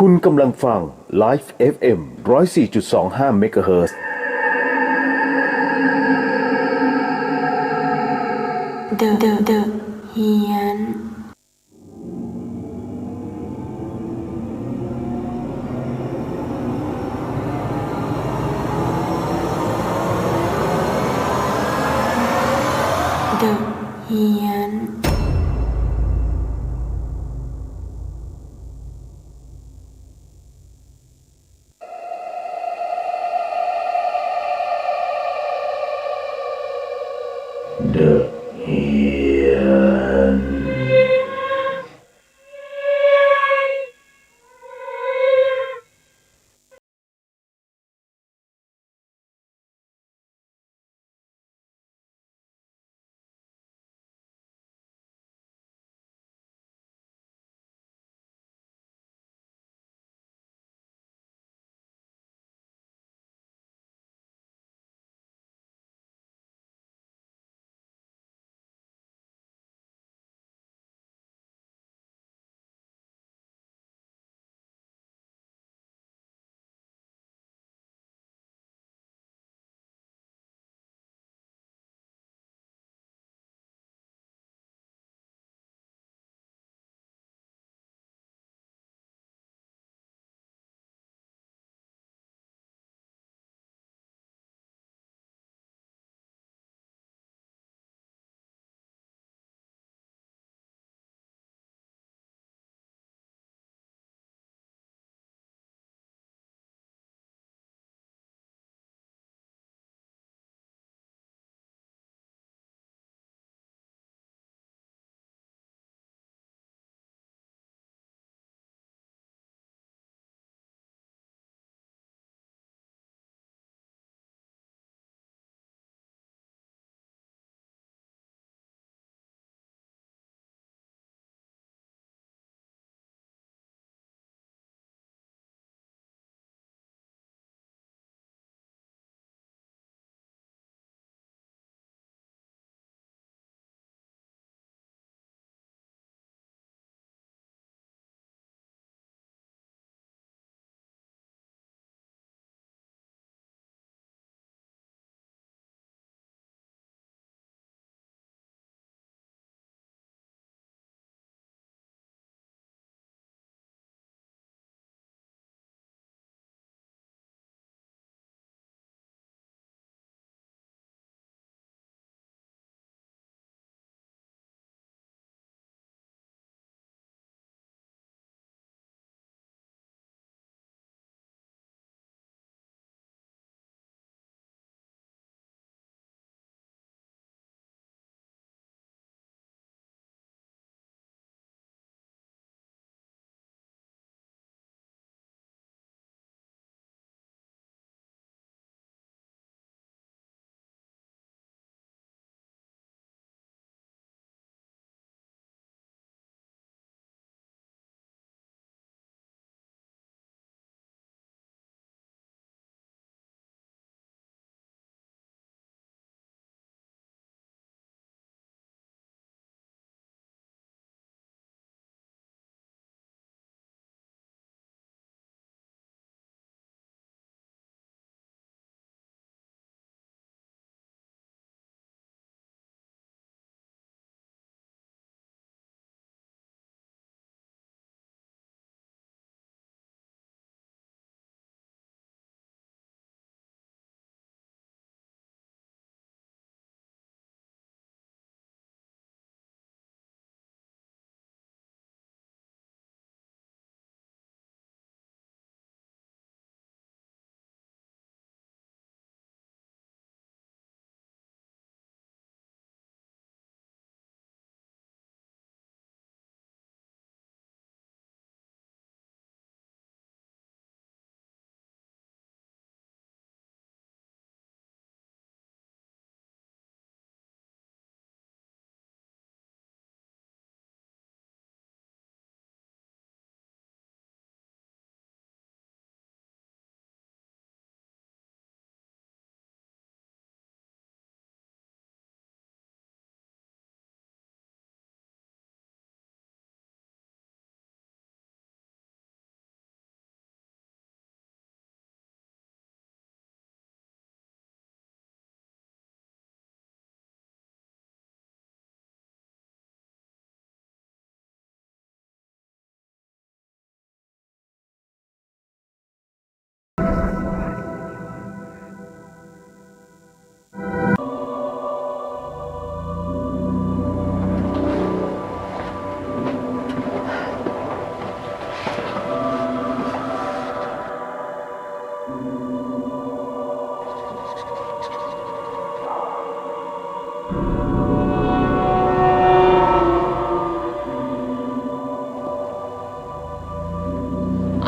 คุณกำลังฟัง Live FM 104.25 MHz The Hiền The Hiền The เ Hiền The Hiền สวัสดีครับ ท่านผู้ฟังที่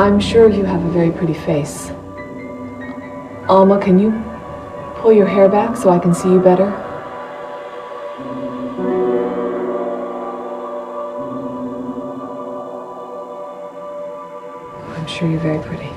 I'm sure you have a very pretty face. Alma, can you pull your hair back so I can see you better? I'm sure you're very pretty.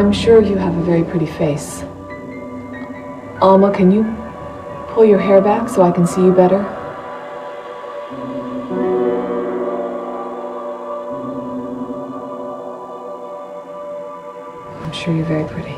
I'm sure you have a very pretty face. Alma, can you pull your hair back so I can see you better? I'm sure you're very pretty.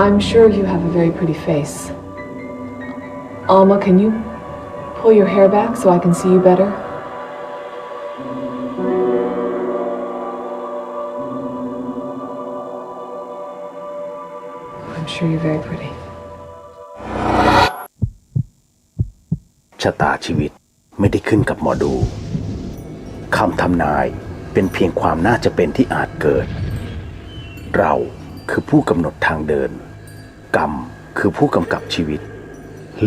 I'm sure you have a very pretty face. Alma, can you pull your hair back so I can see you better? I'm sure you're very pretty. ชะตาชีวิตไม่ได้ขึ้นกับหมอดูคำทำนายเป็นเพียงความน่าจะเป็นที่อาจเกิด เราคือผู้กำหนดทางเดินกรรมคือผู้กำกับชีวิต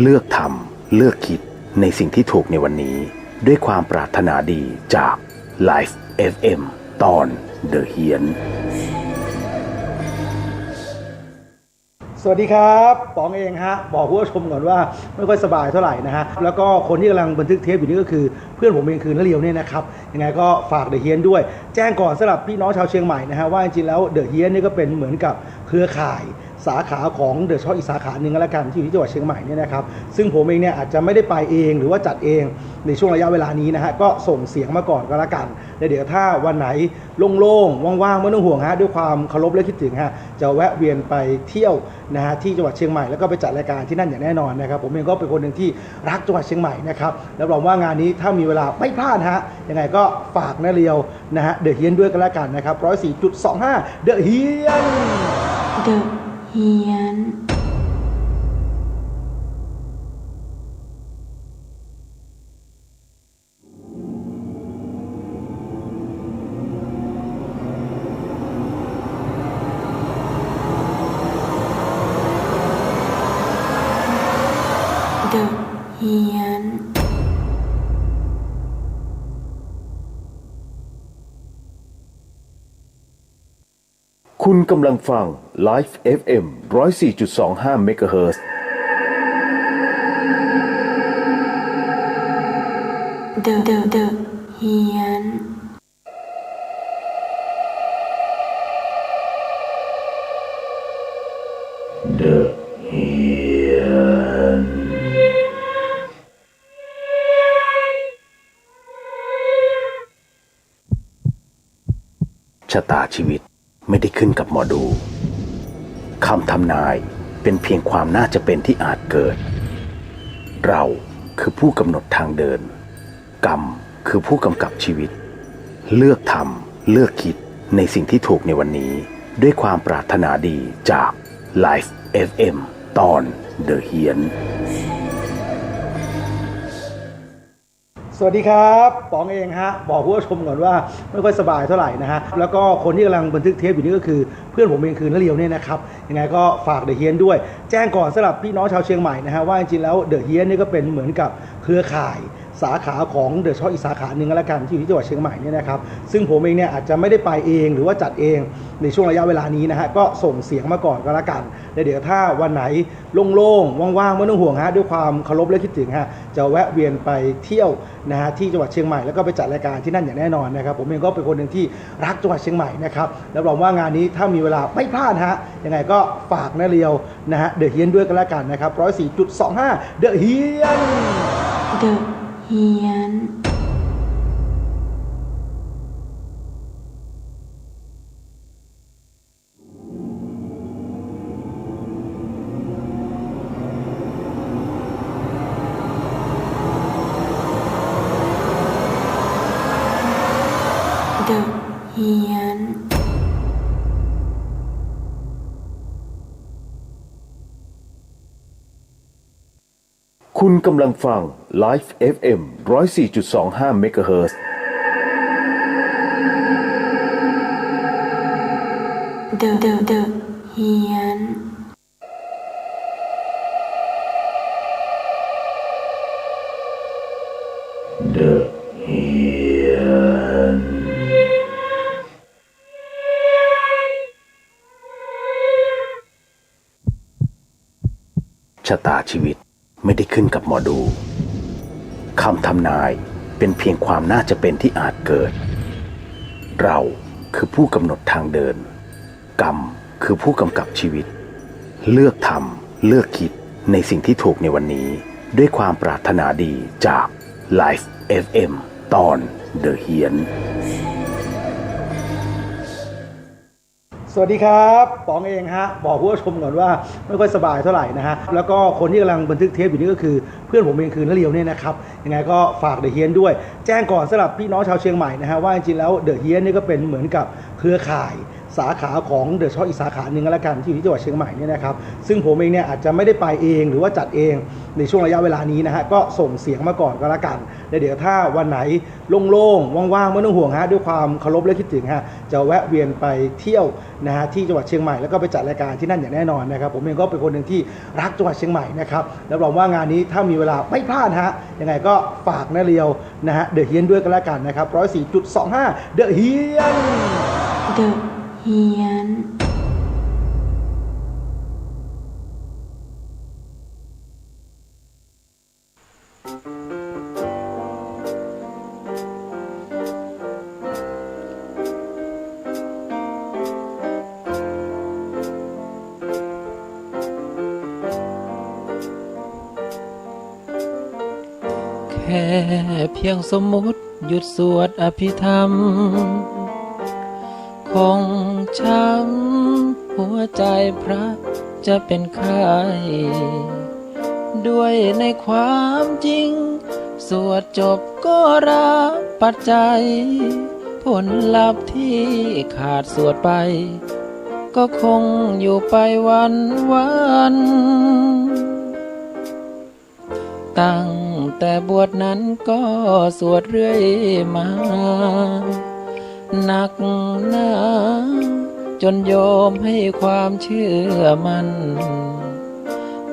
เลือกทำเลือกคิดในสิ่งที่ถูกในวันนี้ด้วยความปรารถนาดีจาก Life FM ตอน The เฮียนสวัสดีครับป๋องเองฮะบอกผู้ชมก่อนว่าไม่ค่อยสบายเท่าไหร่นะฮะแล้วก็คนที่กำลังบันทึกเทปอยู่นี่ก็คือเพื่อนผมเองคือนเลียวเนี่ยนะครับยังไงก็ฝากเดอะเฮียนด้วยแจ้งก่อนสำหรับพี่น้องชาวเชียงใหม่นะฮะว่าจริงๆแล้วเดอะเฮียนนี่ก็เป็นเหมือนกับเครือข่ายสาขาของเดอะช็อคอีกสาขาหนึ่งก็แล้วกันที่อยู่ที่จังหวัดเชียงใหม่เนี่ยนะครับซึ่งผมเองเนี่ยอาจจะไม่ได้ไปเองหรือว่าจัดเองในช่วงระยะเวลานี้นะฮะก็ส่งเสียงมาก่อนก็แล้วกันแล้วเดี๋ยวถ้าวันไหนโล่งๆว่างๆไม่ต้องห่วงฮะด้วยความเคารพและคิดถึงฮะจะแวะเวียนไปเที่ยวนะฮะที่จังหวัดเชียงใหม่แล้วก็ไปจัดรายการที่นั่นอย่างแน่นอนนะครับผมเองก็เป็นคนหนึ่งที่รักจังหวัดเชียงใหม่นะครับรับรองว่างานนี้ถ้ามีเวลาไม่พลาดฮะยังไงก็ฝากนะเรียวนะฮะเดอะเฮียนด้วยกันแล้วกันนะครับ 104.25 เดอะเฮียน The Hiền. The Hiền.คุณกำลังฟัง Life FM 104.25 MHz The Hiền. The Hiền ชะตาชีวิตไม่ได้ขึ้นกับหมอดูคำทำนายเป็นเพียงความน่าจะเป็นที่อาจเกิดเราคือผู้กำหนดทางเดินกรรมคือผู้กำกับชีวิตเลือกทำเลือกคิดในสิ่งที่ถูกในวันนี้ด้วยความปรารถนาดีจาก Life FM ตอน The เฮียนสวัสดีครับป๋องเองฮะบอกผู้ชมก่อนว่าไม่ค่อยสบายเท่าไหร่นะฮะแล้วก็คนที่กำลังบันทึกเทปอยู่นี่ก็คือเพื่อนผมเองคือนเลียวเนี่ยนะครับยังไงก็ฝากเดอะเฮียนด้วยแจ้งก่อนสำหรับพี่น้องชาวเชียงใหม่นะฮะว่าจริงๆแล้วเดอะเฮียนนี่ก็เป็นเหมือนกับเครือข่ายสาขาของเดอะช็อคอีกสาขาหนึ่งก็แล้วกันที่อยู่ที่จังหวัดเชียงใหม่เนี่ยนะครับซึ่งผมเองเนี่ยอาจจะไม่ได้ไปเองหรือว่าจัดเองในช่วงระยะเวลานี้นะฮะก็ส่งเสียงมาก่อนก็แล้วกันแล้วเดี๋ยวถ้าวันไหนโล่งๆว่างๆไม่ต้องห่วงฮะด้วยความเคารพและคิดถึงฮะจะแวะเวียนไปเที่ยวนะฮะที่จังหวัดเชียงใหม่แล้วก็ไปจัดรายการที่นั่นอย่างแน่นอนนะครับผมเองก็เป็นคนหนึ่งที่รักจังหวัดเชียงใหม่นะครับรับรองว่างานนี้ถ้ามีเวลาไม่พลาดฮะยังไงก็ฝากนะเรียวนะฮะเดอะเฮียนด้วยกันแล้วกันนะครับ 104.25 เดอะเฮียน The Hiền. The Hiền. คุณกำลังฟัง Life FM 104.25 MHz The Hiền. The Hiền ชะตาชีวิตไม่ได้ขึ้นกับหมอดูคำทำนายเป็นเพียงความน่าจะเป็นที่อาจเกิดเราคือผู้กำหนดทางเดินกรรมคือผู้กำกับชีวิตเลือกทำเลือกคิดในสิ่งที่ถูกในวันนี้ด้วยความปรารถนาดีจาก Life FM ตอน The เฮียน ส สวัสดีครับป๋องเองฮะบอกผู้ชมก่อนว่าไม่ค่อยสบายเท่าไหร่นะฮะแล้วก็คนที่กำลังบันทึกเทปอยู่นี่ก็คือเพื่อนผมเองคือน้าเลียวเนี่ยนะครับยังไงก็ฝากเดอะเฮียนด้วยแจ้งก่อนสำหรับพี่น้องชาวเชียงใหม่นะฮะว่าจริงๆแล้วเดอะเฮียนนี่ก็เป็นเหมือนกับเครือข่ายสาขาของเดอะช็อคอีกสาขาหนึ่งก็แล้วกันที่อยู่ที่จังหวัดเชียงใหม่เนี่ยนะครับซึ่งผมเองเนี่ยอาจจะไม่ได้ไปเองหรือว่าจัดเองในช่วงระยะเวลานี้นะฮะก็ส่งเสียงมาก่อนก็แล้วกันแล้วเดี๋ยวถ้าวันไหนโล่งๆว่างๆไม่ต้องห่วงฮะด้วยความเคารพและคิดถึงฮะจะแวะเวียนไปเที่ยวนะฮะที่จังหวัดเชียงใหม่แล้วก็ไปจัดรายการที่นั่นอย่างแน่นอนนะครับผมเองก็เป็นคนหนึ่งที่รักจังหวัดเชียงใหม่นะครับรับรองว่างานนี้ถ้ามีเวลาไม่พลาดฮะยังไงก็ฝากน้าเลียวนะฮะเดอะเฮียนด้วยกันแล้วกันนะครับ104.25เดอะเฮียน The Hiền. แค่เพียงสมมุติหยุดสวดอภิธรรมคงช้ำหัวใจพระจะเป็นไข้ด้วยในความจริงสวดจบก็รับปัจจัยผลลัพธ์ที่ขาดสวดไปก็คงอยู่ไปวันตั้งแต่บวชนั้นก็สวดเรื่อยมาหนักหนาจนโยมให้ความเชื่อมัน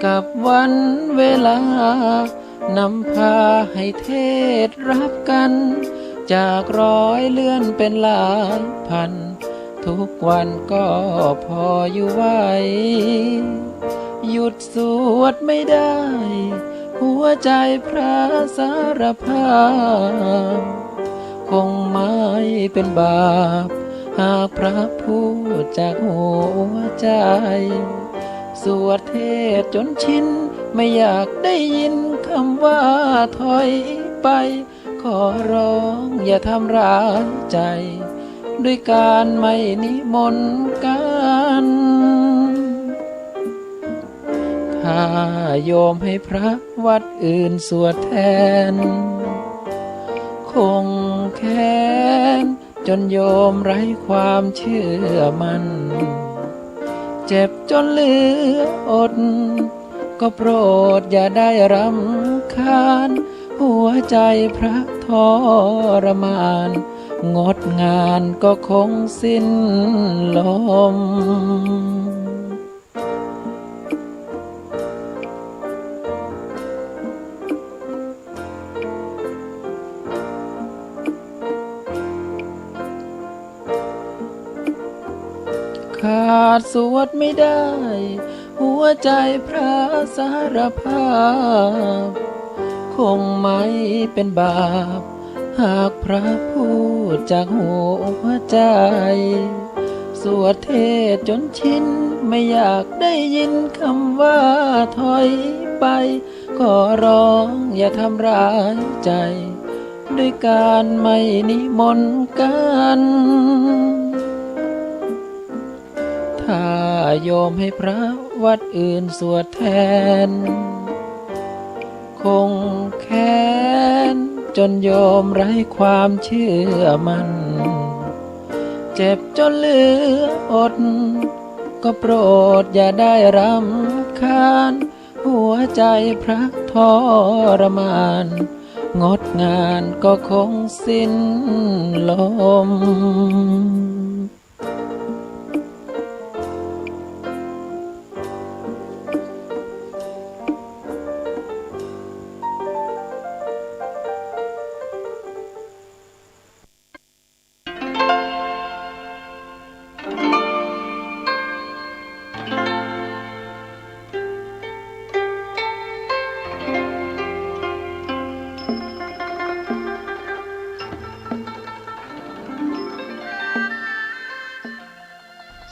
กับวันเวลานำพาให้เทศรับกันจาก100เลื่อนเป็นหลายพันทุกวันก็พออยู่ไหวหยุดสวดไม่ได้หัวใจพระสารภาพคงไม่เป็นบาปหากพระพูดจากหัวใจสวดเทศจนชินไม่อยากได้ยินคำว่าถอยไปขอร้องอย่าทำร้ายใจด้วยการไม่นิมนต์กันถ้าโยมให้พระวัดอื่นสวดแทนคงแค้นจนโยมไร้ความเชื่อมันเจ็บจนเหลืออดก็โปรดอย่าได้รำคาญหัวใจพระทรมานงดงานก็คงสิ้นลมขาดสวดไม่ได้หัวใจพระสารภาพคงไม่เป็นบาปหากพระพูดจากหัวใจสวดเทศจนชินไม่อยากได้ยินคำว่าถอยไปขอร้องอย่าทำร้ายใจด้วยการไม่นิมนต์กันถ้าโยมให้พระวัดอื่นสวดแทนคงแค้นจนโยมไร้ความเชื่อมันเจ็บจนเหลืออดก็โปรดอย่าได้รำคาญหัวใจพระทรมานงดงานก็คงสิ้นลม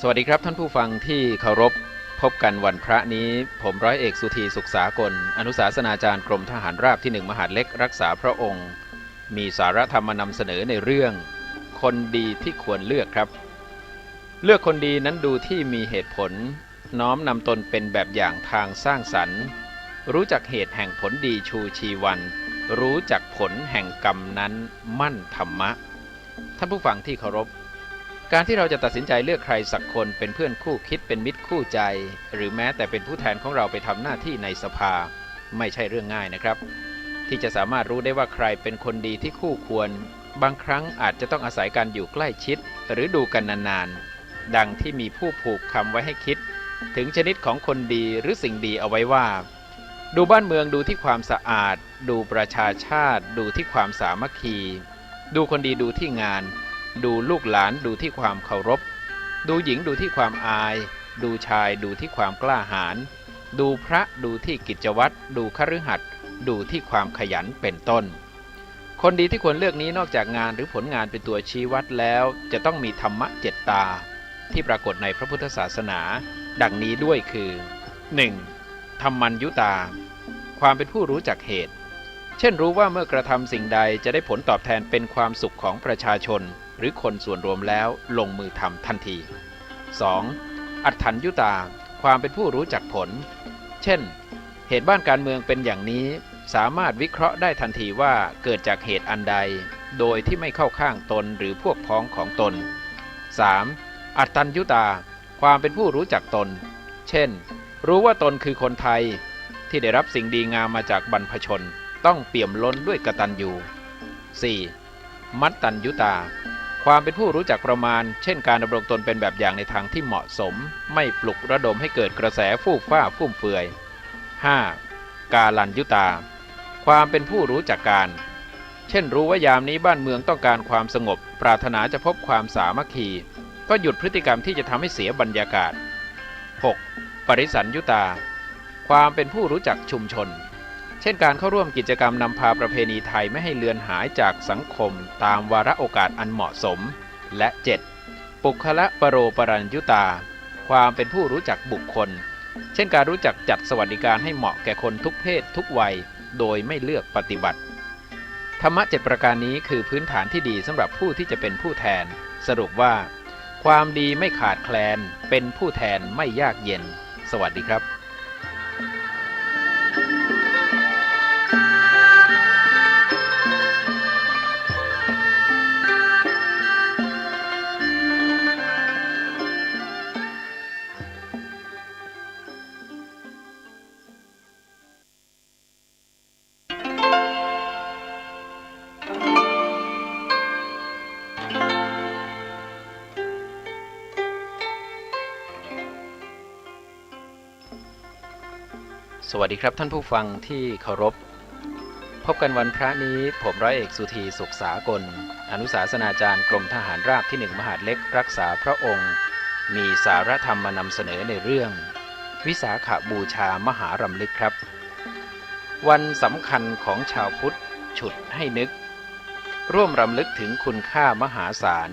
สวัสดีครับท่านผู้ฟังที่เคารพพบกันวันพระนี้ผมร้อยเอกสุธีสุขสากลอนุศาสนาจารย์กรมทหารราบที่1มหาดเล็กรักษาพระองค์มีสาระธรรมมานำเสนอในเรื่องคนดีที่ควรเลือกครับ เลือกคนดีนั้นดูที่มีเหตุผลน้อมนำตนเป็นแบบอย่างทางสร้างสรรค์รู้จักเหตุแห่งผลดีชูชีวันรู้จักผลแห่งกรรมนั้นมั่นธรรมะท่านผู้ฟังที่เคารพการที่เราจะตัดสินใจเลือกใครสักคนเป็นเพื่อนคู่คิดเป็นมิตรคู่ใจหรือแม้แต่เป็นผู้แทนของเราไปทำหน้าที่ในสภาไม่ใช่เรื่องง่ายนะครับที่จะสามารถรู้ได้ว่าใครเป็นคนดีที่คู่ควรบางครั้งอาจจะต้องอาศัยการอยู่ใกล้ชิดหรือดูกันนานๆดังที่มีผู้ผูกคำไว้ให้คิดถึงชนิดของคนดีหรือสิ่งดีเอาไว้ว่าดูบ้านเมืองดูที่ความสะอาดดูประชาชาติดูที่ความสามัคคีดูคนดีดูที่งานดูลูกหลานดูที่ความเคารพดูหญิงดูที่ความอายดูชายดูที่ความกล้าหาญดูพระดูที่กิจวัตรดูคฤหัสถ์ดูที่ความขยันเป็นต้นคนดีที่ควรเลือกนี้นอกจากงานหรือผลงานเป็นตัวชี้วัดแล้วจะต้องมีธรรมะ7 ตาที่ปรากฏในพระพุทธศาสนาดังนี้ด้วยคือ 1. ธรรมัญยุตาความเป็นผู้รู้จักเหตุเช่นรู้ว่าเมื่อกระทำสิ่งใดจะได้ผลตอบแทนเป็นความสุขของประชาชนหรือคนส่วนรวมแล้วลงมือทำทันที 2. อัฏฐัญยุตาความเป็นผู้รู้จักผลเช่นเหตุบ้านการเมืองเป็นอย่างนี้สามารถวิเคราะห์ได้ทันทีว่าเกิดจากเหตุอันใดโดยที่ไม่เข้าข้างตนหรือพวกพ้องของตน 3. อัตตัญญุตาความเป็นผู้รู้จักตนเช่นรู้ว่าตนคือคนไทยที่ได้รับสิ่งดีงามมาจากบรรพชนต้องเปี่ยมล้นด้วยกตัญญู 4. มัตตัญญุตาความเป็นผู้รู้จักประมาณเช่นการดำรงตนเป็นแบบอย่างในทางที่เหมาะสมไม่ปลุกระดมให้เกิดกระแสฟู่ฟ้าฟุ่มเฟือย 5. กาลัญยุตาความเป็นผู้รู้จักการเช่นรู้ว่ายามนี้บ้านเมืองต้องการความสงบปรารถนาจะพบความสามัคคีก็หยุดพฤติกรรมที่จะทำให้เสียบรรยากาศ 6. ปริสัญยุตาความเป็นผู้รู้จักชุมชนเช่นการเข้าร่วมกิจกรรมนำพาประเพณีไทยไม่ให้เลือนหายจากสังคมตามวาระโอกาสอันเหมาะสมและ 7. ปุคละปโรปรัญยุตาความเป็นผู้รู้จักบุคคลเช่นการรู้จักจัดสวัสดิการให้เหมาะแก่คนทุกเพศทุกวัยโดยไม่เลือกปฏิบัติธรรมะ7 ประการนี้คือพื้นฐานที่ดีสำหรับผู้ที่จะเป็นผู้แทนสรุปว่าความดีไม่ขาดแคลนเป็นผู้แทนไม่ยากเย็นสวัสดีครับสวัสดีครับท่านผู้ฟังที่เคารพพบกันวันพระนี้ผมร้อยเอกสุธีสุขสากลอนุศาสนาจารย์กรมทหารราบที่1มหาดเล็กรักษาพระองค์มีสาระธรรมมานำเสนอในเรื่องวิสาขบูชามหารำลึกครับวันสำคัญของชาวพุทธฉุดให้นึกร่วมรำลึกถึงคุณค่ามหาศาล